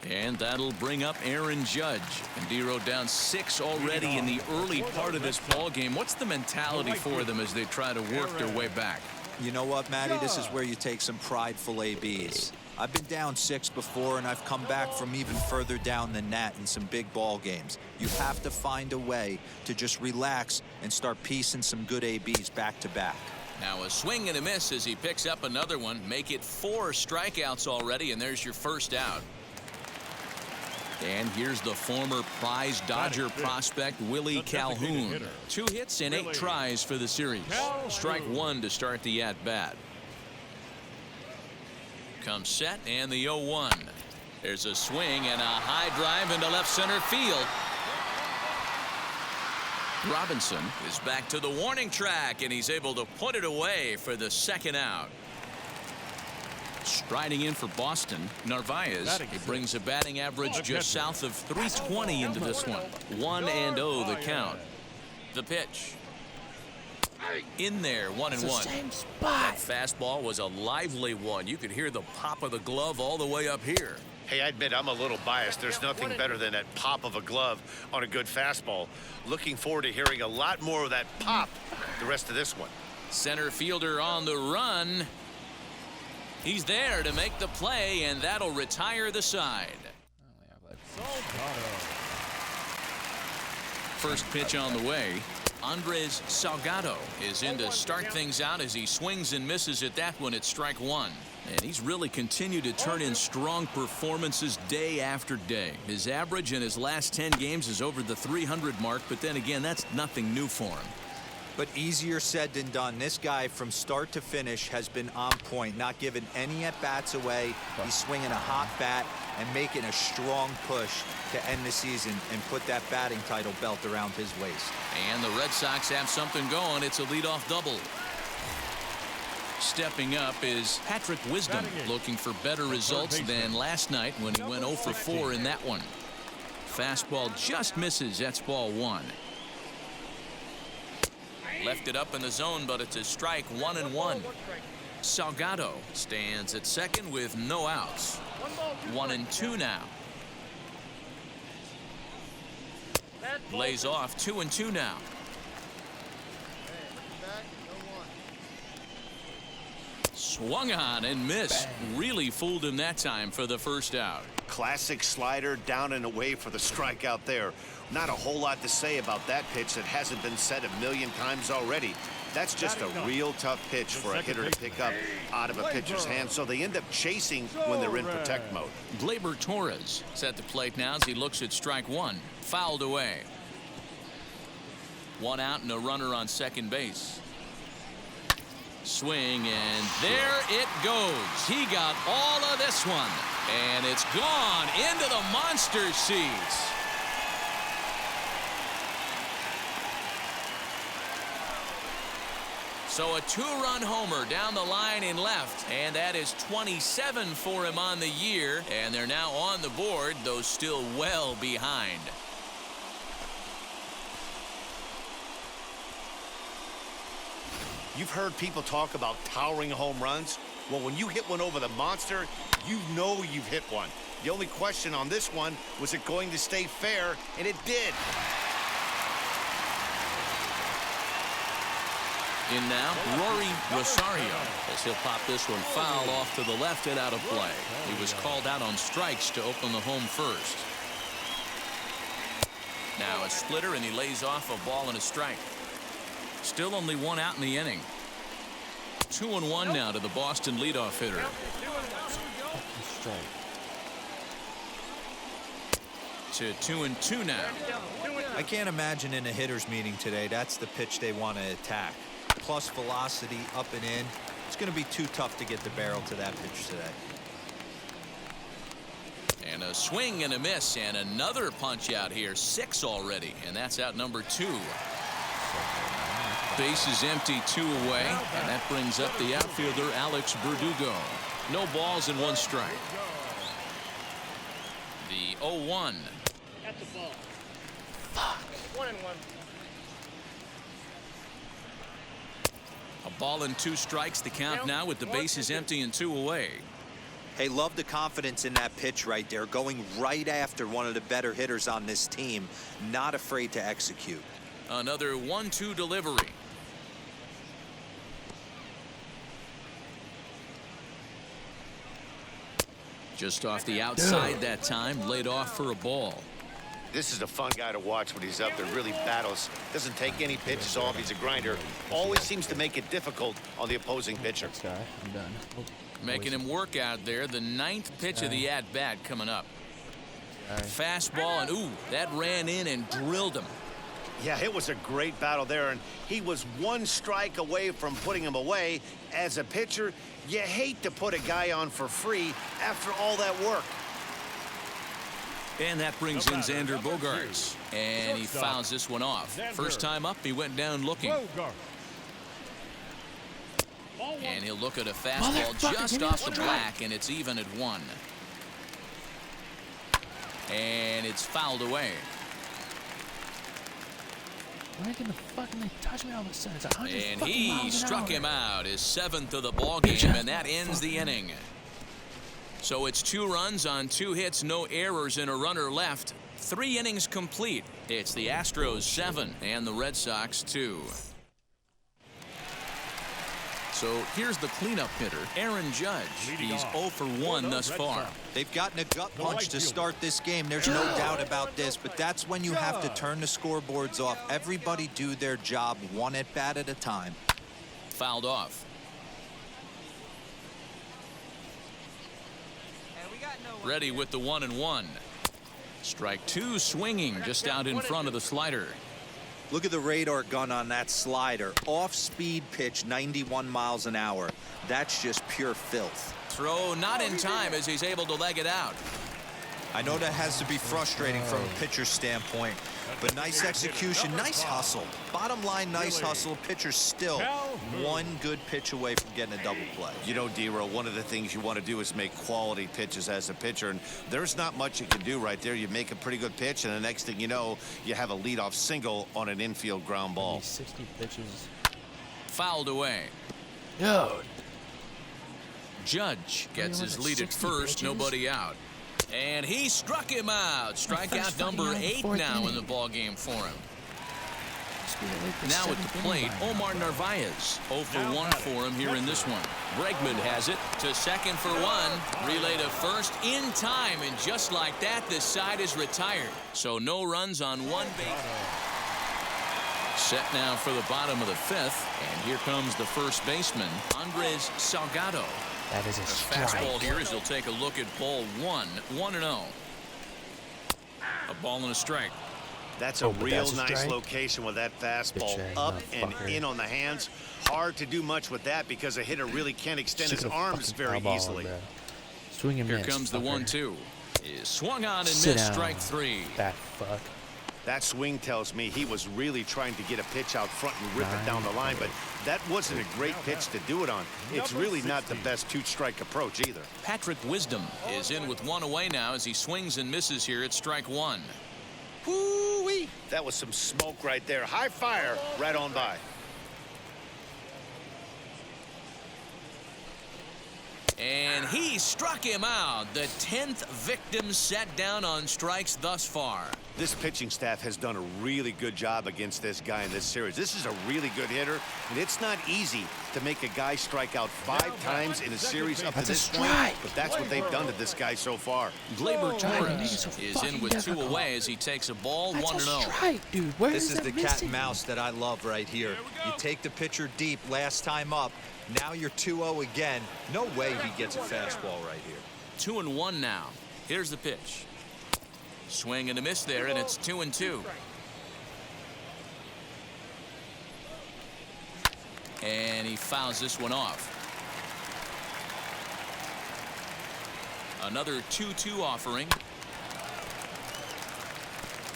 And that'll bring up Aaron Judge. And D-Row down 6 already in the early part of this ball game. What's the mentality for them as they try to work their way back? You know what, Matty? This is where you take some prideful ABs. I've been down 6 before, and I've come back from even further down than that in some big ball games. You have to find a way to just relax and start piecing some good ABs back to back. Now a swing and a miss as he picks up another one. Make it 4 strikeouts already, and there's your first out. And here's the former prize Dodger prospect Willie Calhoun. 2 hits and 8 tries for the series. Strike 1 to start the at-bat. Comes set and the 0-1. There's a swing and a high drive into left center field. Robinson is back to the warning track, and he's able to put it away for the second out. Striding in for Boston, Narvaez. He brings a batting average just south of 320 into this one. 1-0 the count. The pitch. In there, 1-1. That fastball was a lively one. You could hear the pop of the glove all the way up here. Hey, I admit I'm a little biased. There's nothing better than that pop of a glove on a good fastball. Looking forward to hearing a lot more of that pop the rest of this one. Center fielder on the run. He's there to make the play, and that'll retire the side. First pitch on the way. Andres Salgado is in to start things out as he swings and misses at that one at strike one. And he's really continued to turn in strong performances day after day. His average in his last 10 games is over the 300 mark, but then again, that's nothing new for him. But easier said than done. This guy from start to finish has been on point, not giving any at-bats away. He's swinging a hot bat and making a strong push to end the season and put that batting title belt around his waist. And the Red Sox have something going. It's a leadoff double. Stepping up is Patrick Wisdom, looking for better results than last night when he went 0 for 4 in that one. Fastball just misses. That's ball one. Left it up in the zone, but it's a strike. 1-1. Salgado stands at second with no outs. 1-2 now. Lays off. 2-2 now. Swung on and missed. Really fooled him that time for the first out. Classic slider down and away for the strikeout there. Not a whole lot to say about that pitch that hasn't been said a million times already. That's just a real tough pitch for a hitter to pick up out of a pitcher's hand, so they end up chasing when they're in protect mode. Gleyber Torres is at the plate now as he looks at strike one. Fouled away. One out and a runner on second base. Swing, and there it goes. He got all of this one, and it's gone into the monster seats. So a two-run homer down the line in left, and that is 27 for him on the year, and they're now on the board, though still well behind. You've heard people talk about towering home runs. Well, when you hit one over the monster, you know you've hit one. The only question on this one, was it going to stay fair? And it did. In now, Rory Rosario, as he'll pop this one foul off to the left and out of play. He was called out on strikes to open the home first. Now a splitter, and he lays off a ball and a strike. Still only one out in the inning. 2-1 now to the Boston leadoff hitter. To 2-2 now. I can't imagine in a hitter's meeting today that's the pitch they want to attack. Plus velocity up and in. It's going to be too tough to get the barrel to that pitch today. And a swing and a miss, and another punch out here. 6 already, and that's out number 2. Base is empty, 2 away, and that brings up the outfielder Alex Verdugo. No balls and 1 strike. The 0-1. That's the ball. Fuck. 1-1. A ball and 2 strikes, the count now with the bases empty and 2 away. Hey, love the confidence in that pitch right there, going right after one of the better hitters on this team, not afraid to execute. Another 1-2 delivery. Just off the outside that time, laid off for a ball. This is a fun guy to watch when he's up there. Really battles. Doesn't take any pitches off. He's a grinder. Always seems to make it difficult on the opposing pitcher. I'm done. Making him work out there. The 9th pitch of the at-bat coming up. Fastball, and ooh, that ran in and drilled him. Yeah, it was a great battle there, and he was 1 strike away from putting him away. As a pitcher, you hate to put a guy on for free after all that work. And that brings in Xander Bogaerts. And he fouls this one off. First time up, he went down looking. And he'll look at a fastball just off the black, and it's even at 1. And it's fouled away. Why didn't the fucking touch me all of a sudden? It's 100 And fucking he miles an struck hour. him out, his 7th of the ball game, and that ends the inning. So it's 2 runs on 2 hits, no errors, and a runner left. 3 innings complete. It's the Astros 7 and the Red Sox 2. So here's the cleanup hitter, Aaron Judge. He's 0 for 1 thus far. They've gotten a gut punch to start this game. There's no doubt about this, but that's when you have to turn the scoreboards off. Everybody do their job 1 at bat at a time. Fouled off. Ready with the 1-1. Strike 2 swinging just out in front of the slider. Look at the radar gun on that slider. Off-speed pitch, 91 miles an hour. That's just pure filth. Throw not in time as he's able to leg it out. I know that has to be frustrating from a pitcher's standpoint, but nice execution, nice hustle. Bottom line, nice hustle. Pitcher's still 1 good pitch away from getting a double play. You know, D-Row, one of the things you want to do is make quality pitches as a pitcher, and there's not much you can do right there. You make a pretty good pitch, and the next thing you know, you have a leadoff single on an infield ground ball. 60 pitches. Fouled away. Yo. Judge gets his lead at first, nobody out. And he struck him out. Strikeout number 8 now in the ball game for him. Now at the plate, Omar Narvaez. 0 for 1 for him here in this one. Bregman has it to second for 1. Relay to first in time, and just like that, this side is retired. So no runs on 1 base. Set now for the bottom of the 5th, and here comes the first baseman, Andres Salgado. That is a strike. Fastball here as he'll take a look at ball 1, 1-0. A ball and a strike. That's a real nice location with that fastball up and in on the hands. Hard to do much with that because a hitter really can't extend his arms very easily. Swing and Here miss, comes the fucker. 1-2. Is swung on and Sit missed, down, strike 3. That fuck. That swing tells me he was really trying to get a pitch out front and rip it down the line, but that wasn't a great pitch to do it on. It's really not the best 2-strike approach either. Patrick Wisdom is in with 1 away now as he swings and misses here at strike 1. Woo-wee! That was some smoke right there. High fire right on by. And he struck him out. The 10th victim set down on strikes thus far. This pitching staff has done a really good job against this guy in this series. This is a really good hitter, and it's not easy to make a guy strike out 5 times in a series up to this point, but that's what they've done to this guy so far. Gleyber Torres is in with 2 away as he takes a ball, 1-0. Dude, where This is that the cat and mouse that I love right here. You take the pitcher deep last time up. Now you're 2-0 again. No way he gets a fastball right here. 2-1 now. Here's the pitch. Swing and a miss there, and it's 2-2. And he fouls this one off. Another 2-2 offering.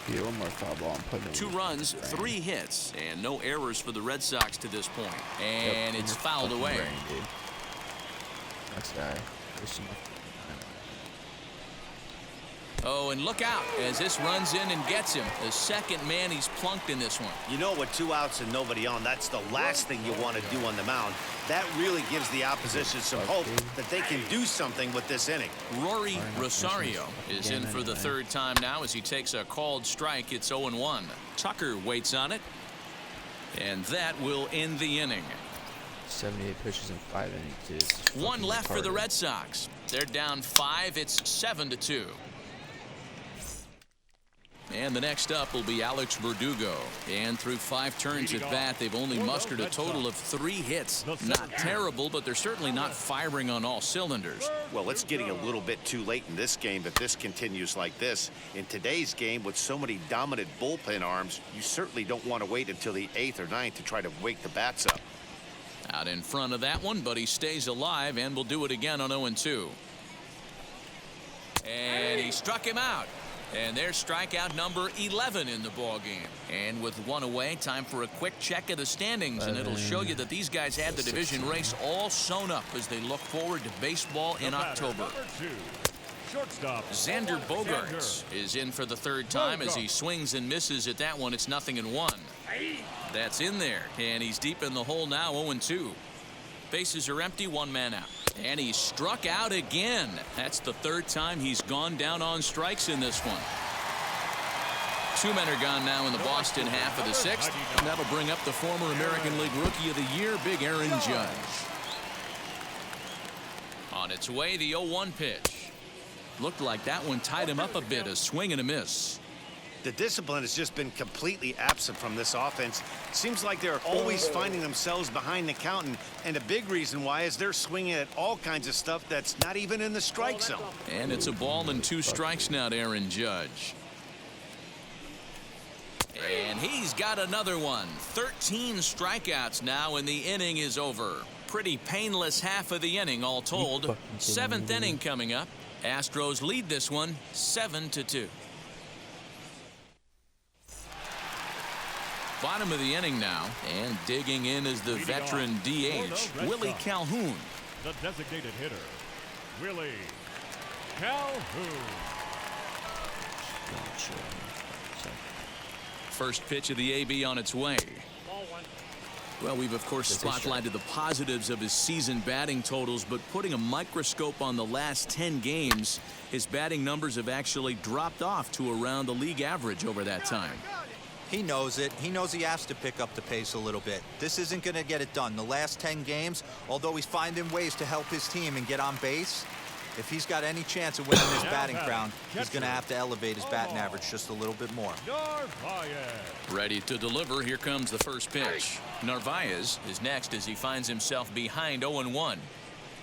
Yeah, one more foul ball. I'm putting it 2 runs, 3 hits, and no errors for the Red Sox to this point. And it's fouled away. Next guy. Oh, and look out as this runs in and gets him. The second man he's plunked in this one. You know, with 2 outs and nobody on, that's the last thing you want to do on the mound. That really gives the opposition some hope that they can do something with this inning. Rory Rosario is in for the 3rd time now as he takes a called strike. It's 0-1. Tucker waits on it, and that will end the inning. 78 pitches in 5 innings. Dude. 1 left for the Red Sox. They're down 5. It's 7-2. And the next up will be Alex Verdugo. And through 5 turns at bat, they've only mustered a total of 3 hits. Not terrible, but they're certainly not firing on all cylinders. Well, it's getting a little bit too late in this game if this continues like this. In today's game, with so many dominant bullpen arms, you certainly don't want to wait until the 8th or 9th to try to wake the bats up. Out in front of that one, but he stays alive and will do it again on 0-2. And he struck him out. And there's strikeout number 11 in the ball game. And with one away, time for a quick check of the standings, and it'll show you that these guys have the division race all sewn up as they look forward to baseball in October. Xander Bogaerts is in for the third time as he swings and misses at that one. It's 0-1. That's in there, and he's deep in the hole now, 0-2. Bases are empty, one man out. And he struck out again. That's the third time he's gone down on strikes in this one. Two men are gone now in the Boston half of the sixth. And that'll bring up the former American League Rookie of the Year, Big Aaron Judge. On its way, the 0-1 pitch. Looked like that one tied him up a bit, a swing and a miss. The discipline has just been completely absent from this offense. Seems like they're always finding themselves behind the count, and a big reason why is they're swinging at all kinds of stuff that's not even in the strike zone. And it's a ball and 2 strikes now to Aaron Judge. And he's got another one. 13 strikeouts now, and the inning is over. Pretty painless half of the inning all told. 7th inning coming up. Astros lead this one 7-2. Bottom of the inning now, and digging in is the veteran DH, Willie Calhoun. The designated hitter, Willie Calhoun. First pitch of the AB on its way. Well, we've of course spotlighted the positives of his season batting totals, but putting a microscope on the last 10 games, his batting numbers have actually dropped off to around the league average over that time. He knows it. He knows he has to pick up the pace a little bit. This isn't going to get it done. The last 10 games, although he's finding ways to help his team and get on base, if he's got any chance of winning this batting crown, he's going to have to elevate his batting average just a little bit more. Ready to deliver. Here comes the first pitch. Narvaez is next as he finds himself behind 0-1.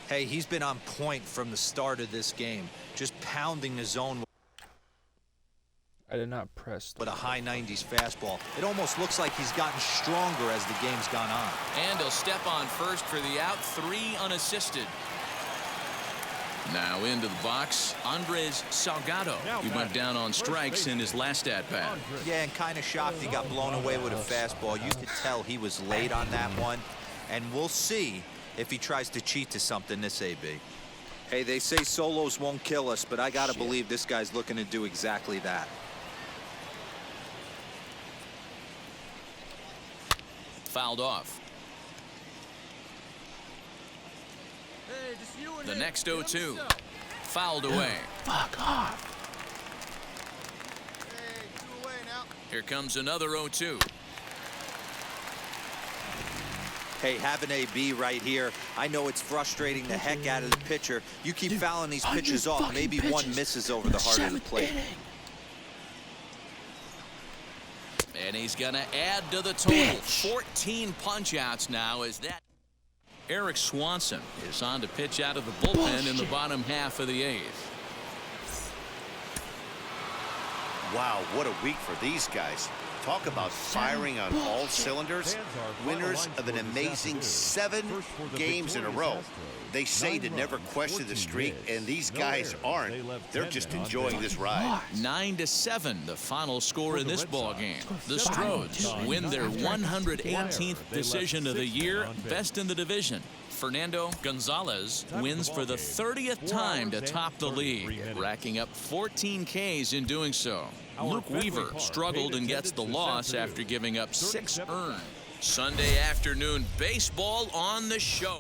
Hey, he's been on point from the start of this game, just pounding the zone. I did not press. With a high 90s fastball. It almost looks like he's gotten stronger as the game's gone on. And he'll step on first for the out, 3 unassisted. Now into the box, Andres Salgado. He went down on strikes in his last at-bat. Yeah, and kind of shocked he got blown away with a fastball. You could tell he was late on that one. And we'll see if he tries to cheat to something this AB. Hey, they say solos won't kill us, but I got to believe this guy's looking to do exactly that. Fouled off. The next 0-2. Fouled away. Fuck off. Hey, 2 away now. Here comes another 0-2. Hey, having AB right here, I know it's frustrating the heck out of the pitcher. You keep fouling these pitches off, maybe one misses over the heart of the plate. And he's going to add to the total. 14 punch-outs now as that. Eric Swanson is on to pitch out of the bullpen in the bottom half of the 8th. Wow, what a week for these guys. Talk about firing on all cylinders. Winners of an amazing 7 games in a row. They say to never question the streak, and these guys aren't. They're just enjoying this ride. 9-7, the final score in this ball game. The Stros win their 118th decision of the year, best in the division. Fernando Gonzalez wins for the 30th time to top the league, racking up 14 Ks in doing so. Luke Weaver struggled and gets the loss after giving up 6 earned. Sunday afternoon baseball on the show.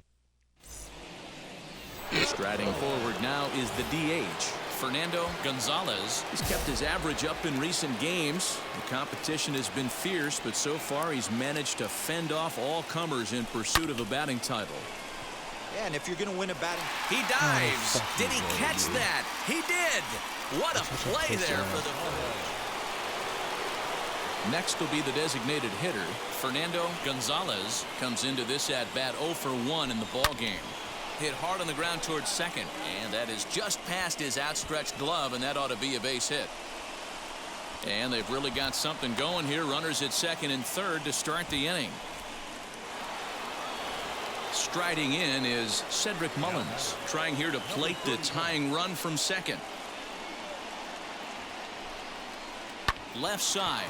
Striding forward now is the DH. Fernando Gonzalez has kept his average up in recent games. The competition has been fierce, but so far he's managed to fend off all comers in pursuit of a batting title. Yeah, and if you're going to win a batting... He dives. Did he catch that? He did. What a play there for the... Next will be the designated hitter. Fernando Gonzalez comes into this at-bat 0 for 1 in the ball game. Hit hard on the ground towards second, and that is just past his outstretched glove, and that ought to be a base hit. And they've really got something going here. Runners at second and third to start the inning. Striding in is Cedric Mullins, trying here to plate the tying run from second. left side.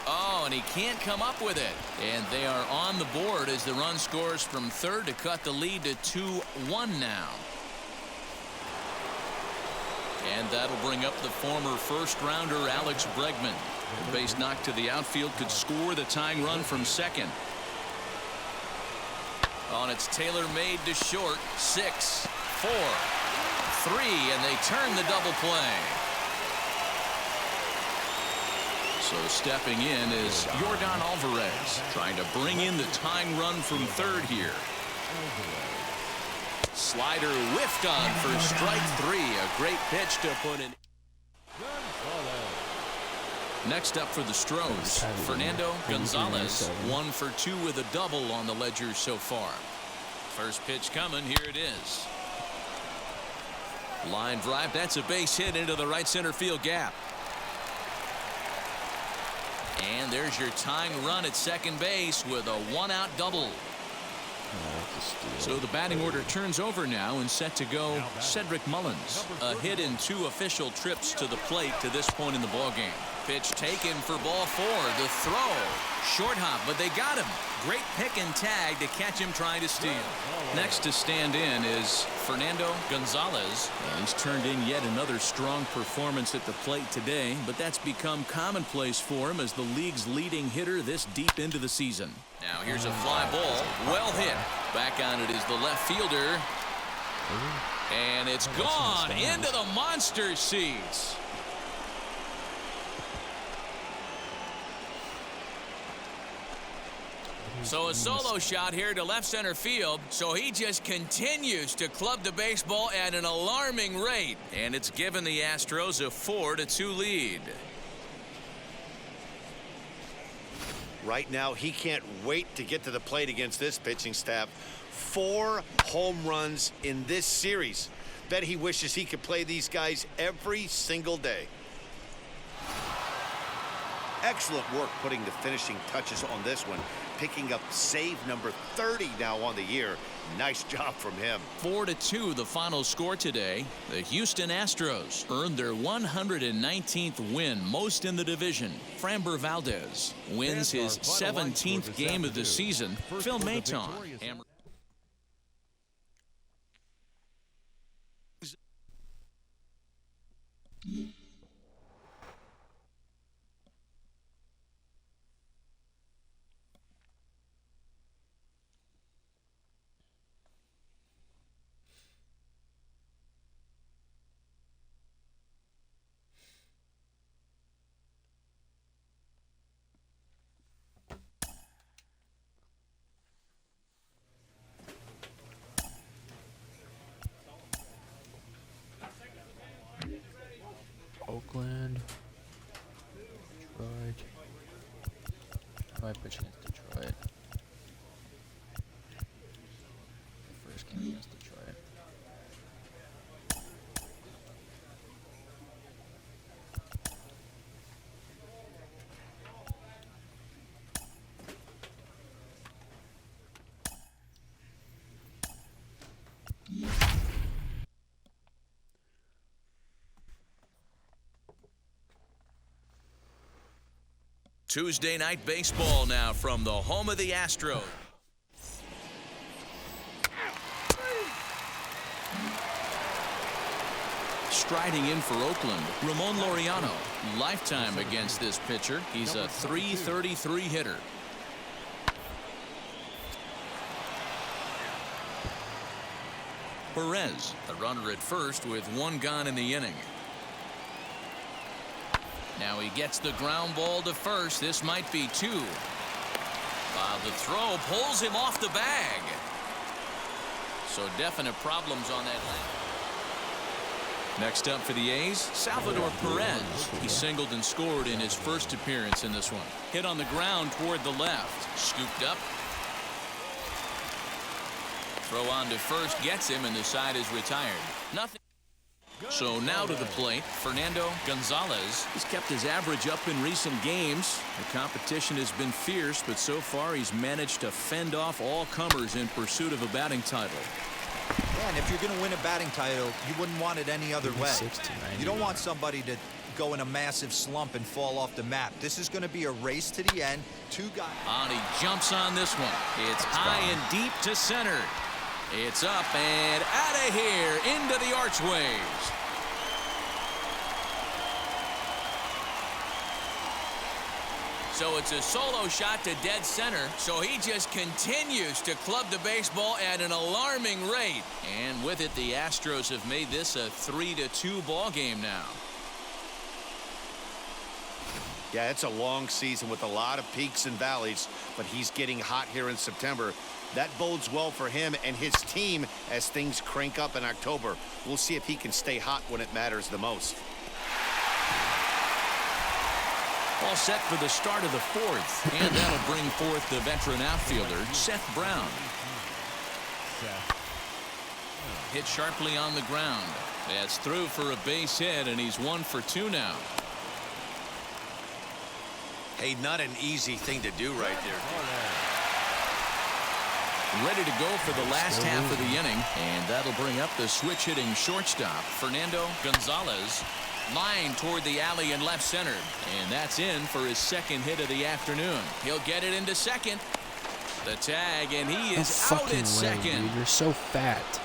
Oh, and he can't come up with it. And they are on the board as the run scores from third to cut the lead to 2-1 now. And that'll bring up the former first-rounder Alex Bregman. The base knock to the outfield could score the tying run from second. On it's Taylor made to short. 6, 4, 3, and they turn the double play. So stepping in is Yordan Alvarez, trying to bring in the tying run from third here. Slider whiffed on for strike 3. A great pitch to put in. Next up for the Stros, Fernando Gonzalez, 1 for 2 with a double on the ledger so far. First pitch coming, here it is. Line drive, that's a base hit into the right center field gap. And there's your tying run at second base with a 1-out double. So the batting order turns over now and set to go Cedric Mullins. A hit in 2 official trips to the plate to this point in the ballgame. Pitch taken for ball 4. The throw. Short hop, but they got him. Great pick and tag to catch him trying to steal. Next to stand in is Fernando Gonzalez. He's turned in yet another strong performance at the plate today, but that's become commonplace for him as the league's leading hitter this deep into the season. Now here's a fly ball. Well hit. Back on it is the left fielder. And it's gone into the monster seats. So a solo shot here to left center field. So he just continues to club the baseball at an alarming rate. And it's given the Astros a 4-2 lead. Right now, he can't wait to get to the plate against this pitching staff. 4 home runs in this series. Bet he wishes he could play these guys every single day. Excellent work putting the finishing touches on this one. Picking up save number 30 now on the year. Nice job from him. 4-2 the final score today. The Houston Astros earned their 119th win, most in the division. Framber Valdez wins his 17th game of the season. Phil Maton. Oakland, Detroit. How do I pitch against Detroit? First game against Detroit. Tuesday night baseball now from the home of the Astros. Striding in for Oakland, Ramon Laureano. Lifetime against this pitcher. He's a .333 hitter. Perez, the runner at first with 1 gone in the inning. Now he gets the ground ball to first. This might be 2. While the throw pulls him off the bag. So definite problems on that line. Next up for the A's, Salvador Perez. He singled and scored in his first appearance in this one. Hit on the ground toward the left. Scooped up. Throw on to first gets him, and the side is retired. Nothing. So now to the plate, Fernando Gonzalez has kept his average up in recent games. The competition has been fierce, but so far he's managed to fend off all comers in pursuit of a batting title. Yeah, and if you're going to win a batting title, you wouldn't want it any other way. You don't want somebody to go in a massive slump and fall off the map. This is going to be a race to the end. Two guys. And he jumps on this one. It's high and deep to center. It's up and out of here into the archways. So it's a solo shot to dead center. So he just continues to club the baseball at an alarming rate. And with it, the Astros have made this a 3-2 ball game now. Yeah, it's a long season with a lot of peaks and valleys, but he's getting hot here in September. That bodes well for him and his team as things crank up in October. We'll see if he can stay hot when it matters the most. All set for the start of the fourth, and that'll bring forth the veteran outfielder, Seth Brown. Hit sharply on the ground. That's through for a base hit, and he's 1 for 2 now. Hey, not an easy thing to do right there. Ready to go for the last half of the inning, and that'll bring up the switch-hitting shortstop, Fernando Gonzalez. Line toward the alley in left center, and that's in for his second hit of the afternoon. He'll get it into second. The tag, and he is out at second. Dude, you're so fat.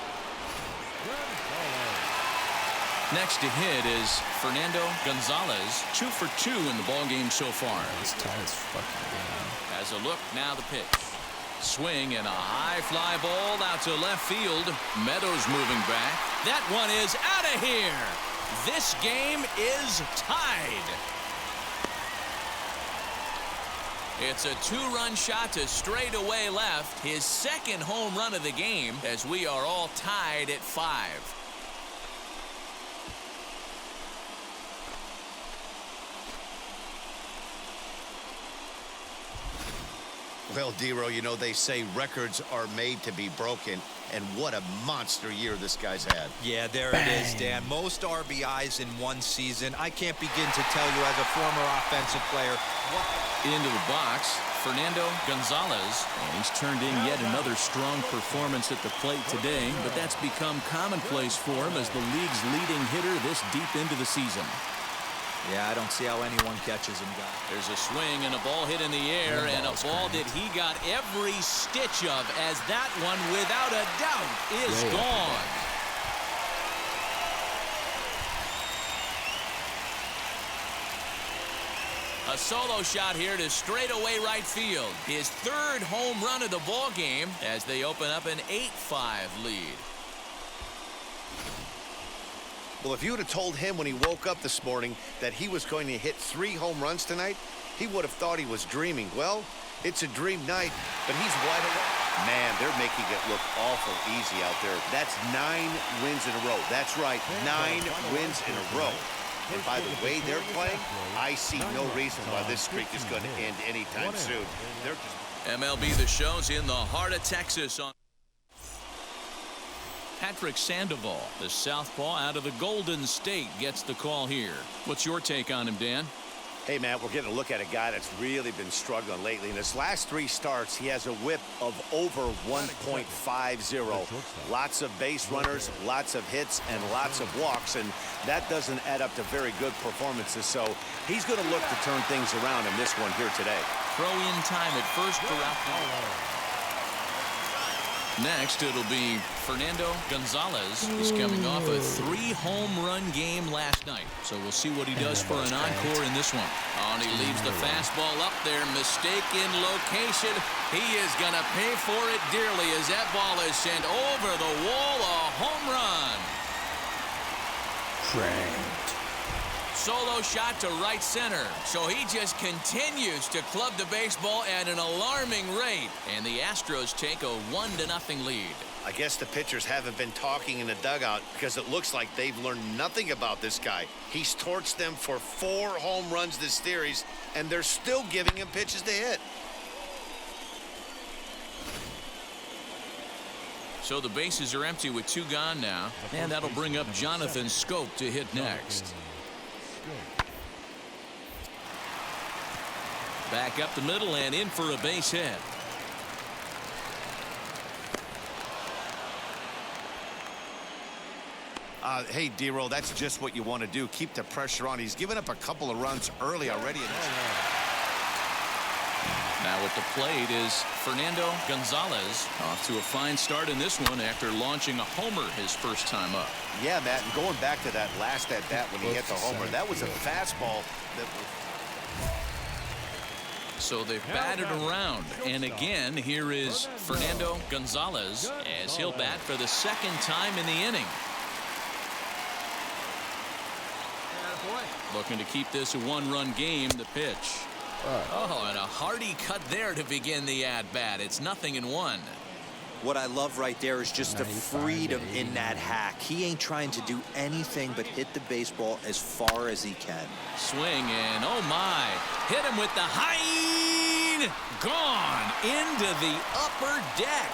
Next to hit is Fernando Gonzalez, 2 for 2 in the ballgame so far. This tight's fucking game. As a look, now the pitch. Swing and a high fly ball out to left field. Meadows moving back. That one is out of here. This game is tied. It's a 2-run shot to straightaway left. His second home run of the game as we are all tied at 5. Well, Dero, you know, they say records are made to be broken, and what a monster year this guy's had. Yeah, there it is, Dan. Most RBIs in one season. I can't begin to tell you as a former offensive player. Into the box, Fernando Gonzalez. And he's turned in yet another strong performance at the plate today, but that's become commonplace for him as the league's leading hitter this deep into the season. Yeah, I don't see how anyone catches him, guys. There's a swing and a ball hit in the air, and a ball that he got every stitch of, as that one, without a doubt, is gone. A solo shot here to straightaway right field. His third home run of the ball game as they open up an 8-5 lead. Well, if you would have told him when he woke up this morning that he was going to hit 3 home runs tonight, he would have thought he was dreaming. Well, it's a dream night, but he's wide awake. Man, they're making it look awful easy out there. That's 9 wins in a row. That's right, 9 wins in a row. And by the way they're playing, I see no reason why this streak is going to end anytime soon. They're just... MLB The Show's in the heart of Texas on Patrick Sandoval, the southpaw out of the Golden State, gets the call here. What's your take on him, Dan? Hey, Matt, we're getting a look at a guy that's really been struggling lately. In his last 3 starts, he has a whip of over 1.50. Lots of base runners, lots of hits, and lots of walks, and that doesn't add up to very good performances. So he's going to look to turn things around in this one here today. Throw in time at first for Ralph. Next, it'll be Fernando Gonzalez. He's coming off a 3-home-run game last night. So we'll see what he does for an encore in this one. Oh, and he leaves the fastball up there. Mistaken location. He is going to pay for it dearly as that ball is sent over the wall. A home run. Cranked. Solo shot to right center. So he just continues to club the baseball at an alarming rate. And the Astros take a 1-0 lead. I guess the pitchers haven't been talking in the dugout because it looks like they've learned nothing about this guy. He's torched them for 4 home runs this series, and they're still giving him pitches to hit. So the bases are empty with 2 gone now. And that'll bring up Jonathan Schoop to hit next. Back up the middle and in for a base hit. Hey, D-Roll, that's just what you want to do. Keep the pressure on. He's given up a couple of runs early already. Now at the plate is Fernando Gonzalez, off to a fine start in this one after launching a homer his first time up. Yeah, Matt, and going back to that last at-bat when he hit the homer, that was a fastball that was... So they've batted around, and again, here is Fernando Gonzalez as he'll bat for the second time in the inning. Looking to keep this a one-run game. The pitch. Oh, and a hearty cut there to begin the at-bat. It's 0-1. What I love right there is just the freedom in that hack. He ain't trying to do anything but hit the baseball as far as he can. Swing, and oh my, hit him with the high, gone into the upper deck.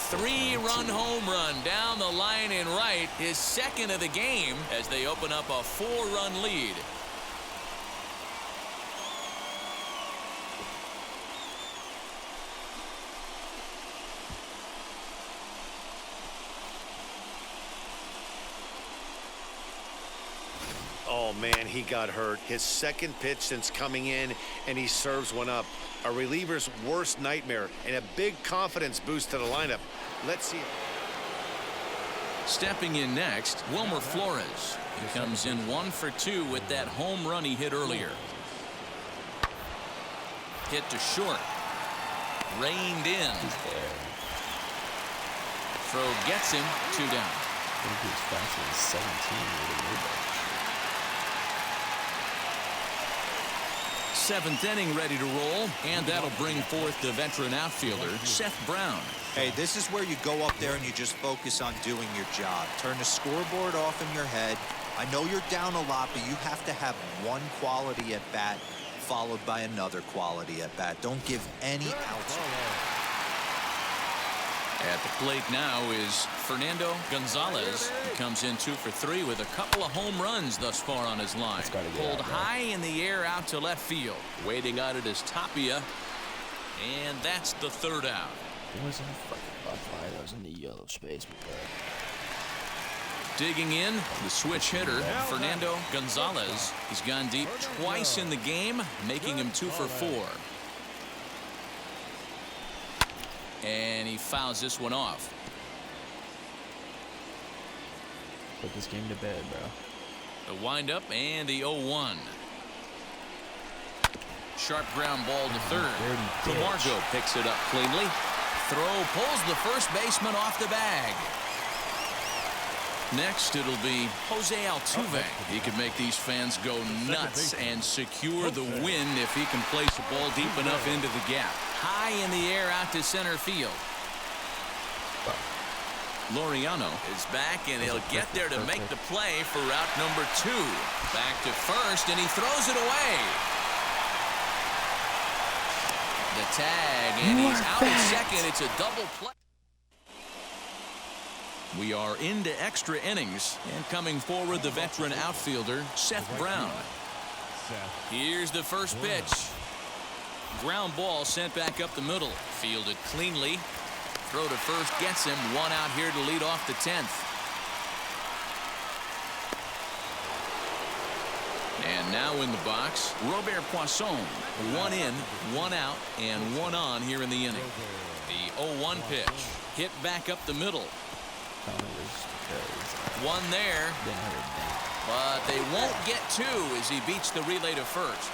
3-run home run down the line and right, his second of the game as they open up a 4-run lead. Oh, man, he got hurt. His second pitch since coming in, and he serves one up. A reliever's worst nightmare and a big confidence boost to the lineup. Let's see it. Stepping in next, Wilmer Flores. He comes in 1 for 2 with that home run he hit earlier. Hit to short. Reined in. Throw gets him. 2 down. I think he's faster than 17 with a mid-range. 7th inning ready to roll, and that'll bring forth the veteran outfielder, Seth Brown. Hey, this is where you go up there and you just focus on doing your job. Turn the scoreboard off in your head. I know you're down a lot, but you have to have one quality at bat followed by another quality at bat. Don't give any outs. At the plate now is Fernando Gonzalez. He comes in 2 for 3 with a couple of home runs thus far on his line. Pulled high in the air out to left field. Waiting on it is Tapia. And that's the 3rd out. It wasn't a fucking butterfly. That was in the yellow space. Digging in, the switch hitter, Fernando Gonzalez. He's gone deep twice in the game, making him 2 for 4. And he fouls this one off. Put this game to bed, bro. The windup and the 0-1. Sharp ground ball to third. Camargo picks it up cleanly. Throw pulls the first baseman off the bag. Next, it'll be Jose Altuve. He could make these fans go nuts and secure the win if he can place the ball deep enough into the gap. High in the air out to center field. Laureano is back, and he'll get there to make the play for route number 2. Back to first, and he throws it away. The tag, and he's out at second. It's a double play. We are into extra innings, and coming forward, the veteran outfielder, Seth Brown. Here's the first pitch. Ground ball sent back up the middle. Fielded cleanly. Throw to first gets him. 1 out here to lead off the 10th. And now in the box, Robert Poisson. 1 in, 1 out, and 1 on here in the inning. The 0-1 pitch. Hit back up the middle. 1 there. But they won't get 2 as he beats the relay to first.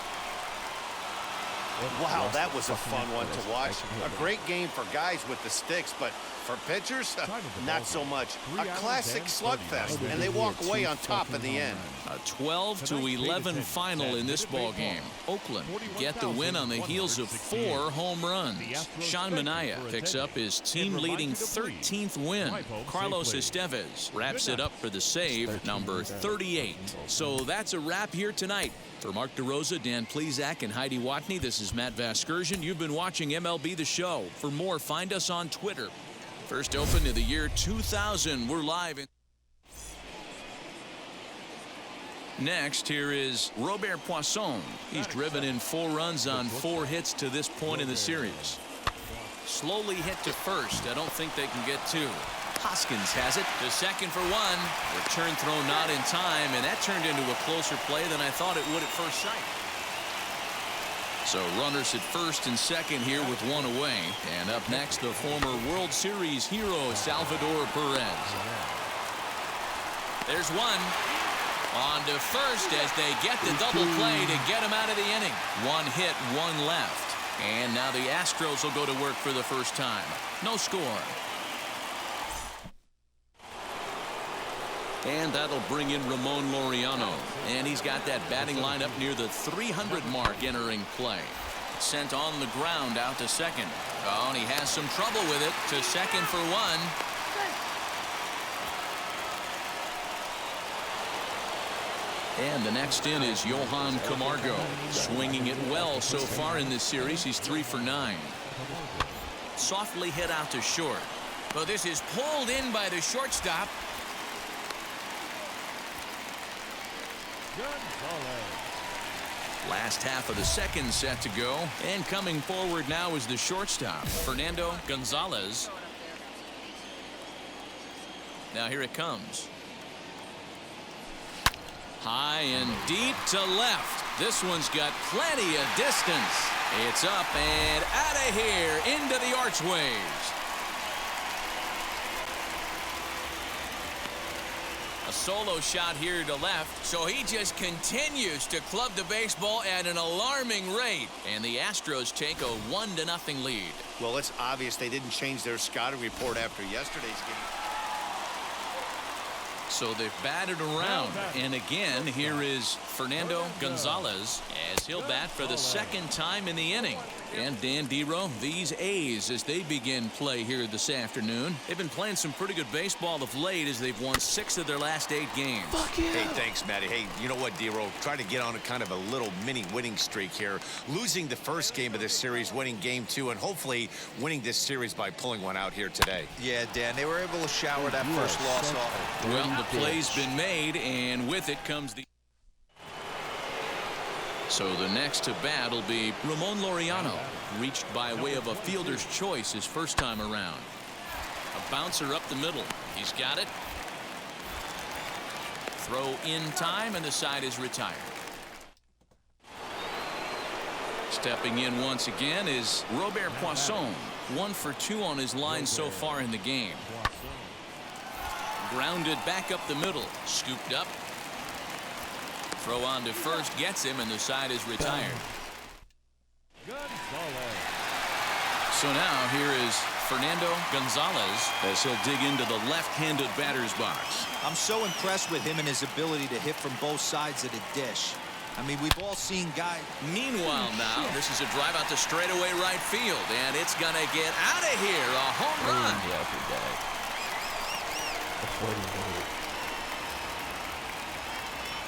Wow, that was a fun one to watch. A great game for guys with the sticks, but for pitchers, not so much. A classic slugfest, and they walk away on top in the end. A 12-11 final in this ball game. Oakland get the win on the heels of 4 home runs. Sean Manaea picks up his team-leading 13th win. Carlos Estevez wraps it up for the save, number 38. So that's a wrap here tonight. For Mark DeRosa, Dan Plesac, and Heidi Watney, this is Matt Vasgersian. You've been watching MLB The Show. For more, find us on Twitter. First open of the year 2000. We're live. Next, here is Robert Poisson. He's driven in 4 runs on 4 hits to this point in the series. Slowly hit to first. I don't think they can get two. Hoskins has it to second for one. Return throw not in time, and that turned into a closer play than I thought it would at first sight. So runners at first and second here with one away. And up next, the former World Series hero, Salvador Perez. There's one. On to first as they get the double play to get him out of the inning. One hit, one left. And now the Astros will go to work for the first time. No score. And that'll bring in Ramon Laureano. And he's got that batting lineup near the 300 mark entering play. Sent on the ground out to second. Oh, and he has some trouble with it. To second for one. And the next in is Johan Camargo. Swinging it well so far in this series. He's 3 for 9. Softly hit out to short. But this is pulled in by the shortstop. Last half of the second set to go. And coming forward now is the shortstop, Fernando Gonzalez. Now here it comes. High and deep to left. This one's got plenty of distance. It's up and out of here into the archways. A solo shot here to left, so he just continues to club the baseball at an alarming rate. And the Astros take a 1-0 lead. Well, it's obvious they didn't change their scouting report after yesterday's game. So they've batted around. And again, here is Fernando Gonzalez as he'll bat for the second time in the inning. And Dan Dero, these A's as they begin play here this afternoon. They've been playing some pretty good baseball of late as they've won 6 of their last 8 games. Hey, thanks, Matty. Hey, you know what, Dero? Try to get on a kind of a little mini winning streak here. Losing the first game of this series, winning game 2, and hopefully winning this series by pulling one out here today. Yeah, Dan, they were able to shower that first loss off. Well, the play's been made, and with it comes the... So the next to bat will be Ramon Laureano, reached by way of a fielder's choice his first time around. A bouncer up the middle. He's got it. Throw in time, and the side is retired. Stepping in once again is Robert Poisson, 1 for 2 on his line so far in the game. Grounded back up the middle, scooped up. Throw on to first gets him, and the side is retired. So now here is Fernando Gonzalez as he'll dig into the left-handed batter's box. I'm so impressed with him and his ability to hit from both sides of the dish. I mean, we've all seen guys. Meanwhile now, this is a drive out to straightaway right field, and it's going to get out of here. A home run.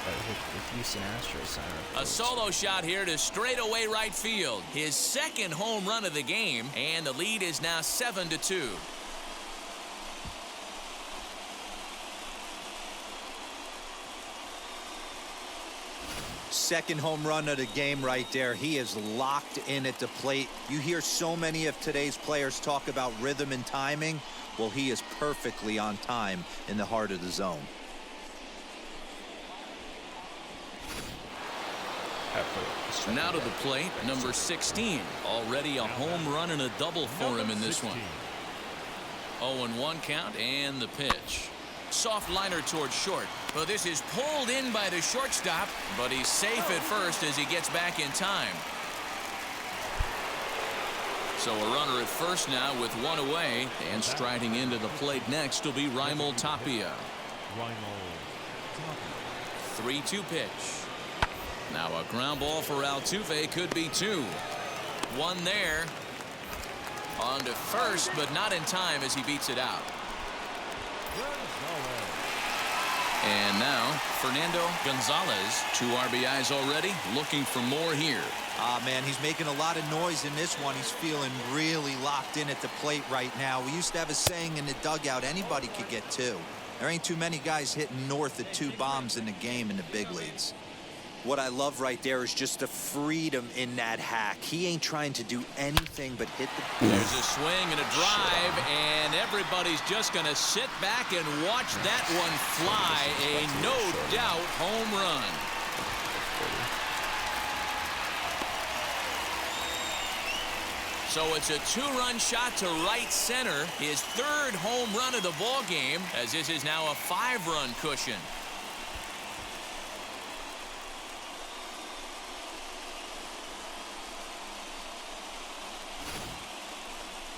The Houston Astros center. A solo shot here to straightaway right field. His second home run of the game, and the lead is now 7-2. Second home run of the game right there. He is locked in at the plate. You hear so many of today's players talk about rhythm and timing. Well, he is perfectly on time in the heart of the zone. Now to the plate, number 16. Already a home run and a double for him in this one. 0-1 count, and the pitch. Soft liner towards short. But this is pulled in by the shortstop, but he's safe at first as he gets back in time. So a runner at first now with one away, and striding into the plate next will be Raimel Tapia. 3-2 pitch. Now a ground ball for Altuve, could be 2. One there. On to first, but not in time as he beats it out. And now Fernando Gonzalez, 2 RBIs already, looking for more here. Man, he's making a lot of noise in this one. He's feeling really locked in at the plate right now. We used to have a saying in the dugout, anybody could get 2. There ain't too many guys hitting north of 2 bombs in the game in the big leagues. What I love right there is just the freedom in that hack. He ain't trying to do anything but hit the... There's a swing and a drive, and everybody's just going to sit back and watch that one fly. A no-doubt home run. So it's a two-run shot to right center. His third home run of the ball game, as this is now a 5-run cushion.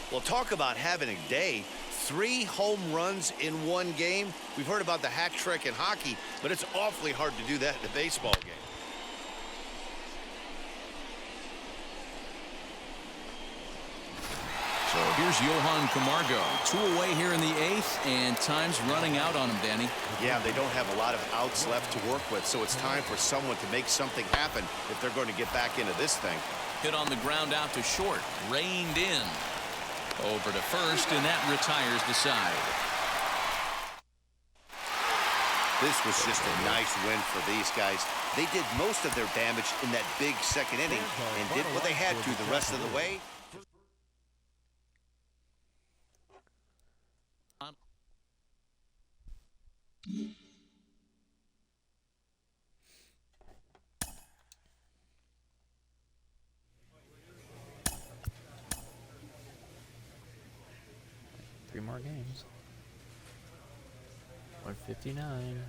Well, talk about having a day. 3 home runs in one game. We've heard about the hack trick in hockey, but it's awfully hard to do that in a baseball game. So here's Johan Camargo. 2 away here in the 8th, and time's running out on him, Danny. Yeah, they don't have a lot of outs left to work with, so it's time for someone to make something happen if they're going to get back into this thing. Hit on the ground out to short. Reined in. Over to first, and that retires the side. This was just a nice win for these guys. They did most of their damage in that big second inning and did what they had to the rest of the way. Three more games. 159.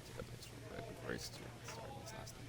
Take a picture real quick before I start this last thing.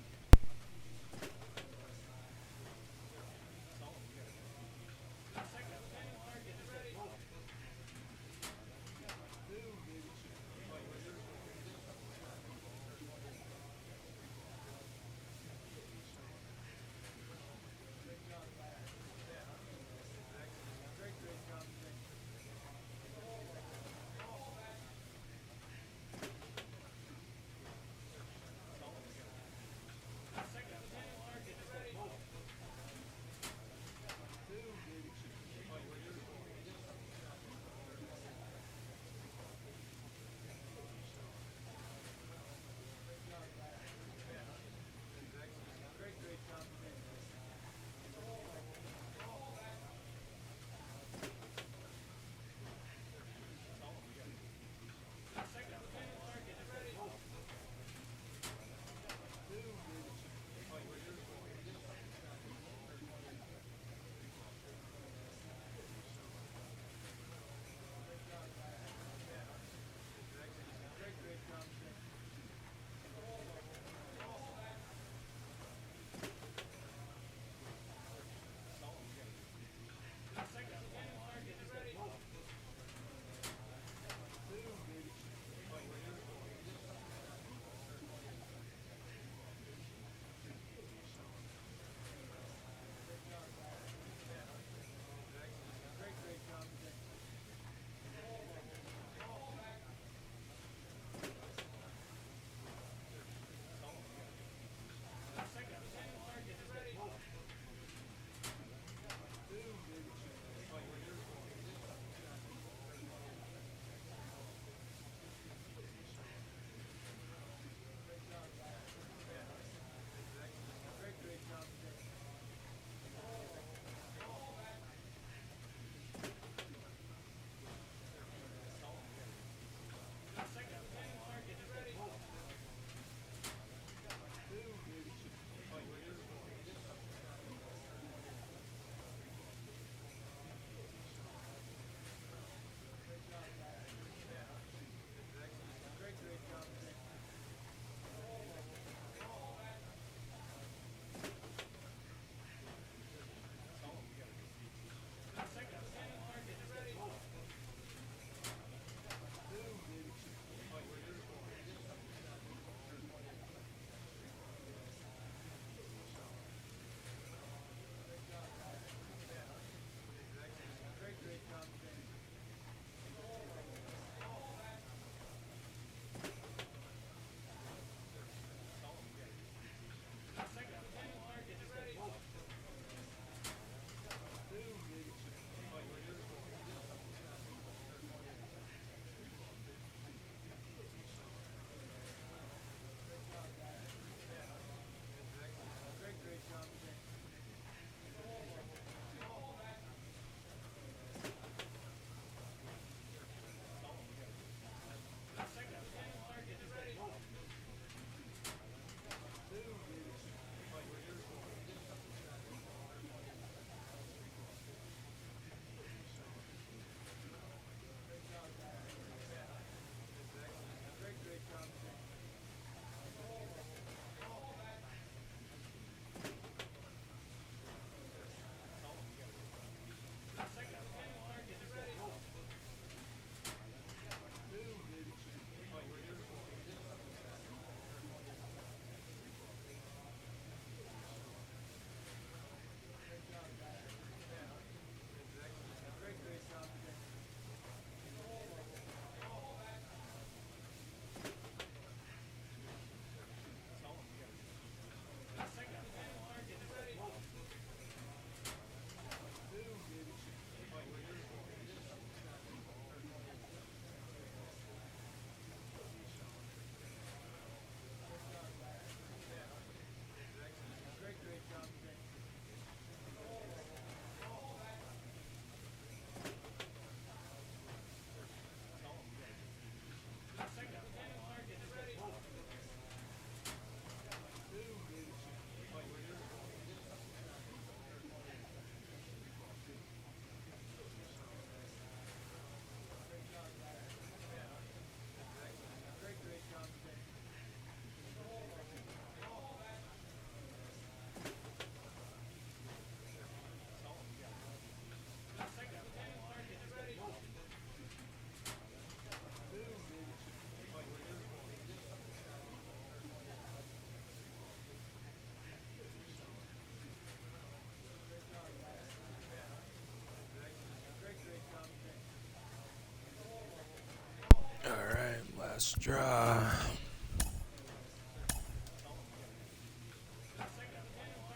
Last draw.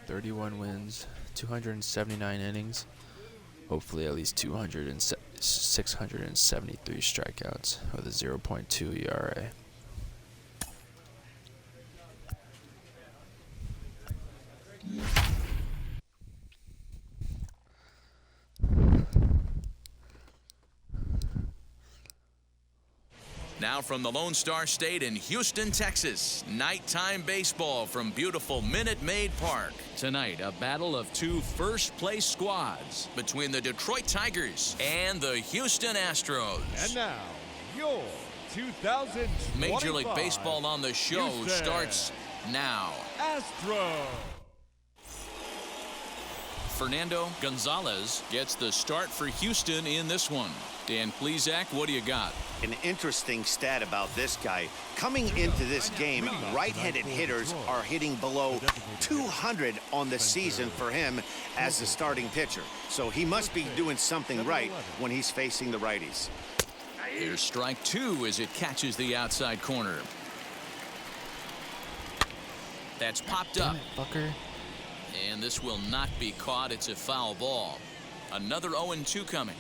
31 wins, 279 innings. Hopefully at least 673 strikeouts with a 0.2 ERA. Now from the Lone Star State in Houston, Texas, nighttime baseball from beautiful Minute Maid Park. Tonight, a battle of two first-place squads between the Detroit Tigers and the Houston Astros. And now, your 2025 Major League Baseball on the show Houston starts now. Astros. Fernando Gonzalez gets the start for Houston in this one. Dan Plesac, what do you got? An interesting stat about this guy. Coming into this game, right-handed hitters are hitting below 200 on the season for him as the starting pitcher. So he must be doing something right when he's facing the righties. Here's strike two as it catches the outside corner. That's popped up. Fucker. And this will not be caught. It's a foul ball. Another 0-2 coming.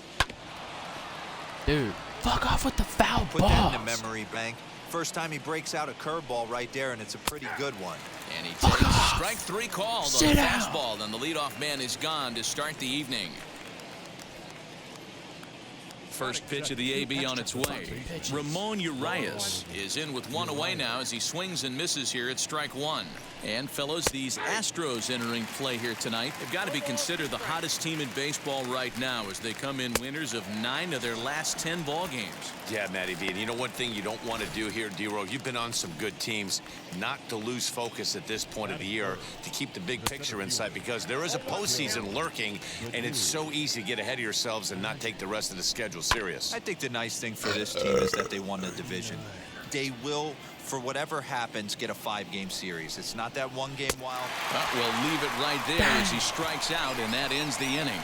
Dude, fuck off with the foul Put balls. that in the memory bank. First time he breaks out a curveball right there, and it's a pretty good one. And he takes strike three called on the fastball, and the leadoff man is gone to start the evening. First pitch of the AB on its way. Ramon Urias is in with one away now as he swings and misses here at strike one. And fellas, these Astros entering play here tonight have got to be considered the hottest team in baseball right now as they come in winners of 9 of their last 10 ball games. Yeah, Matty V. And you know one thing you don't want to do here, D-Row, you've been on some good teams, not to lose focus at this point of the year, to keep the big picture in sight, because there is a postseason lurking, and it's so easy to get ahead of yourselves and not take the rest of the schedule serious. I think the nice thing for this team is that they won the division. They will, for whatever happens, get a 5-game series. It's not that one-game wild. We'll leave it right there as he strikes out, and that ends the inning.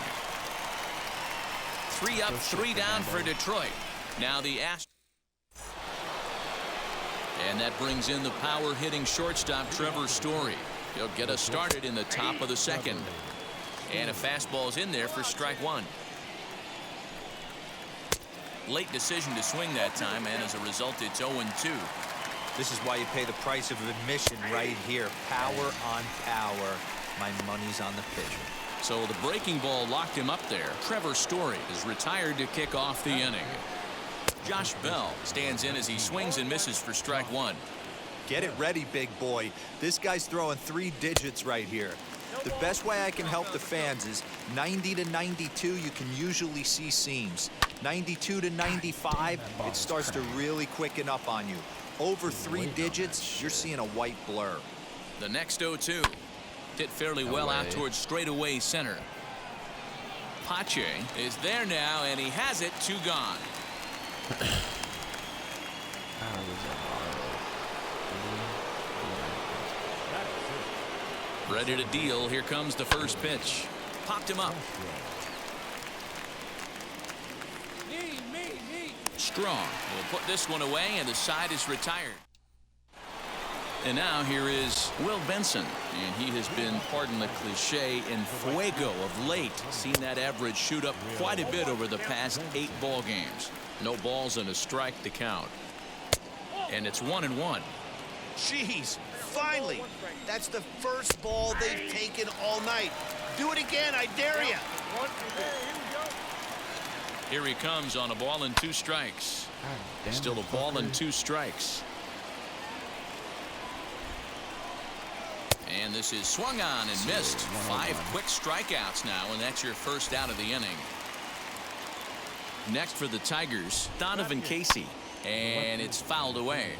3 up, 3 down for Detroit. Now the Astros. And that brings in the power-hitting shortstop, Trevor Story. He'll get us started in the top of the second. And a fastball's in there for strike one. Late decision to swing that time, and as a result, it's 0-2. This is why you pay the price of admission right here. Power on power. My money's on the pitcher. So the breaking ball locked him up there. Trevor Story is retired to kick off the inning. Josh Bell stands in as he swings and misses for strike one. Get it ready, big boy. This guy's throwing 3 digits right here. The best way I can help the fans is 90 to 92, you can usually see seams. 92 to 95, it starts to really quicken up on you. Over 3 digits, you're seeing a white blur. The next 0-2 hit fairly well out towards straightaway center. Pache is there now, and he has it. 2 gone. Ready to deal. Here comes the first pitch. Popped him up. Strong will put this one away, and the side is retired. And now here is Will Benson, and he has been, pardon the cliche, in fuego of late. Seen that average shoot up quite a bit over the past 8 ball games. No balls and a strike to count. And it's 1-1. Jeez, finally. That's the first ball they've taken all night. Do it again, I dare you. Here he comes on a ball and 2 strikes. Still a ball and 2 strikes. And this is swung on and missed. 5 quick strikeouts now, and that's your first out of the inning. Next for the Tigers, Donovan Casey, and it's fouled away.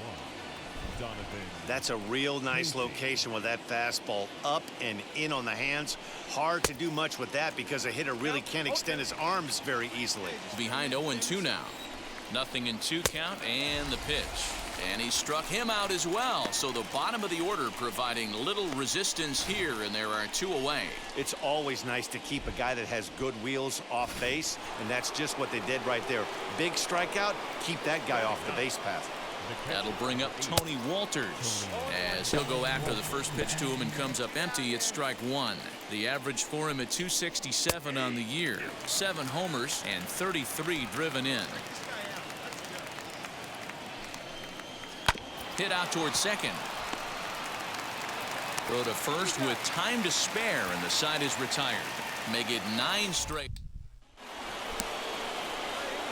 That's a real nice location with that fastball up and in on the hands. Hard to do much with that because a hitter really can't extend his arms very easily. Behind 0-2 now. 0-2 count, and the pitch. And he struck him out as well. So the bottom of the order providing little resistance here, and there are 2 away. It's always nice to keep a guy that has good wheels off base, and that's just what they did right there. Big strikeout, keep that guy off the base path. That'll bring up Tony Walters as he'll go after the first pitch to him and comes up empty. It's strike one. The average for him at 267 on the year. 7 homers and 33 driven in. Hit out towards second. Throw to first with time to spare, and the side is retired. Make it 9 straight.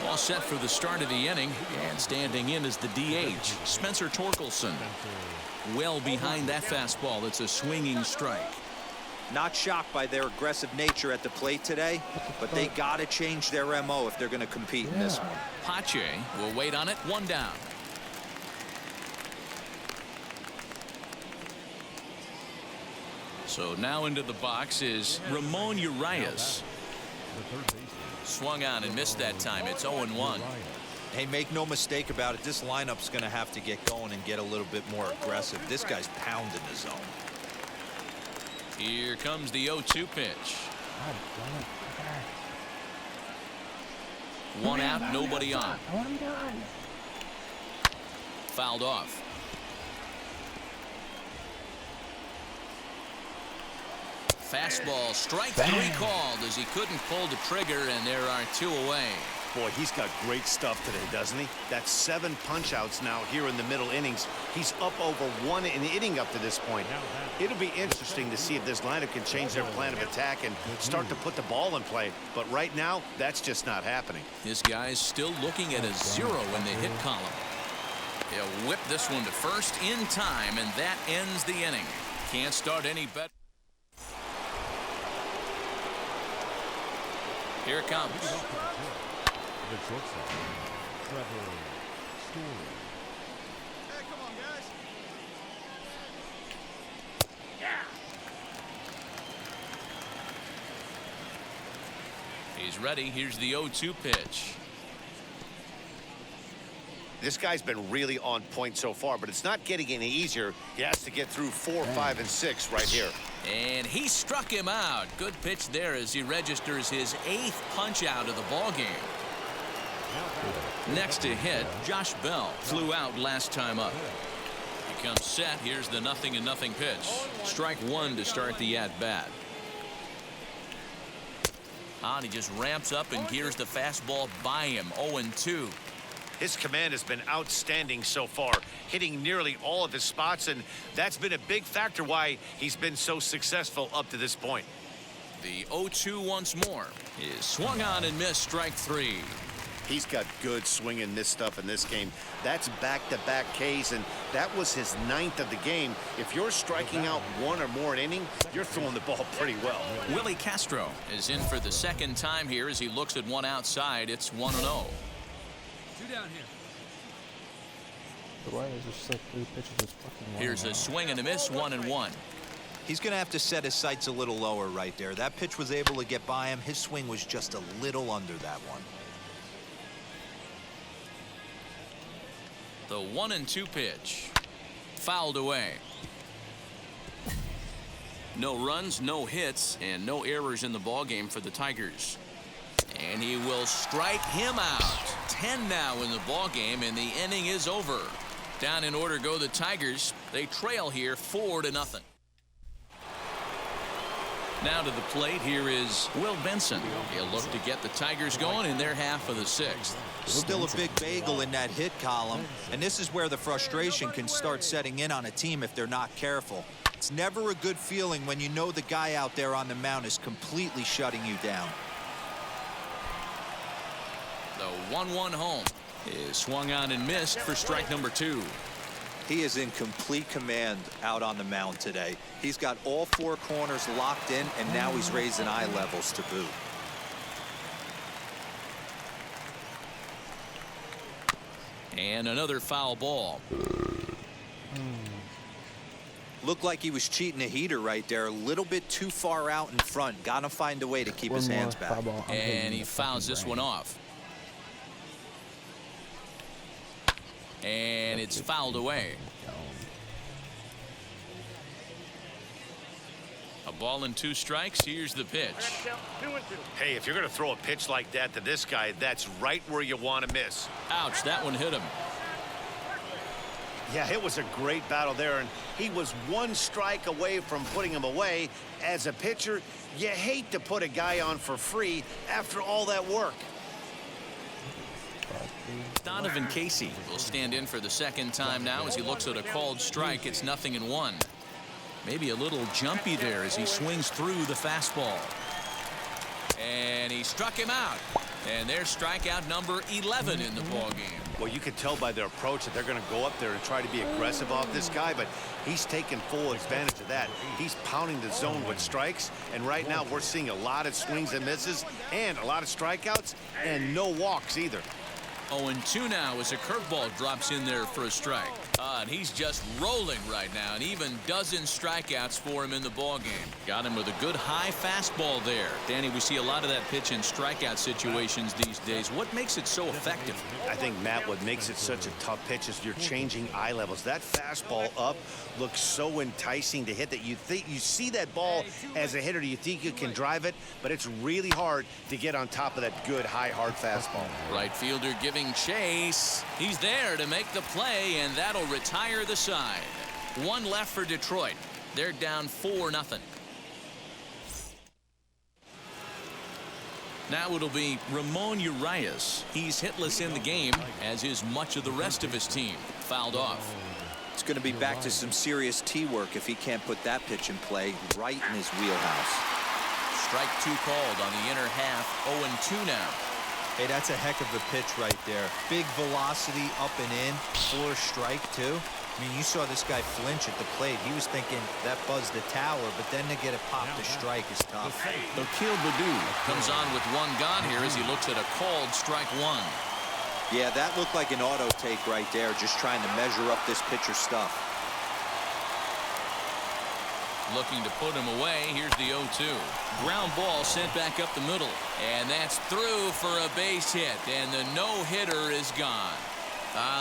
All set for the start of the inning, and standing in is the DH, Spencer Torkelson. Well behind that fastball. It's a swinging strike. Not shocked by their aggressive nature at the plate today, but they got to change their MO if they're going to compete in this one. Pache will wait on it. 1 down. So now into the box is Ramon Urias. Swung on and missed that time. It's 0-1. Hey, make no mistake about it. This lineup's going to have to get going and get a little bit more aggressive. This guy's pounding the zone. Here comes the 0-2 pitch. 1 out, nobody on. Fouled off. Fastball, strike 3 called as he couldn't pull the trigger, and there are 2 away. Boy, he's got great stuff today, doesn't he? That's 7 punch-outs now here in the middle innings. He's up over 1 an inning up to this point. It'll be interesting to see if this lineup can change their plan of attack and start to put the ball in play. But right now, that's just not happening. This guy's still looking at a 0 in the hit column. He'll whip this one to first in time, and that ends the inning. Can't start any better. Here it comes. The shortstop, Trevor Story. Hey, come on, guys. He's ready. Here's the 0-2 pitch. This guy's been really on point so far, but it's not getting any easier. He has to get through 4, 5, and 6 right here. And he struck him out. Good pitch there as he registers his 8th punch out of the ball game. Next to hit, Josh Bell flew out last time up. He comes set. Here's the 0-0 pitch. Strike 1 to start the at-bat. And he just ramps up and gears the fastball by him. 0-2. His command has been outstanding so far, hitting nearly all of his spots, and that's been a big factor why he's been so successful up to this point. The 0-2 once more is swung on and missed. Strike 3. He's got good swing and miss stuff in this game. That's back-to-back Ks, and that was his 9th of the game. If you're striking out 1 or more an inning, you're throwing the ball pretty well. Willie Castro is in for the 2nd time here as he looks at one outside. It's 1-0. 2 down here. Why is just like 3 pitches just fucking Here's a swing and a miss. 1-1. He's going to have to set his sights a little lower right there. That pitch was able to get by him. His swing was just a little under that one. The 1-2 pitch. Fouled away. No runs, no hits, and no errors in the ballgame for the Tigers. And he will strike him out. 10 now in the ballgame, and the inning is over. Down in order go the Tigers. They trail here 4-0. Now to the plate, here is Will Benson. He'll look to get the Tigers going in their half of the 6th. Still a big bagel in that hit column, and this is where the frustration can start setting in on a team if they're not careful. It's never a good feeling when you know the guy out there on the mound is completely shutting you down. The 1-1 home is swung on and missed for strike number 2. He is in complete command out on the mound today. He's got all 4 corners locked in, and now he's raising eye levels to boot. And another foul ball. Looked like he was cheating a heater right there. A little bit too far out in front. Got to find a way to keep his hands back. And he fouls this one off. And it's fouled away. A ball and 2 strikes. Here's the pitch. Hey, if you're going to throw a pitch like that to this guy, that's right where you want to miss. Ouch, that one hit him. Yeah, it was a great battle there, and he was one strike away from putting him away. As a pitcher, you hate to put a guy on for free after all that work. Donovan Casey will stand in for the second time now as he looks at a called strike. It's 0-1. Maybe a little jumpy there as he swings through the fastball. And he struck him out. And there's strikeout number 11 in the ballgame. Well, you could tell by their approach that they're going to go up there and try to be aggressive off this guy, but he's taking full advantage of that. He's pounding the zone with strikes, and right now we're seeing a lot of swings and misses and a lot of strikeouts and no walks either. 0-2 now as a curveball drops in there for a strike. And he's just rolling right now, and even dozen strikeouts for him in the ballgame. Got him with a good high fastball there. Danny, we see a lot of that pitch in strikeout situations these days. What makes it so effective? I think, Matt, what makes it such a tough pitch is you're changing eye levels. That fastball up looks so enticing to hit that you see that ball as a hitter, you think you can drive it, but it's really hard to get on top of that good high hard fastball. Right fielder giving chase. He's there to make the play, and that'll retire the side. One left for Detroit. They're down 4-0. Now it'll be Ramon Urias. He's hitless in the game, as is much of the rest of his team. Fouled off. It's going to be back to some serious tee work if he can't put that pitch in play right in his wheelhouse. Strike 2 called on the inner half. 0-2 now. Hey, that's a heck of a pitch right there. Big velocity up and in. 4 strike too. I mean, you saw this guy flinch at the plate. He was thinking that buzzed the tower, but then to get it popped to strike is tough. Akil Baddoo comes on with one gone here as he looks at a called strike 1. Yeah, that looked like an auto take right there, just trying to measure up this pitcher's stuff. Looking to put him away. Here's the 0-2. Ground ball sent back up the middle. And that's through for a base hit. And the no-hitter is gone.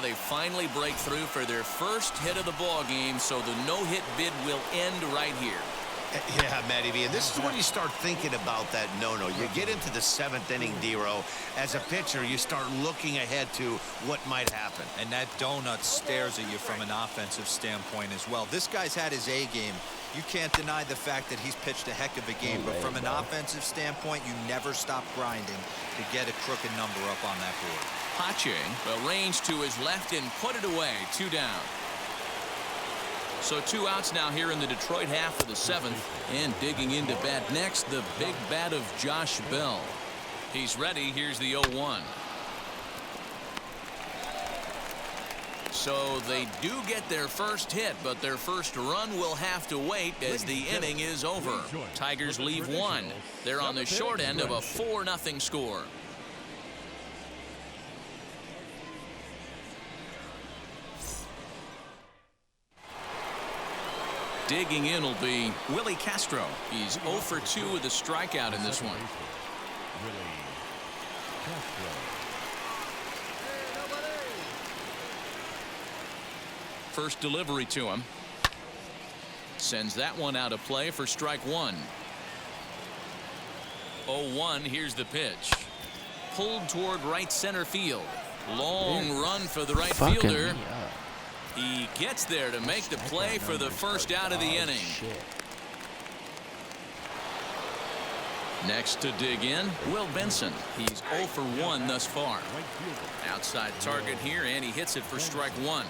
They finally break through for their first hit of the ball game, so the no-hit bid will end right here. Yeah, Matty V, and this is when you start thinking about that no-no. You get into the 7th inning, D-Row. As a pitcher, you start looking ahead to what might happen. And that donut stares at you from an offensive standpoint as well. This guy's had his A game. You can't deny the fact that he's pitched a heck of a game, but from an offensive standpoint, you never stop grinding to get a crooked number up on that board. Pache will range to his left and put it away. 2 down. So 2 outs now here in the Detroit half of the 7th. And digging into bat next, the big bat of Josh Bell. He's ready. Here's the 0-1. So they do get their first hit, but their first run will have to wait as the inning is over. Tigers leave 1. They're on the short end of a 4-0 score. Digging in will be Willie Castro. He's 0 for 2 with a strikeout in this one. First delivery to him. Sends that one out of play for strike 1. 0-1. Here's the pitch. Pulled toward right center field. Long run for the right fielder. He gets there to make the play for the first out of the inning. Next to dig in, Will Benson. He's 0 for 1 thus far. Outside target here, and he hits it for strike 1.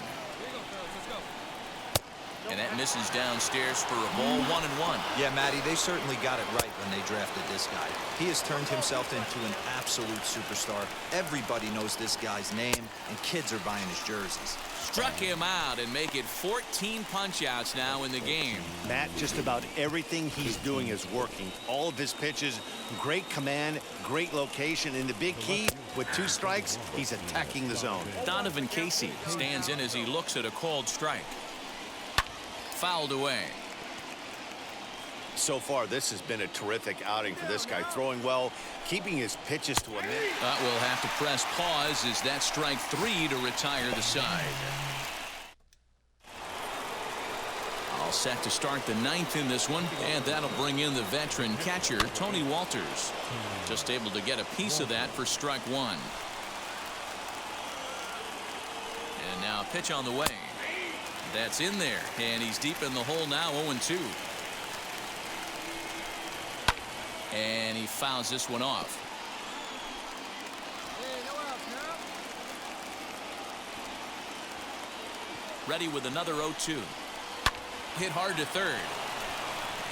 And that misses downstairs for a ball. 1-1. Yeah, Matty, they certainly got it right when they drafted this guy. He has turned himself into an absolute superstar. Everybody knows this guy's name, and kids are buying his jerseys. Struck him out and make it 14 punch-outs now in the game. Matt, just about everything he's doing is working. All of his pitches, great command, great location, and the big key, with 2 strikes, he's attacking the zone. Donovan Casey stands in as he looks at a called strike. Fouled away. So far, this has been a terrific outing for this guy. Throwing well, keeping his pitches to a minute. We'll have to press pause as that strike 3 to retire the side. All set to start the 9th in this one, and that'll bring in the veteran catcher, Tony Walters. Just able to get a piece of that for strike 1. And now a pitch on the way. That's in there, and he's deep in the hole now, 0-2. And he fouls this one off. Ready with another 0-2. Hit hard to third.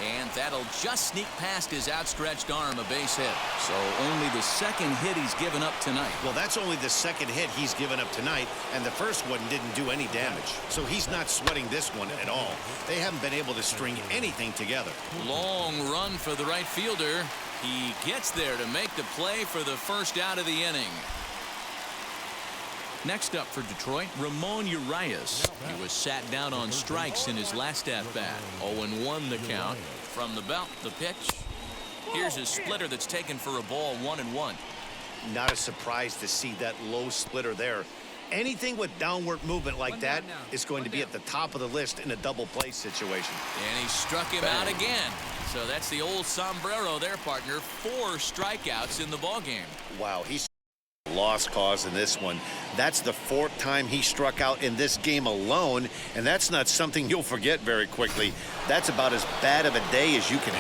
And that'll just sneak past his outstretched arm, a base hit. So only the second hit he's given up tonight. Well, that's only the second hit he's given up tonight, and the first one didn't do any damage. So he's not sweating this one at all. They haven't been able to string anything together. Long run for the right fielder. He gets there to make the play for the first out of the inning. Next up for Detroit, Ramon Urias. He was sat down on strikes in his last at-bat. 0-1 the count. From the belt, the pitch. Here's his splitter that's taken for a ball, 1-1. Not a surprise to see that low splitter there. Anything with downward movement like that is going to be at the top of the list in a double play situation. And he struck him out again. So that's the old sombrero there, partner. 4 strikeouts in the ballgame. Wow, he's lost cause in this one. That's the 4th time he struck out in this game alone, and that's not something you'll forget very quickly. That's about as bad of a day as you can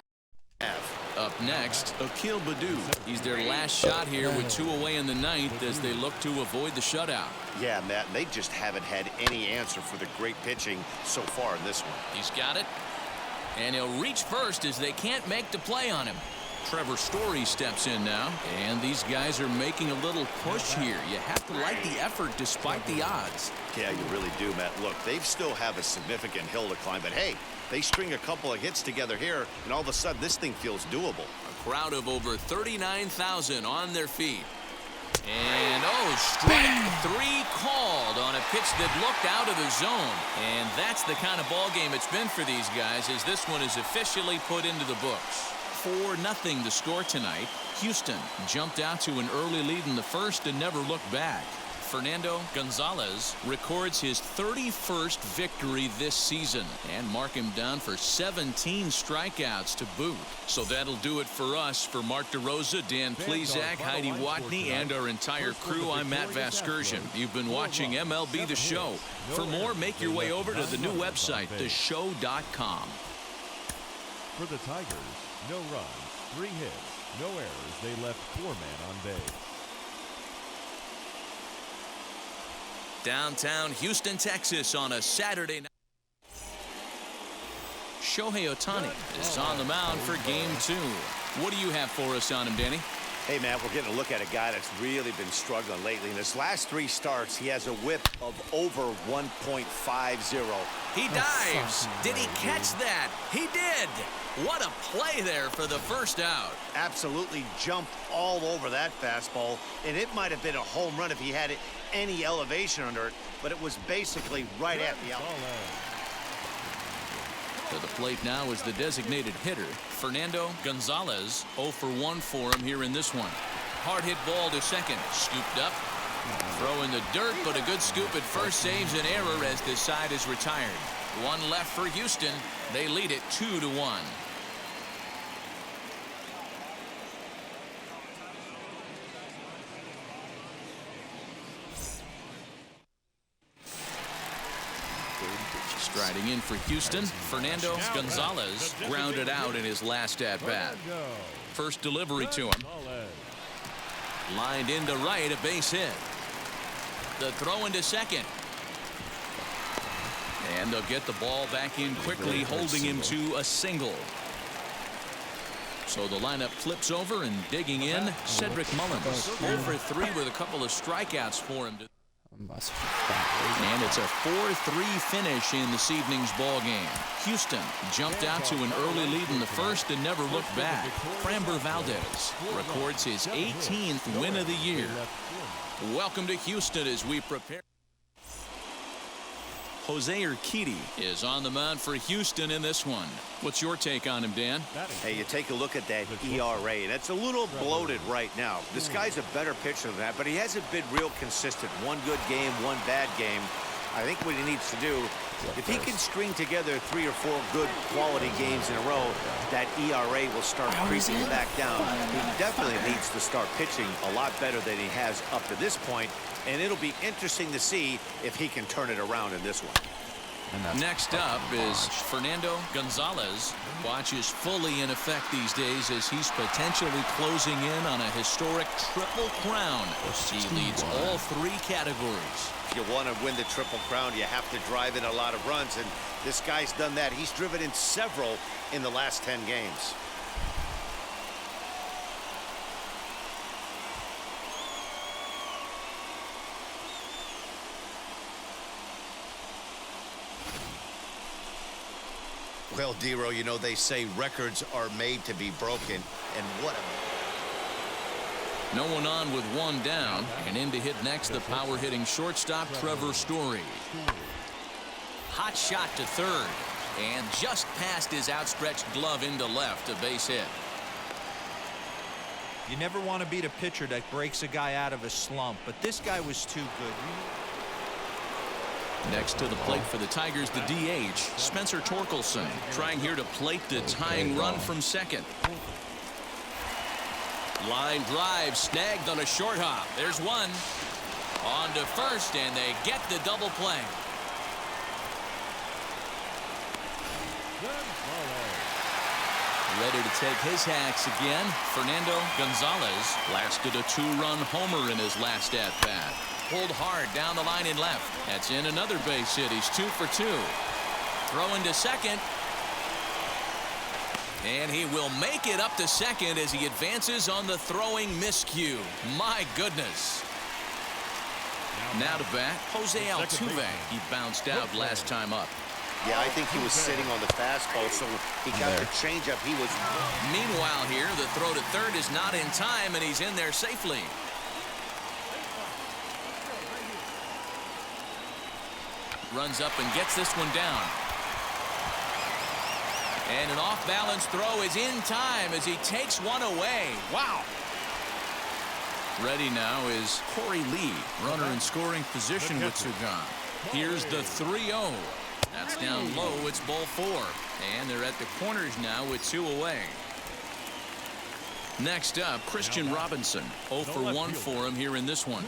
have. Up next, Akil Baddoo. He's their last shot here with 2 away in the 9th as they look to avoid the shutout. Yeah, Matt, they just haven't had any answer for the great pitching so far in this one. He's got it, and he'll reach first as they can't make the play on him. Trevor Story steps in now, and these guys are making a little push here. You have to like the effort despite the odds. Yeah, you really do, Matt. Look, they still have a significant hill to climb, but hey, they string a couple of hits together here, and all of a sudden this thing feels doable. A crowd of over 39,000 on their feet. And strike 3 called on a pitch that looked out of the zone. And that's the kind of ball game it's been for these guys as this one is officially put into the books. 4-0 the score tonight. Houston jumped out to an early lead in the first and never looked back. Fernando Gonzalez records his 31st victory this season and mark him down for 17 strikeouts to boot. So that'll do it for us. For Mark DeRosa, Dan Plesac, Heidi Watney, and our entire crew, I'm Matt Vasgersian. You've been watching MLB The Show. For more, make your way over to the new website, theshow.com. For the Tigers, no runs, 3 hits, no errors. They left 4 men on base. Downtown Houston, Texas on a Saturday night. Shohei Ohtani is on the mound for game 2. What do you have for us on him, Danny? Hey, Matt, we're getting a look at a guy that's really been struggling lately. In his last 3 starts, he has a whip of over 1.50. He dives. Did he catch that? He did. What a play there for the first out. Absolutely jumped all over that fastball, and it might have been a home run if he had any elevation under it, but it was basically right at the outfield. To the plate now is the designated hitter, Fernando Gonzalez. 0 for 1 for him here in this one. Hard hit ball to second. Scooped up. Throw in the dirt, but a good scoop at first saves an error as this side is retired. 1 left for Houston. They lead it 2-1. Striding in for Houston, Fernando Gonzalez grounded out in his last at-bat. First delivery to him. Lined into right, a base hit. The throw into second. And they'll get the ball back in quickly, holding him to a single. So the lineup flips over and digging in, Cedric Mullins. 0 for 3 with a couple of strikeouts for him. And it's a 4-3 finish in this evening's ball game. Houston jumped out to an early lead in the first and never looked back. Framber Valdez records his 18th win of the year. Welcome to Houston as we prepare. Jose Urquidy is on the mound for Houston in this one. What's your take on him, Dan? Hey, you take a look at that ERA, and it's a little bloated right now. This guy's a better pitcher than that, but he hasn't been real consistent. 1 good game, 1 bad game. I think what he needs to do, if he can string together 3 or 4 good quality games in a row, that ERA will start creeping back down. He definitely needs to start pitching a lot better than he has up to this point, and it'll be interesting to see if he can turn it around in this one. Next up is Fernando Gonzalez. Watch is fully in effect these days as he's potentially closing in on a historic triple crown. He leads all 3 categories. If you want to win the Triple Crown, you have to drive in a lot of runs, and this guy's done that. He's driven in several in the last 10 games. Well, Dero, you know, they say records are made to be broken, and what a... No one on with 1 down, and in to hit next the power-hitting shortstop Trevor Story. Hot shot to third, and just past his outstretched glove into left, a base hit. You never want to beat a pitcher that breaks a guy out of a slump, but this guy was too good. Next to the plate for the Tigers, the DH, Spencer Torkelson, trying here to plate the tying run from second. Line drive snagged on a short hop. There's one. On to first, and they get the double play. Ready to take his hacks again. Fernando Gonzalez blasted a 2-run homer in his last at-bat. Pulled hard down the line and left. That's in another base hit. He's 2 for 2. Throwing to second. And he will make it up to second as he advances on the throwing miscue. My goodness. Now to bat, Jose Altuve. He bounced out last time up. Yeah, I think he was sitting on the fastball, so he got the changeup. He was... Meanwhile here, the throw to third is not in time, and he's in there safely. Runs up and gets this one down. And an off-balance throw is in time as he takes one away. Wow. Ready now is Corey Lee, runner in scoring position with Sugan. Here's the 3-0. That's down low. It's ball 4. And they're at the corners now with 2 away. Next up, Christian Robinson. 0 for 1 for him here in this one.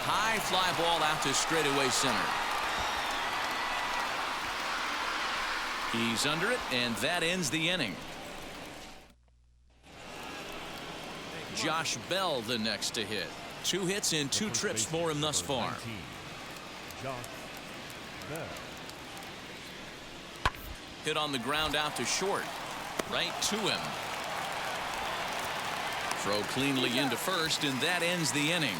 High fly ball out to straightaway center. He's under it, and that ends the inning. Josh Bell the next to hit. 2 hits in 2 trips for him thus far. Hit on the ground out to short. Right to him. Throw cleanly into first, and that ends the inning.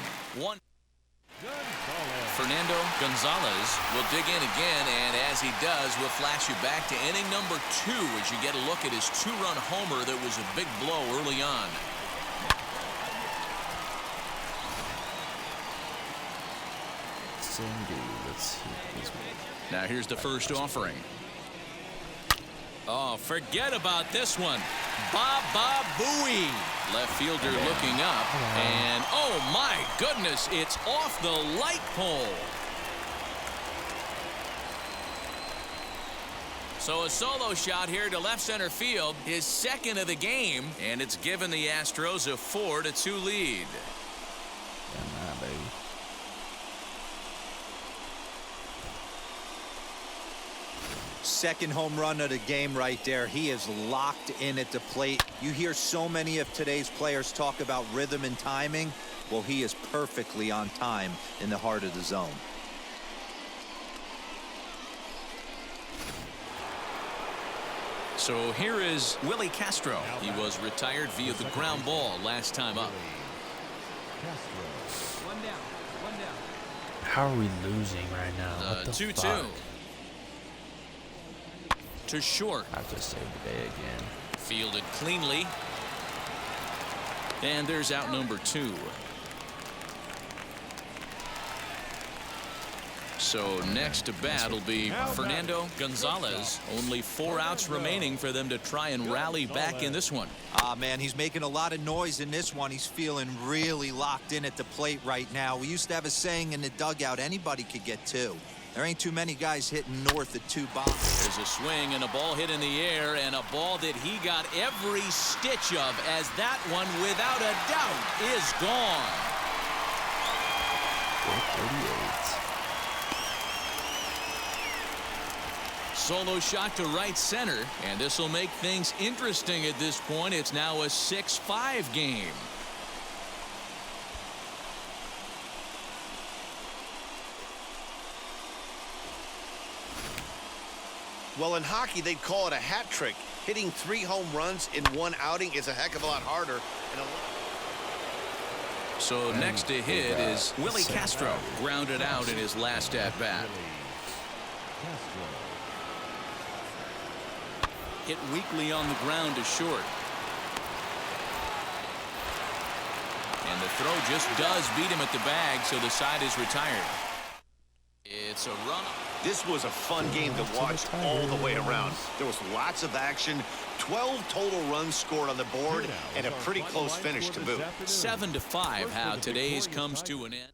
Fernando Gonzalez will dig in again, and as he does, we'll flash you back to inning number 2 as you get a look at his 2-run homer that was a big blow early on. Let's see. Now here's the first offering. Oh, forget about this one. Baba Booey. Left fielder looking up. And, oh, my goodness, it's off the light pole. So a solo shot here to left center field, his second of the game, and it's given the Astros a 4-2 lead. Yeah, baby. Second home run of the game right there. He is locked in at the plate. You hear so many of today's players talk about rhythm and timing. Well, he is perfectly on time in the heart of the zone. So here is Willie Castro. He was retired via the ground ball last time up. One down. How are we losing right now? What the 2-2. fuck? To short. I have to save the day again. Fielded cleanly. And there's out number 2. So next to bat will be Fernando Gonzalez. Only 4 outs remaining for them to try and rally back in this one. Man, he's making a lot of noise in this one. He's feeling really locked in at the plate right now. We used to have a saying in the dugout, anybody could get 2. There ain't too many guys hitting north of 2 bombs. There's a swing and a ball hit in the air, and a ball that he got every stitch of, as that one, without a doubt, is gone. 438. Solo shot to right center, and this will make things interesting at this point. It's now a 6-5 game. Well, in hockey, they'd call it a hat trick. Hitting 3 home runs in one outing is a heck of a lot harder. So next to hit is Willie Castro, grounded out in his last at-bat. Hit weakly on the ground to short. And the throw just does beat him at the bag, so the side is retired. It's a run. This was a fun game to watch all the way around. There was lots of action, 12 total runs scored on the board, and a pretty close finish to boot. 7-5 how today's comes to an end.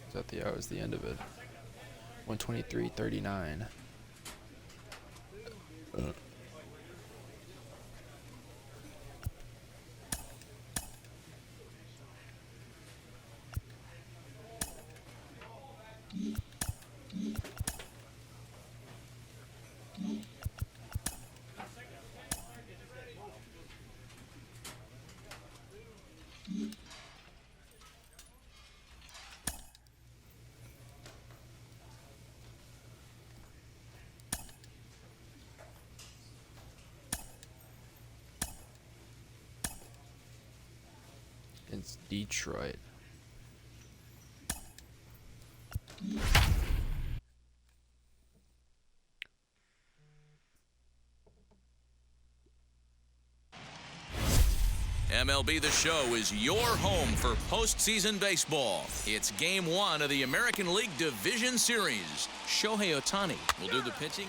Is that that was the end of it? 123-39. It's Detroit. MLB The Show is your home for postseason baseball. It's Game 1 of the American League Division Series. Shohei Ohtani will do the pitching.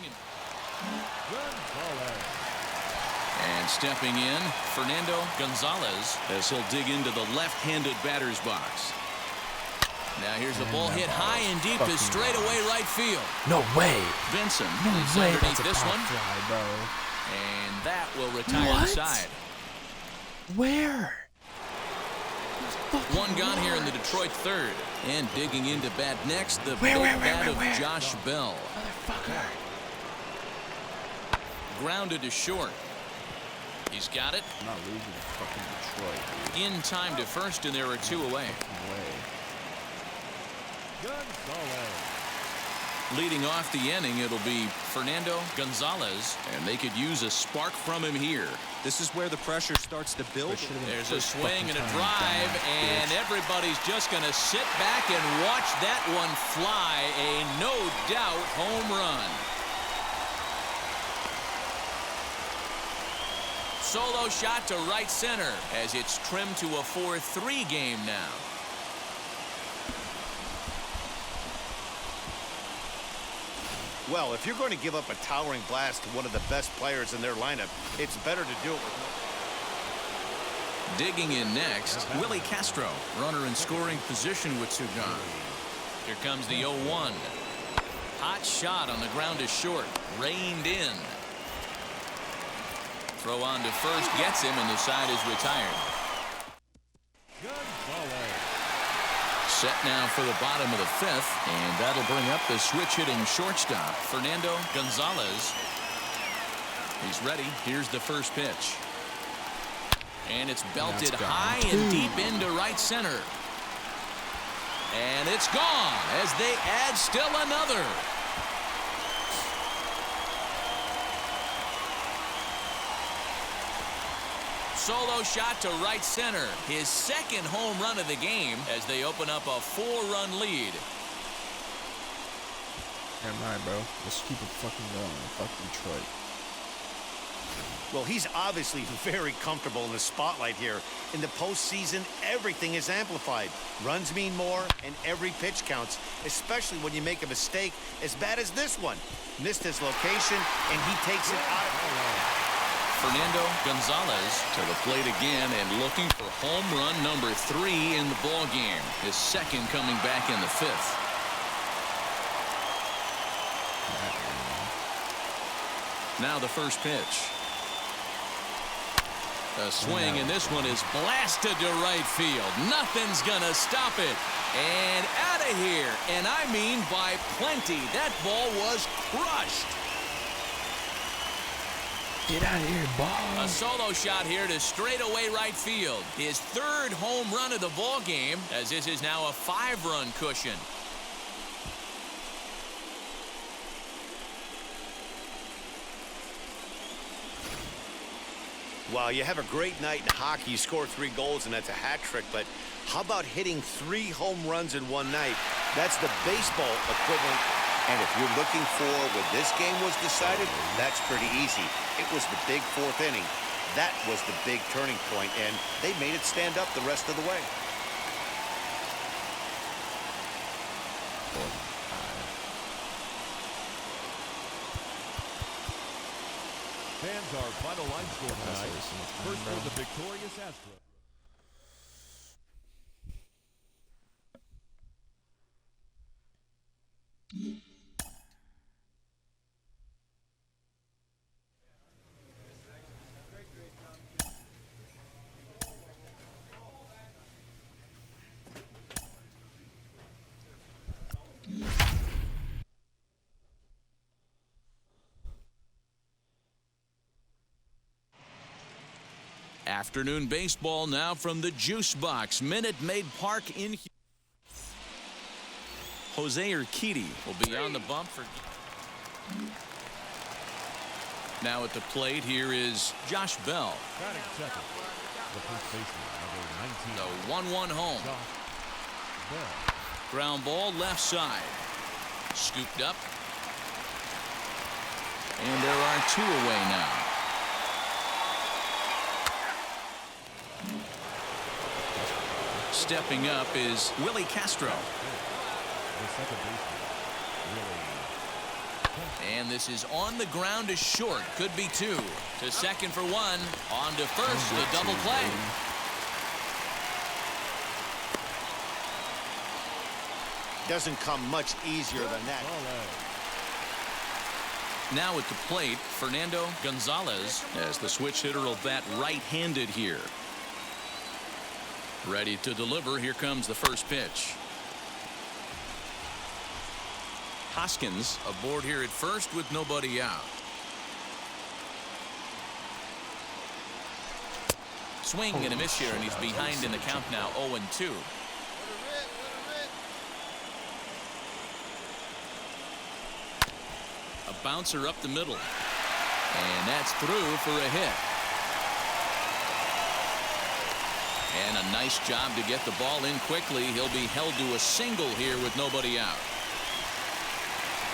And stepping in, Fernando Gonzalez as he'll dig into the left-handed batter's box. Now here's a ball hit high and deep to straightaway right field. No way. Benson is No way. underneath That's a this pop one. fly, bro. And that will retire the side. Where? One gone here in the Detroit third. And digging into bat next, the big bat of Josh Bell. Motherfucker. Grounded to short. He's got it. I'm not losing to fucking Detroit, dude. In time to first, and there are two away. Leading off the inning, it'll be Fernando Gonzalez, and they could use a spark from him here. This is where the pressure starts to build. There's a swing and a drive, and everybody's just going to sit back and watch that one fly. A no-doubt home run. Solo shot to right center as it's trimmed to a 4-3 game now. Well, if you're going to give up a towering blast to one of the best players in their lineup, it's better to do it with. Digging in next, Willie Castro, runner in scoring position with two gone. Here comes the 0-1. Hot shot on the ground is short, reined in. Throw on to first, gets him, and the side is retired. Set now for the bottom of the fifth, and that'll bring up the switch-hitting shortstop, Fernando Gonzalez. He's ready. Here's the first pitch. And it's belted high and deep into right center. And it's gone as they add still another. Solo shot to right center. His second home run of the game as they open up a 4-run lead. Never mind, bro. Let's keep it fucking going. Fuck Detroit. Well, he's obviously very comfortable in the spotlight here. In the postseason, everything is amplified. Runs mean more, and every pitch counts, especially when you make a mistake as bad as this one. Missed his location, and he takes it out. Fernando Gonzalez to the plate again and looking for home run number 3 in the ball game. His second coming back in the fifth. Now the first pitch. A swing, and this one is blasted to right field. Nothing's gonna stop it. And out of here. And I mean by plenty. That ball was crushed. Get out of here, ball. A solo shot here to straightaway right field. His third home run of the ball game, as this is now a 5-run cushion. Well, you have a great night in hockey. You score 3 goals, and that's a hat trick. But how about hitting 3 home runs in one night? That's the baseball equivalent. And if you're looking for when this game was decided, that's pretty easy. It was the big 4th inning. That was the big turning point, and they made it stand up the rest of the way. Fans, our final line score tonight. First for the victorious Astros. Afternoon baseball now from the Juice Box, Minute Maid Park in Houston. Jose Urquidy will be on the bump for. Now at the plate, here is Josh Bell. Batting second, the first baseman, number 19. The 1-1 home. Josh Bell. Ground ball left side. Scooped up. And there are 2 away now. Stepping up is Willie Castro. The second baseman, Willie. And this is on the ground to short. Could be 2. To second for 1. On to first. The double play. Doesn't come much easier than that. Now at the plate, Fernando Gonzalez, as the switch hitter will bat right-handed here. Ready to deliver. Here comes the first pitch. Hoskins aboard here at first with nobody out. Swing and a miss here, and he's behind in the count now, 0-2. A bouncer up the middle. And that's through for a hit. And a nice job to get the ball in quickly. He'll be held to a single here with nobody out.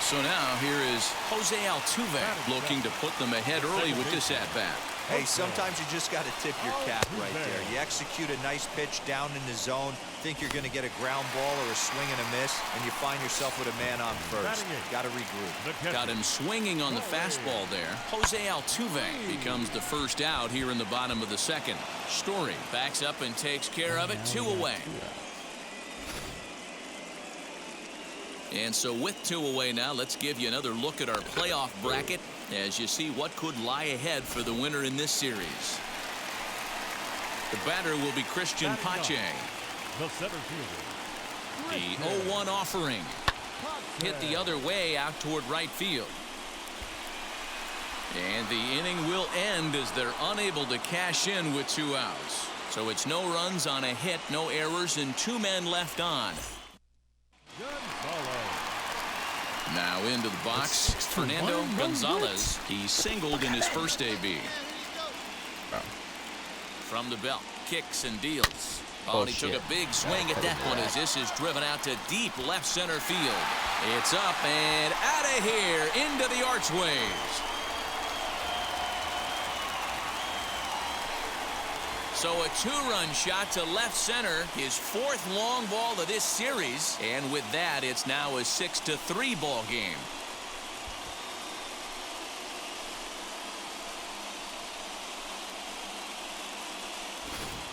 So now here is Jose Altuve looking to put them ahead early with this at-bat. Hey, sometimes you just got to tip your cap right there. You execute a nice pitch down in the zone, think you're going to get a ground ball or a swing and a miss, and you find yourself with a man on first. Got to regroup. Got him swinging on the fastball there. Jose Altuve becomes the first out here in the bottom of the second. Story backs up and takes care of it. 2 away. And so with 2 away now, let's give you another look at our playoff bracket as you see what could lie ahead for the winner in this series. The batter will be Christian Pache. The center fielder. The 0-1 offering. Hit the other way out toward right field. And the inning will end as they're unable to cash in with 2 outs. So it's no runs on a hit, no errors, and 2 men left on. Now into the box, Fernando Gonzalez. He singled in his first AB. From the belt, kicks and deals. Oh, and he took a big swing at that one as this is driven out to deep left center field. It's up and out of here into the archways. So a 2-run shot to left center, his 4th long ball of this series. And with that, it's now a 6-3 ball game.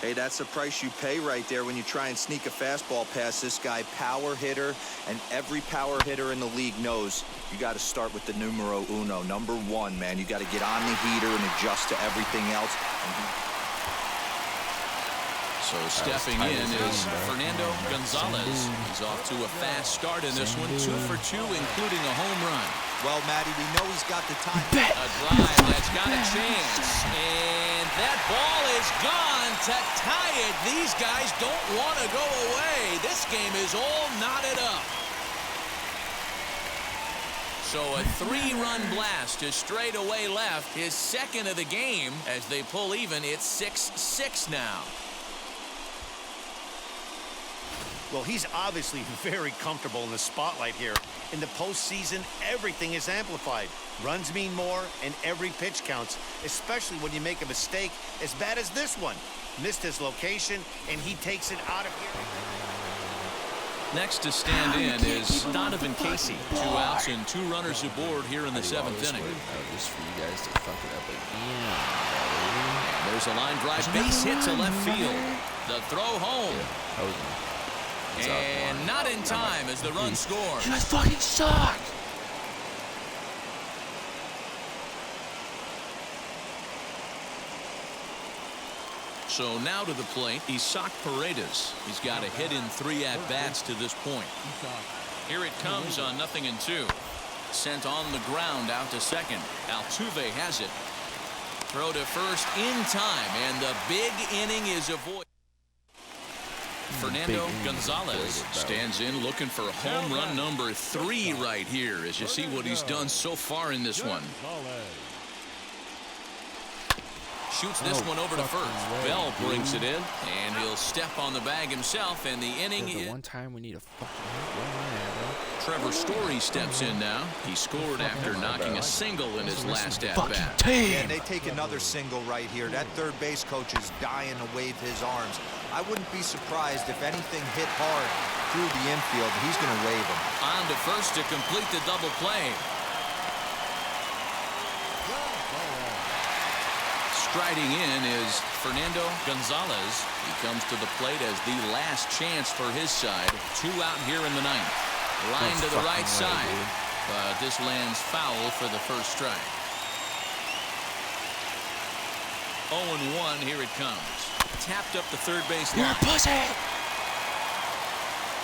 Hey, that's the price you pay right there when you try and sneak a fastball past this guy. Power hitter, and every power hitter in the league knows you got to start with the numero uno, number one, man. You got to get on the heater and adjust to everything else. So stepping in is Fernando Gonzalez. He's off to a fast start in this one, 2 for 2, including a home run. Well, Matty, we know he's got the time. A drive that's got a chance, and that ball is gone to tie it. These guys don't want to go away. This game is all knotted up. So a 3-run blast to straightaway left, his second of the game. As they pull even, it's 6-6 now. Well, he's obviously very comfortable in the spotlight here. In the postseason, everything is amplified. Runs mean more, and every pitch counts, especially when you make a mistake as bad as this one. Missed his location, and he takes it out of here. Next to stand in is Donovan Casey. 2 outs and 2 runners aboard here in the 7th inning. Just for you guys to fuck it up again. And there's a line drive, base hit to left field. The throw home. And not in time as the run scores. You guys fucking suck. So now to the plate, Isaac Paredes. He's got a hit in 3 at-bats to this point. Here it comes on 0-2. Sent on the ground out to second. Altuve has it. Throw to first in time, and the big inning is avoided. Fernando Gonzalez stands in looking for home run number 3 right here, as you see what he's done so far in this one. Shoots this one over to first. Bell brings it in, and he'll step on the bag himself, and the inning is... The one time we need a fucking hit. Trevor Story steps in now. He scored after knocking a single in his last at-bat. Yeah, they take another single right here. That third base coach is dying to wave his arms. I wouldn't be surprised if anything hit hard through the infield. He's going to wave them. On to first to complete the double play. Striding in is Fernando Gonzalez. He comes to the plate as the last chance for his side. 2 out here in the 9th. Line to the right side, but this lands foul for the first strike. 0-1, here it comes. Tapped up the third base line. You're a pussy!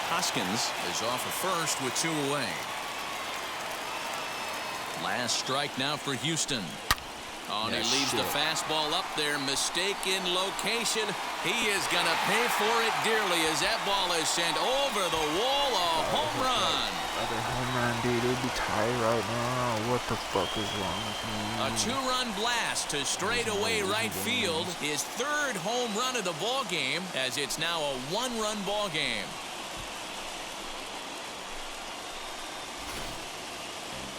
Hoskins is off of first with 2 away. Last strike now for Houston. Oh, and he leaves the fastball up there. Mistaken location. He is going to pay for it dearly as that ball is sent over the wall. A home run. Other home run, dude. It would be tied right now. What the fuck is wrong with me? A 2-run blast to straightaway right field. His 3rd home run of the ball game, as it's now a 1-run ball game.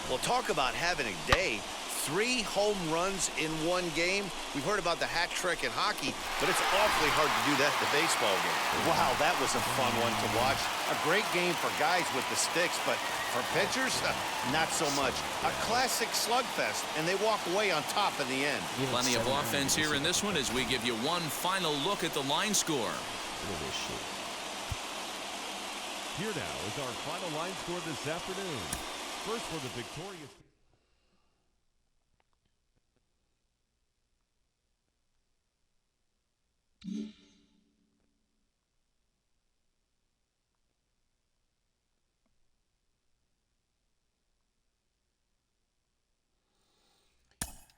Well, talk about having a day. 3 home runs in 1 game. We've heard about the hat trick in hockey, but it's awfully hard to do that in the baseball game. Wow, that was a fun one to watch. A great game for guys with the sticks, but for pitchers, not so much. A classic slugfest, and they walk away on top in the end. Plenty of offense here in this one as we give you one final look at the line score. Here now is our final line score this afternoon. First for the victorious...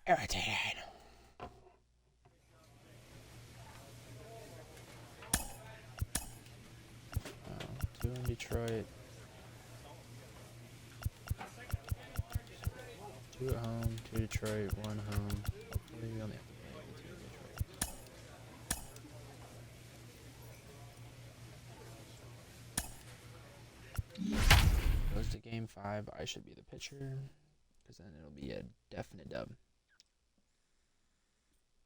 Irritated. 2 in Detroit. 2 at home, 2 Detroit, 1 home. Hopefully we only have to play 2 in Detroit. Goes to game 5. I should be the pitcher, because then it'll be a definite dub.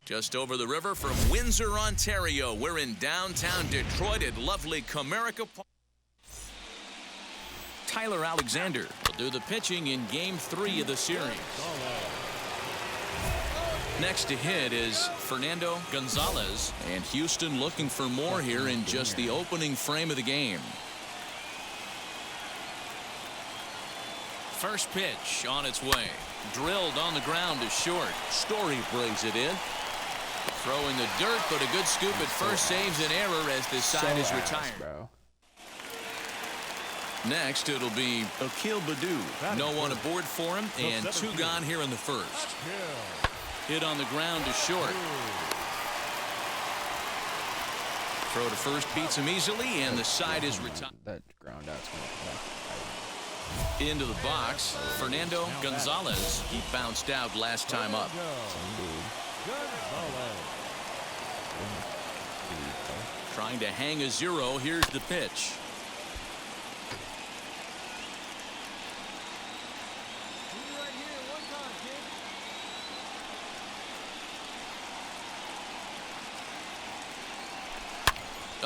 Just over the river from Windsor, Ontario, we're in downtown Detroit at lovely Comerica Park. Tyler Alexander will do the pitching in Game 3 of the series. Next to hit is Fernando Gonzalez, and Houston looking for more here in just the opening frame of the game. First pitch on its way. Drilled on the ground to short. Story brings it in. Throw in the dirt, but a good scoop at first saves an error as this side is retired. Bro. Next, it'll be Akil Baddoo. No one aboard for him, and 2 gone here in the first. Hit on the ground to short. Throw to first beats him easily, and the side is retired. That ground out's going to come back. Into the box, Fernando Gonzalez. He bounced out last time up. Trying to hang a 0. Here's the pitch.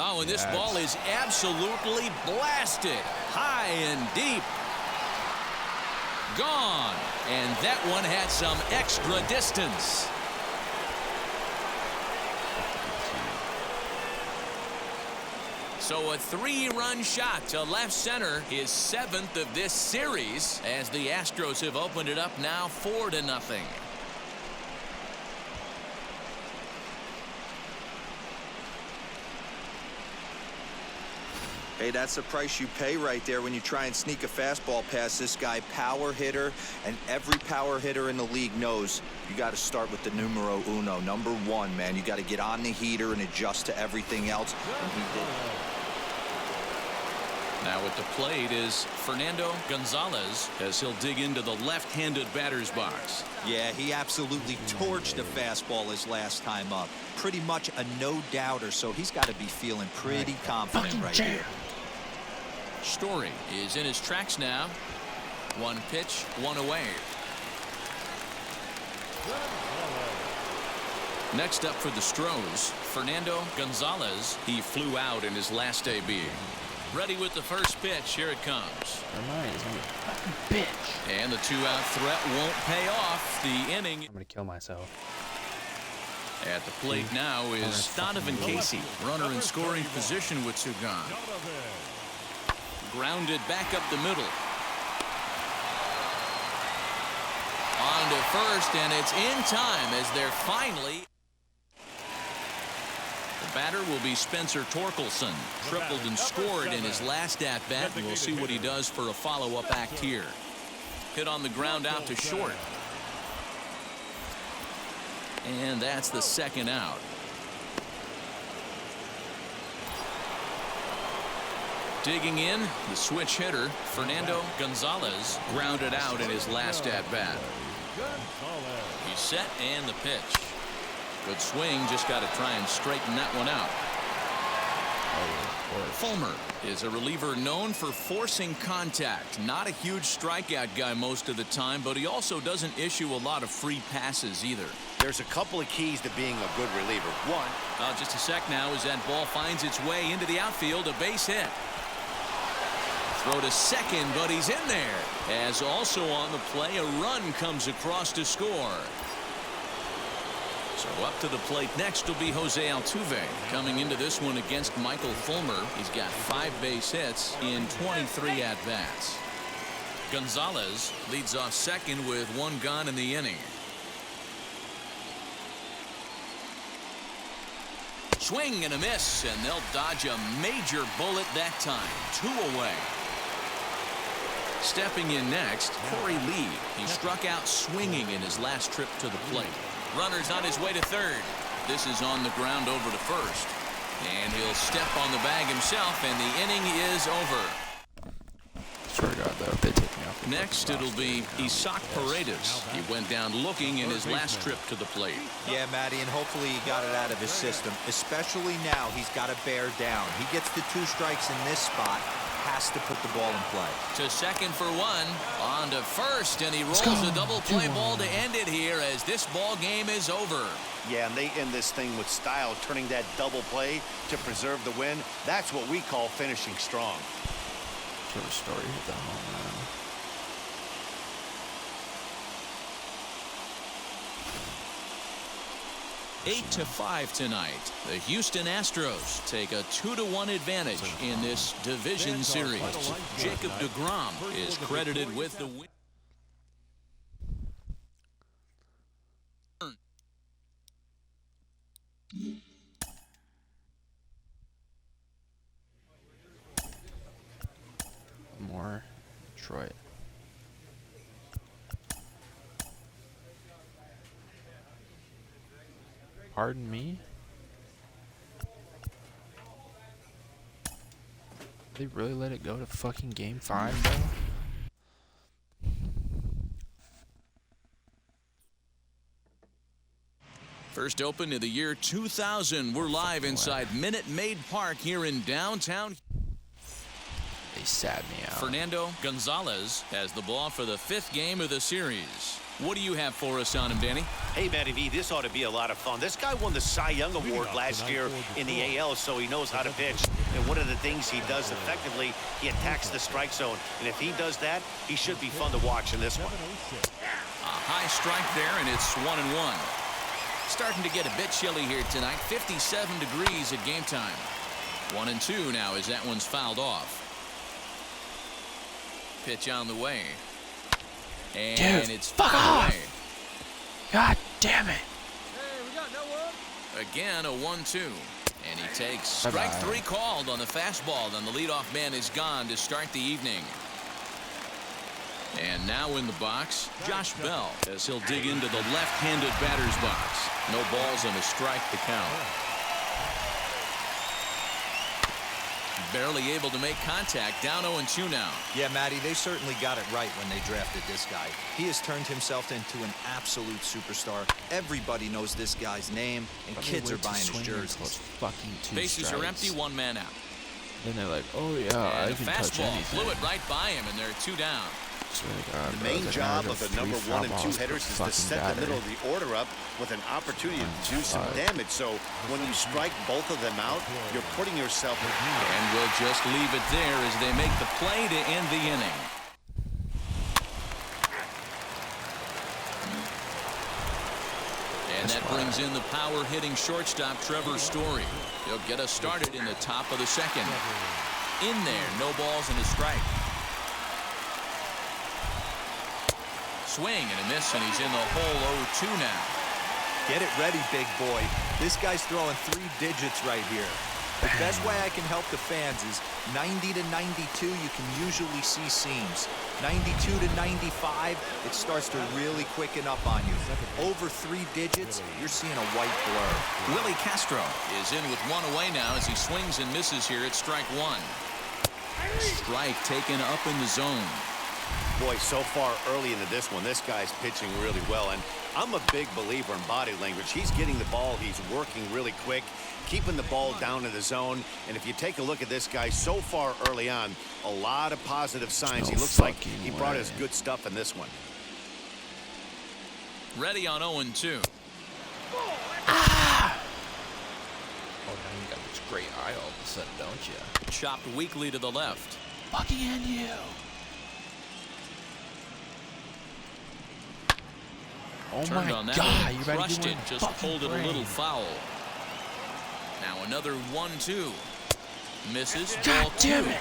Oh, and this ball is absolutely blasted. High and deep. Gone. And that one had some extra distance. So a 3-run shot to left center, his 7th of this series, as the Astros have opened it up now 4-0. Hey, that's the price you pay right there when you try and sneak a fastball past this guy. Power hitter, and every power hitter in the league knows you got to start with the numero uno, number 1, man. You got to get on the heater and adjust to everything else, and he did. Now at the plate is Fernando Gonzalez as he'll dig into the left-handed batter's box. Yeah, he absolutely torched the fastball his last time up. Pretty much a no-doubter, so he's got to be feeling pretty confident right here. Story is in his tracks now. 1 pitch, 1 away. Next up for the Stros, Fernando Gonzalez. He flew out in his last AB. Ready with the first pitch. Here it comes. Bitch. And the 2-out threat won't pay off. The inning. I'm gonna kill myself. At the plate now is Donovan Casey. Runner in scoring position with 2 gone. Grounded back up the middle. On to first, and it's in time as they're finally. The batter will be Spencer Torkelson. Tripled and scored in his last at-bat, and we'll see what he does for a follow-up act here. Hit on the ground out to short. And that's the 2nd out. Digging in, the switch hitter, Fernando Gonzalez, grounded out in his last at-bat. He's set, and the pitch. Good swing, just got to try and straighten that one out. Fulmer is a reliever known for forcing contact. Not a huge strikeout guy most of the time, but he also doesn't issue a lot of free passes either. There's a couple of keys to being a good reliever. 1. Just a sec now as that ball finds its way into the outfield, a base hit. Throw to second, but he's in there. As also on the play, a run comes across to score. So up to the plate next will be Jose Altuve. Coming into this one against Michael Fulmer. He's got 5 base hits in 23 at-bats. Gonzalez leads off second with 1 gone in the inning. Swing and a miss, and they'll dodge a major bullet that time. 2 away. Stepping in next, Corey Lee. He struck out swinging in his last trip to the plate. Runner's on his way to third. This is on the ground over to first. And he'll step on the bag himself, and the inning is over. Swear to God, though, if they take me off. Next, it'll be Isaac Paredes. He went down looking in his last trip to the plate. Yeah, Matty, and hopefully he got it out of his system. Especially now, he's got to bear down. He gets the 2 strikes in this spot. Has to put the ball in play. To second for 1. On to first, and he rolls a double play ball to end it here as this ball game is over. Yeah, and they end this thing with style, turning that double play to preserve the win. That's what we call finishing strong. Trevor Story hit that home run. 8-5 tonight. The Houston Astros take a 2-1 advantage in this division series. Jacob deGrom is credited with the win. More Detroit. Pardon me? They really let it go to fucking game 5, bro? First open of the year 2000. We're live inside Minute Maid Park here in downtown. They sat me out. Fernando Gonzalez has the ball for the 5th game of the series. What do you have for us on him, Danny? Hey, Matty V, this ought to be a lot of fun. This guy won the Cy Young Award last year in the AL, so he knows how to pitch. And one of the things he does effectively, he attacks the strike zone. And if he does that, he should be fun to watch in this one. A high strike there, and it's 1-1. Starting to get a bit chilly here tonight. 57 degrees at game time. 1-2 now as that one's fouled off. Pitch on the way. And dude, it's fuck fouled away. God damn it. Hey, we got no one. Again, a 1-2. And he takes strike 3 called on the fastball. Then the leadoff man is gone to start the evening. And now in the box, Josh Bell, as he'll dig into the left-handed batter's box. No balls and a strike to count. Barely able to make contact. Down 0-2 now. Yeah, Matty, they certainly got it right when they drafted this guy. He has turned himself into an absolute superstar. Everybody knows this guy's name, and kids are buying his jerseys. Bases are empty, 1 man out. Then they're like, oh yeah, And I can the touch fastball anything. flew it right by him, and they're 2 down. God, The main job of the number 1 and 2 hitters is to set the middle of the order up with an opportunity to do some damage. So when you strike both of them out, you're putting yourself in. And we'll just leave it there as they make the play to end the inning. And that brings in the power-hitting shortstop Trevor Story. He'll get us started in the top of the 2nd. In there, no balls and a strike. Swing and a miss, and he's in the hole 0-2 now. Get it ready, big boy. This guy's throwing 3 digits right here. The best way I can help the fans is 90 to 92, you can usually see seams. 92 to 95, it starts to really quicken up on you. Over 3 digits, you're seeing a white blur. Willie Castro is in with 1 away now as he swings and misses here at strike 1. Strike taken up in the zone. Boy, so far early into this one, this guy's pitching really well. And I'm a big believer in body language. He's getting the ball. He's working really quick, keeping the ball down in the zone. And if you take a look at this guy so far early on, a lot of positive signs. He looks like he brought his good stuff in this one. Ready on 0-2. Ah! Oh, now you got this great eye all of a sudden, don't you? Chopped weakly to the left. Fucking end you. Oh Turned my on that God, one, you ready crushed to it, just pulled it a little foul. Now another 1-2. Misses. God ball damn 2. it.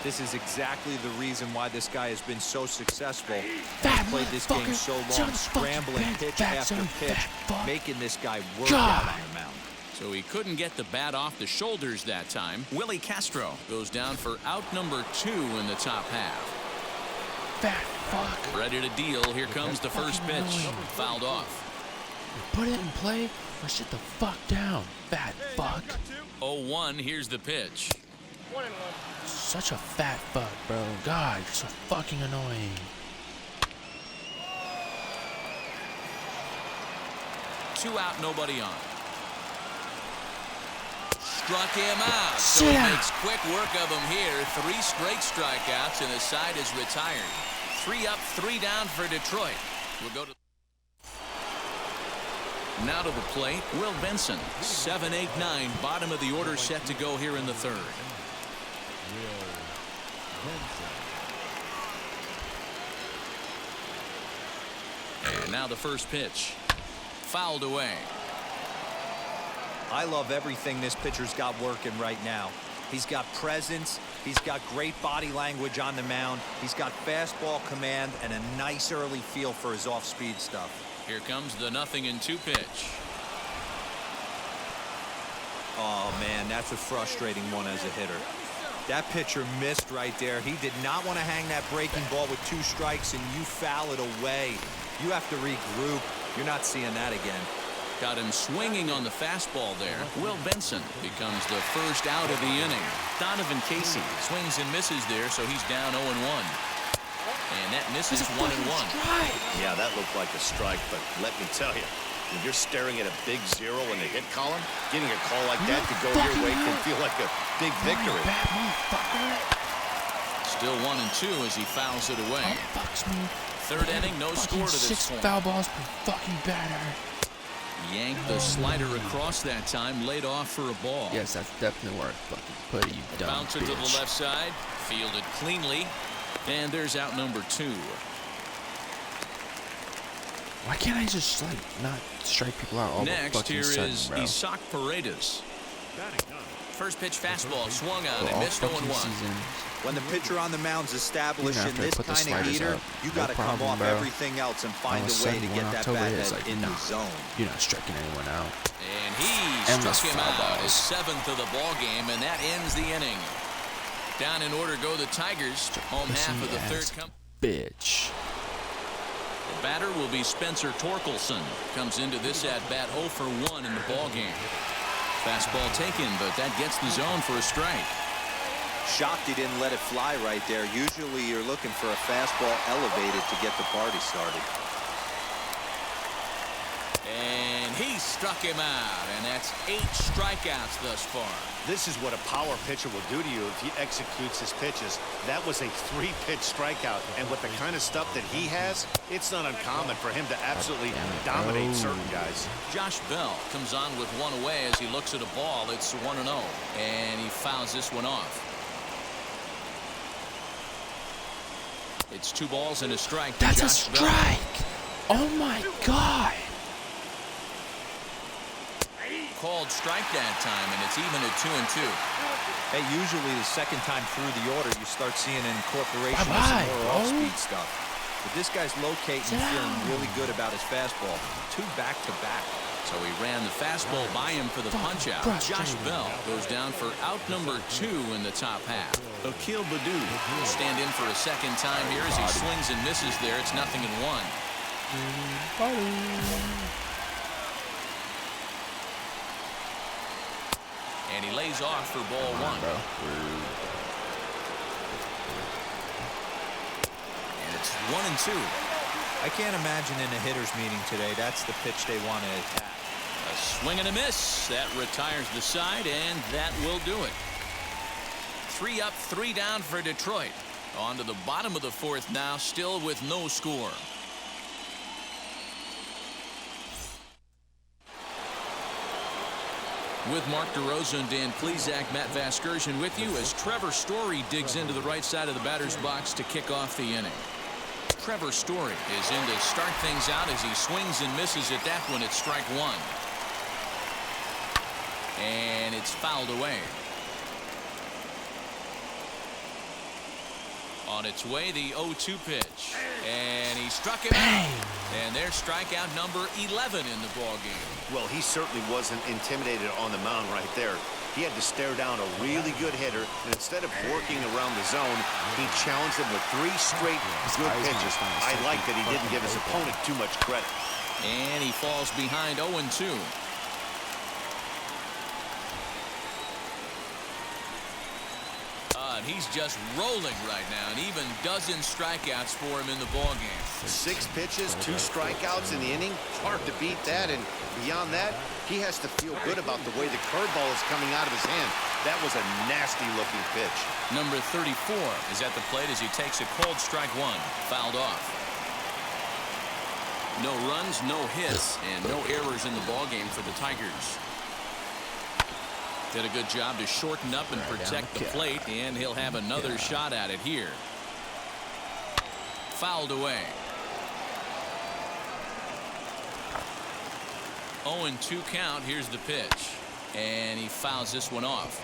This is exactly the reason why this guy has been so successful. Fat He's played this game so long, scrambling pitch after pitch, making this guy work out on the mound. So he couldn't get the bat off the shoulders that time. Willie Castro goes down for out number 2 in the top half. Fat fuck. Ready to deal. Here comes the first pitch. Fouled off. Put it in play or sit the fuck down, fat fuck. 0-1. Here's the pitch. 1-1. Such a fat fuck, bro. God, you're so fucking annoying. Two out, nobody on. Struck him out. So Sit he down. makes quick work of him here. 3 straight strikeouts, and the side is retired. 3 up, 3 down for Detroit. We'll go to. Now to the plate, Will Benson. 7, 8, 9. Bottom of the order set to go here in the 3rd. And now the first pitch. Fouled away. I love everything this pitcher's got working right now. He's got presence. He's got great body language on the mound. He's got fastball command and a nice early feel for his off-speed stuff. Here comes the 0-2 pitch. Oh, man, that's a frustrating one as a hitter. That pitcher missed right there. He did not want to hang that breaking ball with 2 strikes, and you foul it away. You have to regroup. You're not seeing that again. Got him swinging on the fastball there. Will Benson becomes the first out of the inning. Donovan Casey swings and misses there, so he's down 0-1. And that misses 1-1. Yeah, that looked like a strike, but let me tell you, when you're staring at a big 0 in the hit column, getting a call like that to go your way can feel like a big victory. Still 1-2 as he fouls it away. Third inning, no score to this point. 6 foul balls per fucking batter. Yanked the slider across that time, laid off for a ball. Yes, that's definitely where I fucking put it, you dumb Bounce it bitch. to the left side, fielded cleanly, and there's out number 2. Why can't I just like not strike people out all Next, the fucking here sudden, is bro? Isaac Paredes. First pitch fastball swung on For and all missed fucking 0-1. seasons. When the pitcher on the mound's established Even in after I this put the kind of sliders heater, up, you no got to come problem, off bro. everything else and find All of a a way sudden, to get 1 that October bat hits, head like, in nah, the zone. You're not striking anyone out. And he And struck the him foul out, his balls. 7th of the ball game, and that ends the inning. Down in order go the Tigers. Home half of the third. Bitch. The batter will be Spencer Torkelson. Comes into this at-bat 0 for 1 in the ball game. Fastball taken, but that gets the zone for a strike. Shocked he didn't let it fly right there. Usually you're looking for a fastball elevated to get the party started. And he struck him out, and that's 8 strikeouts thus far. This is what a power pitcher will do to you if he executes his pitches. That was a 3-pitch strikeout, and with the kind of stuff that he has, it's not uncommon for him to absolutely dominate certain guys. Josh Bell comes on with 1 away as he looks at a ball. It's 1-0, and he fouls this one off. It's 2 balls and a strike to That's Josh a Bell. strike. Oh my god. Called strike that time, and it's even at 2-2. Hey, usually the second time through the order, you start seeing an incorporation of Bye-bye, some more bro. off-speed stuff. But this guy's locating, feeling really good about his fastball. 2 back-to-back. So he ran the fastball by him for the punch-out. Josh Bell goes down for out number 2 in the top half. Akil Baddoo will stand in for a second time here as he swings and misses there. It's 0-1. And he lays off for ball 1. And it's 1-2. I can't imagine in a hitter's meeting today, that's the pitch they want to attack. A swing and a miss. That retires the side, and that will do it. 3 up, 3 down for Detroit. On to the bottom of the 4th now, still with no score. With Mark DeRosa and Dan Plesac, Matt Vasgersian with you as Trevor Story digs into the right side of the batter's box to kick off the inning. Trevor Story is in to start things out as he swings and misses at that one. It's strike 1. And it's fouled away. On its way, the 0-2 pitch. And he struck him out. And there's strikeout number 11 in the ballgame. Well, he certainly wasn't intimidated on the mound right there. He had to stare down a really good hitter, and instead of working around the zone, he challenged him with 3 straight good pitches. I like that he didn't give his opponent too much credit. And he falls behind 0-2. And he's just rolling right now, and even dozen strikeouts for him in the ballgame. 6 pitches, 2 strikeouts in the inning. Hard to beat that, and beyond that, he has to feel good about the way the curveball is coming out of his hand. That was a nasty-looking pitch. Number 34 is at the plate as he takes a cold strike 1, fouled off. No runs, no hits, and no errors in the ballgame for the Tigers. Did a good job to shorten up and protect the plate, and he'll have another shot at it here. Fouled away. 0-2 count. Here's the pitch. And he fouls this one off.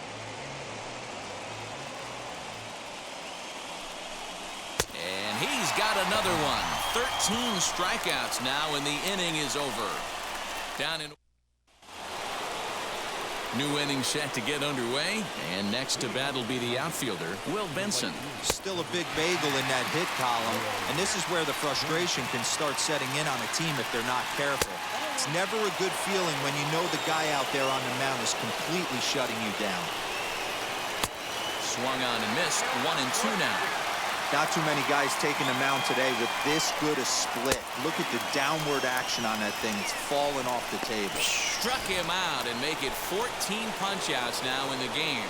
And he's got another one. 13 strikeouts now, and the inning is over. Down in... New inning set to get underway, and next to bat will be the outfielder, Will Benson. Still a big bagel in that hit column, and this is where the frustration can start setting in on a team if they're not careful. It's never a good feeling when you know the guy out there on the mound is completely shutting you down. Swung on and missed. 1-2 now. Not too many guys taking the mound today with this good a split. Look at the downward action on that thing. It's falling off the table. Struck him out and make it 14 punch-outs now in the game.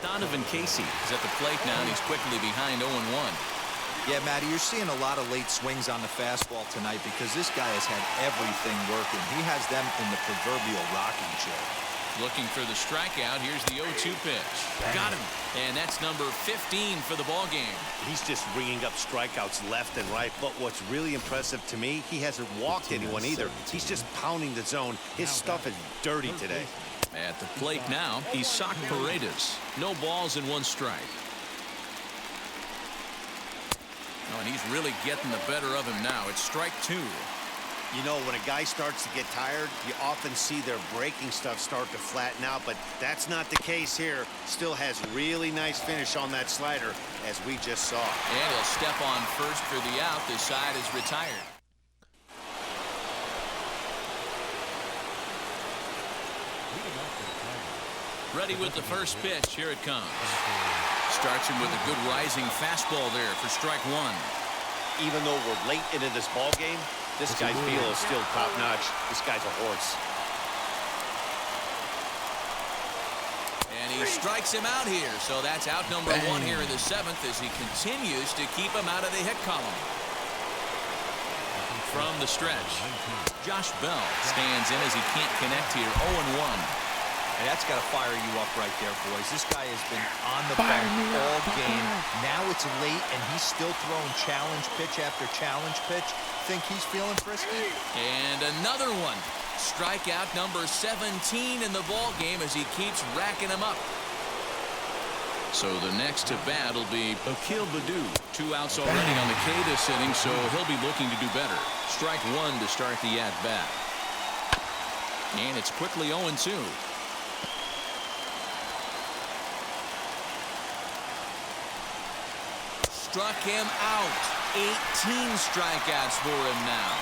Donovan Casey is at the plate now, and he's quickly behind 0-1. Yeah, Matty, you're seeing a lot of late swings on the fastball tonight because this guy has had everything working. He has them in the proverbial rocking chair. Looking for the strikeout. Here's the 0-2 pitch. Got him. And that's number 15 for the ball game. He's just ringing up strikeouts left and right. But what's really impressive to me, he hasn't walked anyone either. He's just pounding the zone. His stuff is dirty today. At the plate now, Isaac Paredes. No balls and 1 strike. Oh, and he's really getting the better of him now. It's strike 2. You know, when a guy starts to get tired, you often see their breaking stuff start to flatten out, but that's not the case here. Still has really nice finish on that slider, as we just saw. And he'll step on first for the out. This side is retired. Ready with the first pitch. Here it comes. Starts him with a good rising fastball there for strike 1. Even though we're late into this ball game, this guy's feel is still top-notch. This guy's a horse. And he strikes him out here. So that's out number 1 here in the 7th as he continues to keep him out of the hit column. From the stretch, Josh Bell stands in as he can't connect here. 0-1. And that's got to fire you up right there, boys. This guy has been on the bench all game. Now it's late, and he's still throwing challenge pitch after challenge pitch. Think he's feeling frisky? And another one. Strikeout number 17 in the ball game as he keeps racking them up. So the next to bat will be Akil Baddoo. 2 outs already on the K this inning, so he'll be looking to do better. Strike 1 to start the at-bat. And it's quickly 0-2. Struck him out. 18 strikeouts for him now.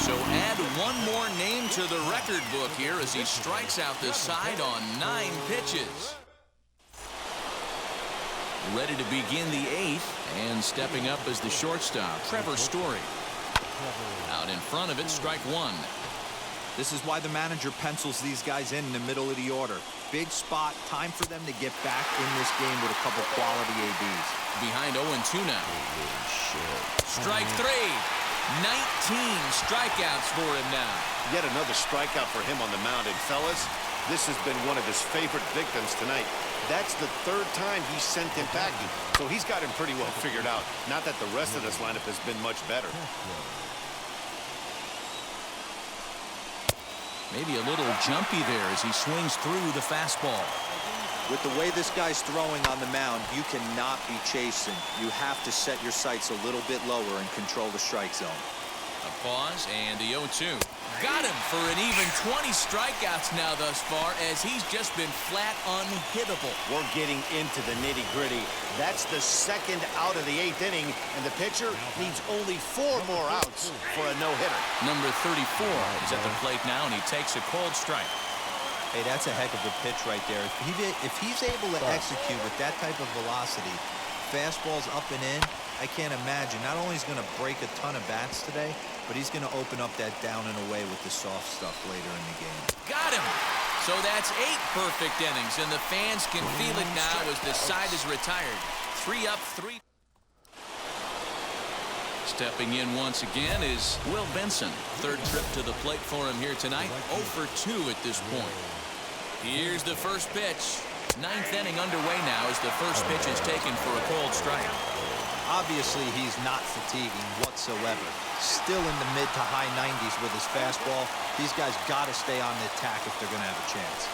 So add 1 more name to the record book here as he strikes out the side on 9 pitches. Ready to begin the 8th, and stepping up as the shortstop, Trevor Story. Out in front of it, strike 1. This is why the manager pencils these guys in the middle of the order. Big spot, time for them to get back in this game with a couple quality ABs. Behind 0-2 now. Strike 3. 19 strikeouts for him now. Yet another strikeout for him on the mound. And fellas, this has been one of his favorite victims tonight. That's the 3rd time he's sent him packing. So he's got him pretty well figured out. Not that the rest of this lineup has been much better. Maybe a little jumpy there as he swings through the fastball. With the way this guy's throwing on the mound, you cannot be chasing. You have to set your sights a little bit lower and control the strike zone. A pause and the 0-2. Got him for an even 20 strikeouts now thus far as he's just been flat unhittable. We're getting into the nitty-gritty. That's the 2nd out of the 8th inning, and the pitcher needs only 4 more outs for a no-hitter. Number 34 is at the plate now, and he takes a cold strike. Hey, that's a heck of a pitch right there. If he's able to execute with that type of velocity, fastballs up and in, I can't imagine. Not only is he going to break a ton of bats today, but he's going to open up that down and away with the soft stuff later in the game. Got him! So that's 8 perfect innings, and the fans can feel it now as the side is retired. 3 up, 3. Stepping in once again is Will Benson. 3rd trip to the plate for him here tonight. 0 for 2 at this point. Here's the first pitch. 9th inning underway now as the first pitch is taken for a cold strike. Obviously, he's not fatiguing whatsoever. Still in the mid to high 90s with his fastball. These guys got to stay on the attack if they're going to have a chance.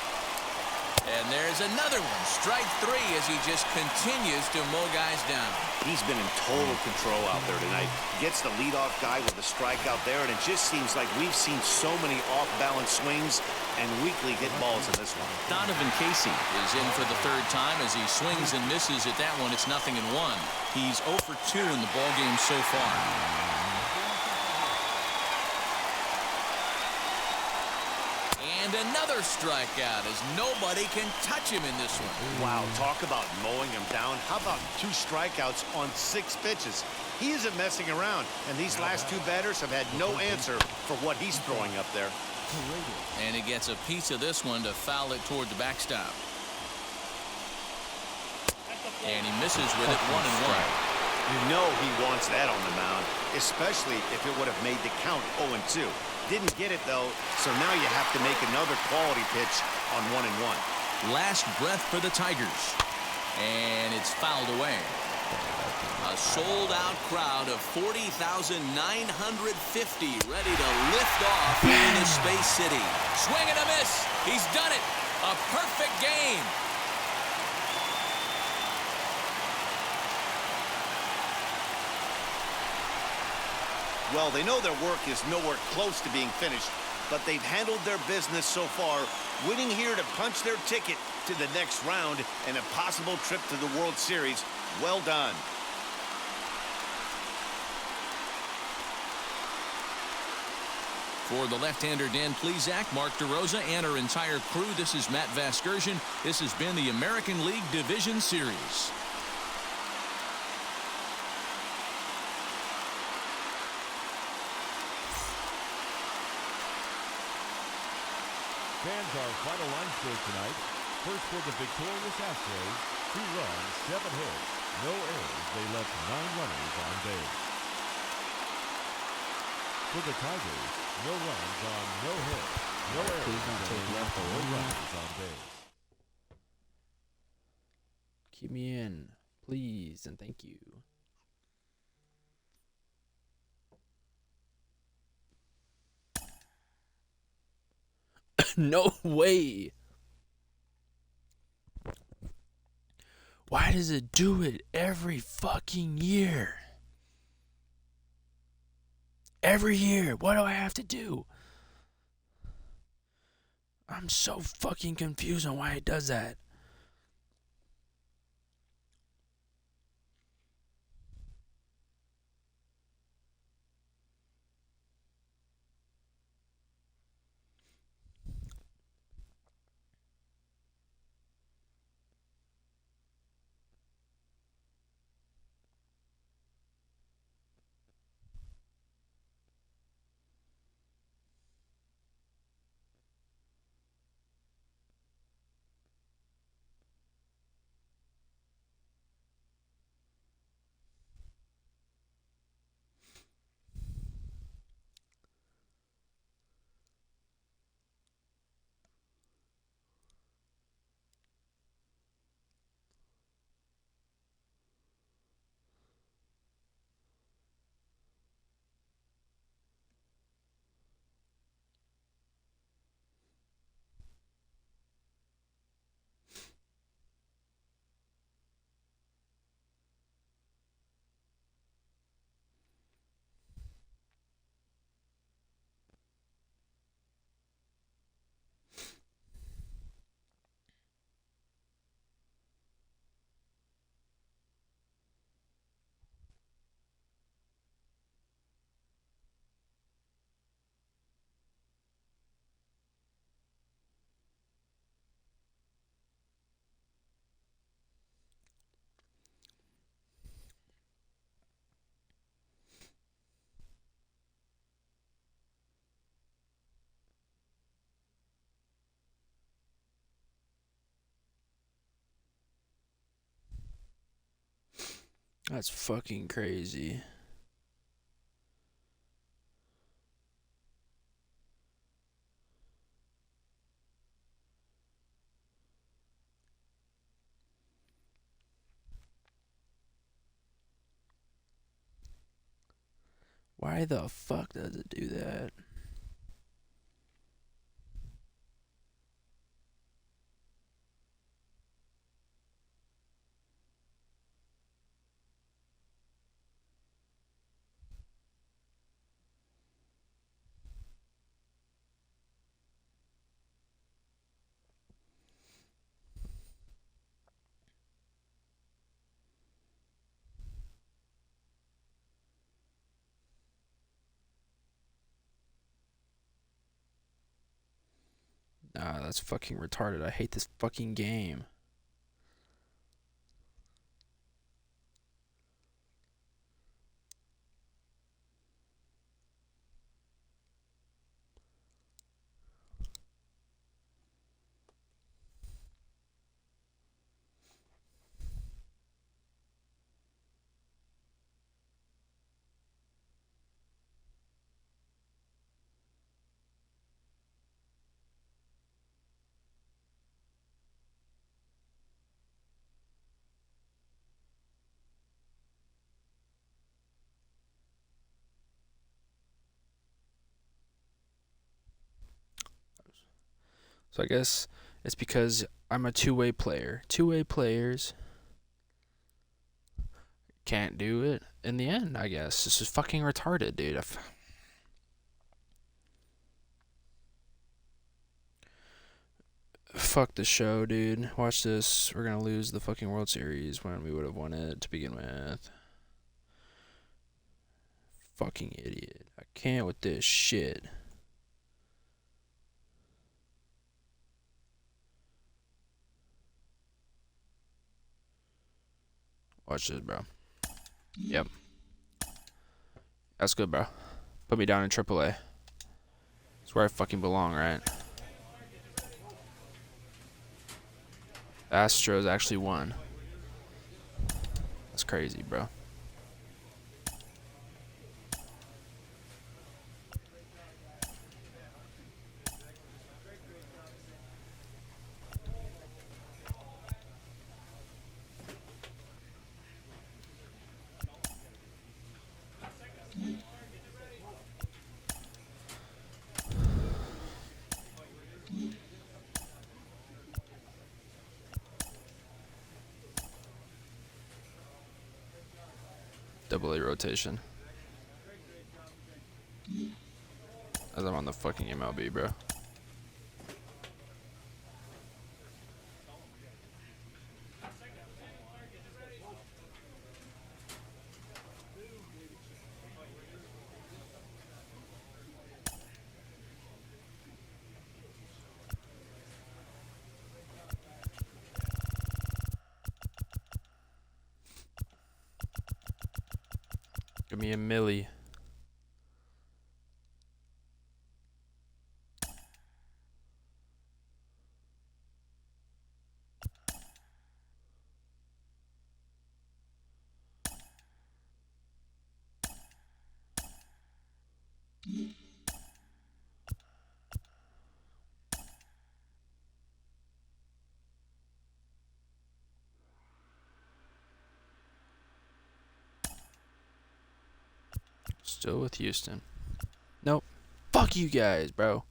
And there's another one. Strike three as he just continues to mow guys down. He's been in total control out there tonight. Gets the leadoff guy with a strikeout there, and it just seems like we've seen so many off-balance swings and weakly hit balls in this one. Donovan Casey is in for the third time as he swings and misses at that one. It's 0-1. He's 0 for 2 in the ballgame so far. And another strikeout as nobody can touch him in this one. Wow, talk about mowing him down. How about 2 strikeouts on 6 pitches? He isn't messing around, and these last 2 batters have had no answer for what he's throwing up there. And he gets a piece of this one to foul it toward the backstop. And he misses with it 1-1. You know he wants that on the mound, especially if it would have made the count 0-2. Didn't get it, though, so now you have to make another quality pitch on 1-1. Last breath for the Tigers. And it's fouled away. A sold-out crowd of 40,950 ready to lift off into Space City. Swing and a miss. He's done it. A perfect game. Well, they know their work is nowhere close to being finished, but they've handled their business so far, winning here to punch their ticket to the next round and a possible trip to the World Series. Well done. For the left-hander Dan Plesac, Mark DeRosa, and our entire crew, this is Matt Vasgersian. This has been the American League Division Series. Fans, our final line score tonight. First for the victorious Astros, 2 runs, 7 hits, no errors. They left 9 runners on base. For the Tigers, no runs on no hits, no errors. They left 4 runners on base. Keep me in, please, and thank you. No way. Why does it do it every fucking year? Every year. What do I have to do? I'm so fucking confused on why it does that. That's fucking crazy. Why the fuck does it do that? Nah, that's fucking retarded. I hate this fucking game. So I guess it's because I'm a two-way player. Two-way players can't do it in the end, I guess. This is fucking retarded, dude. Fuck the show, dude. Watch this. We're gonna lose the fucking World Series when we would have won it to begin with. Fucking idiot. I can't with this shit. Watch this, bro. Yep. That's good, bro. Put me down in AAA. That's where I fucking belong, right? Astros actually won. That's crazy, bro. AA rotation. As I'm on the fucking MLB, bro. Give me a milli. Still with Houston. Nope. Fuck you guys, bro.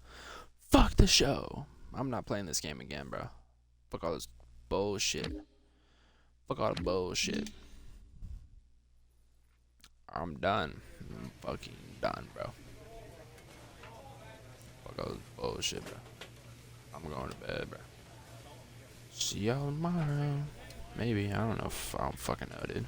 Fuck the show. I'm not playing this game again, bro. Fuck all this bullshit. Fuck all the bullshit. I'm done. I'm fucking done, bro. Fuck all this bullshit, bro. I'm going to bed, bro. See y'all tomorrow. Maybe. I don't know. I don't fucking know, dude.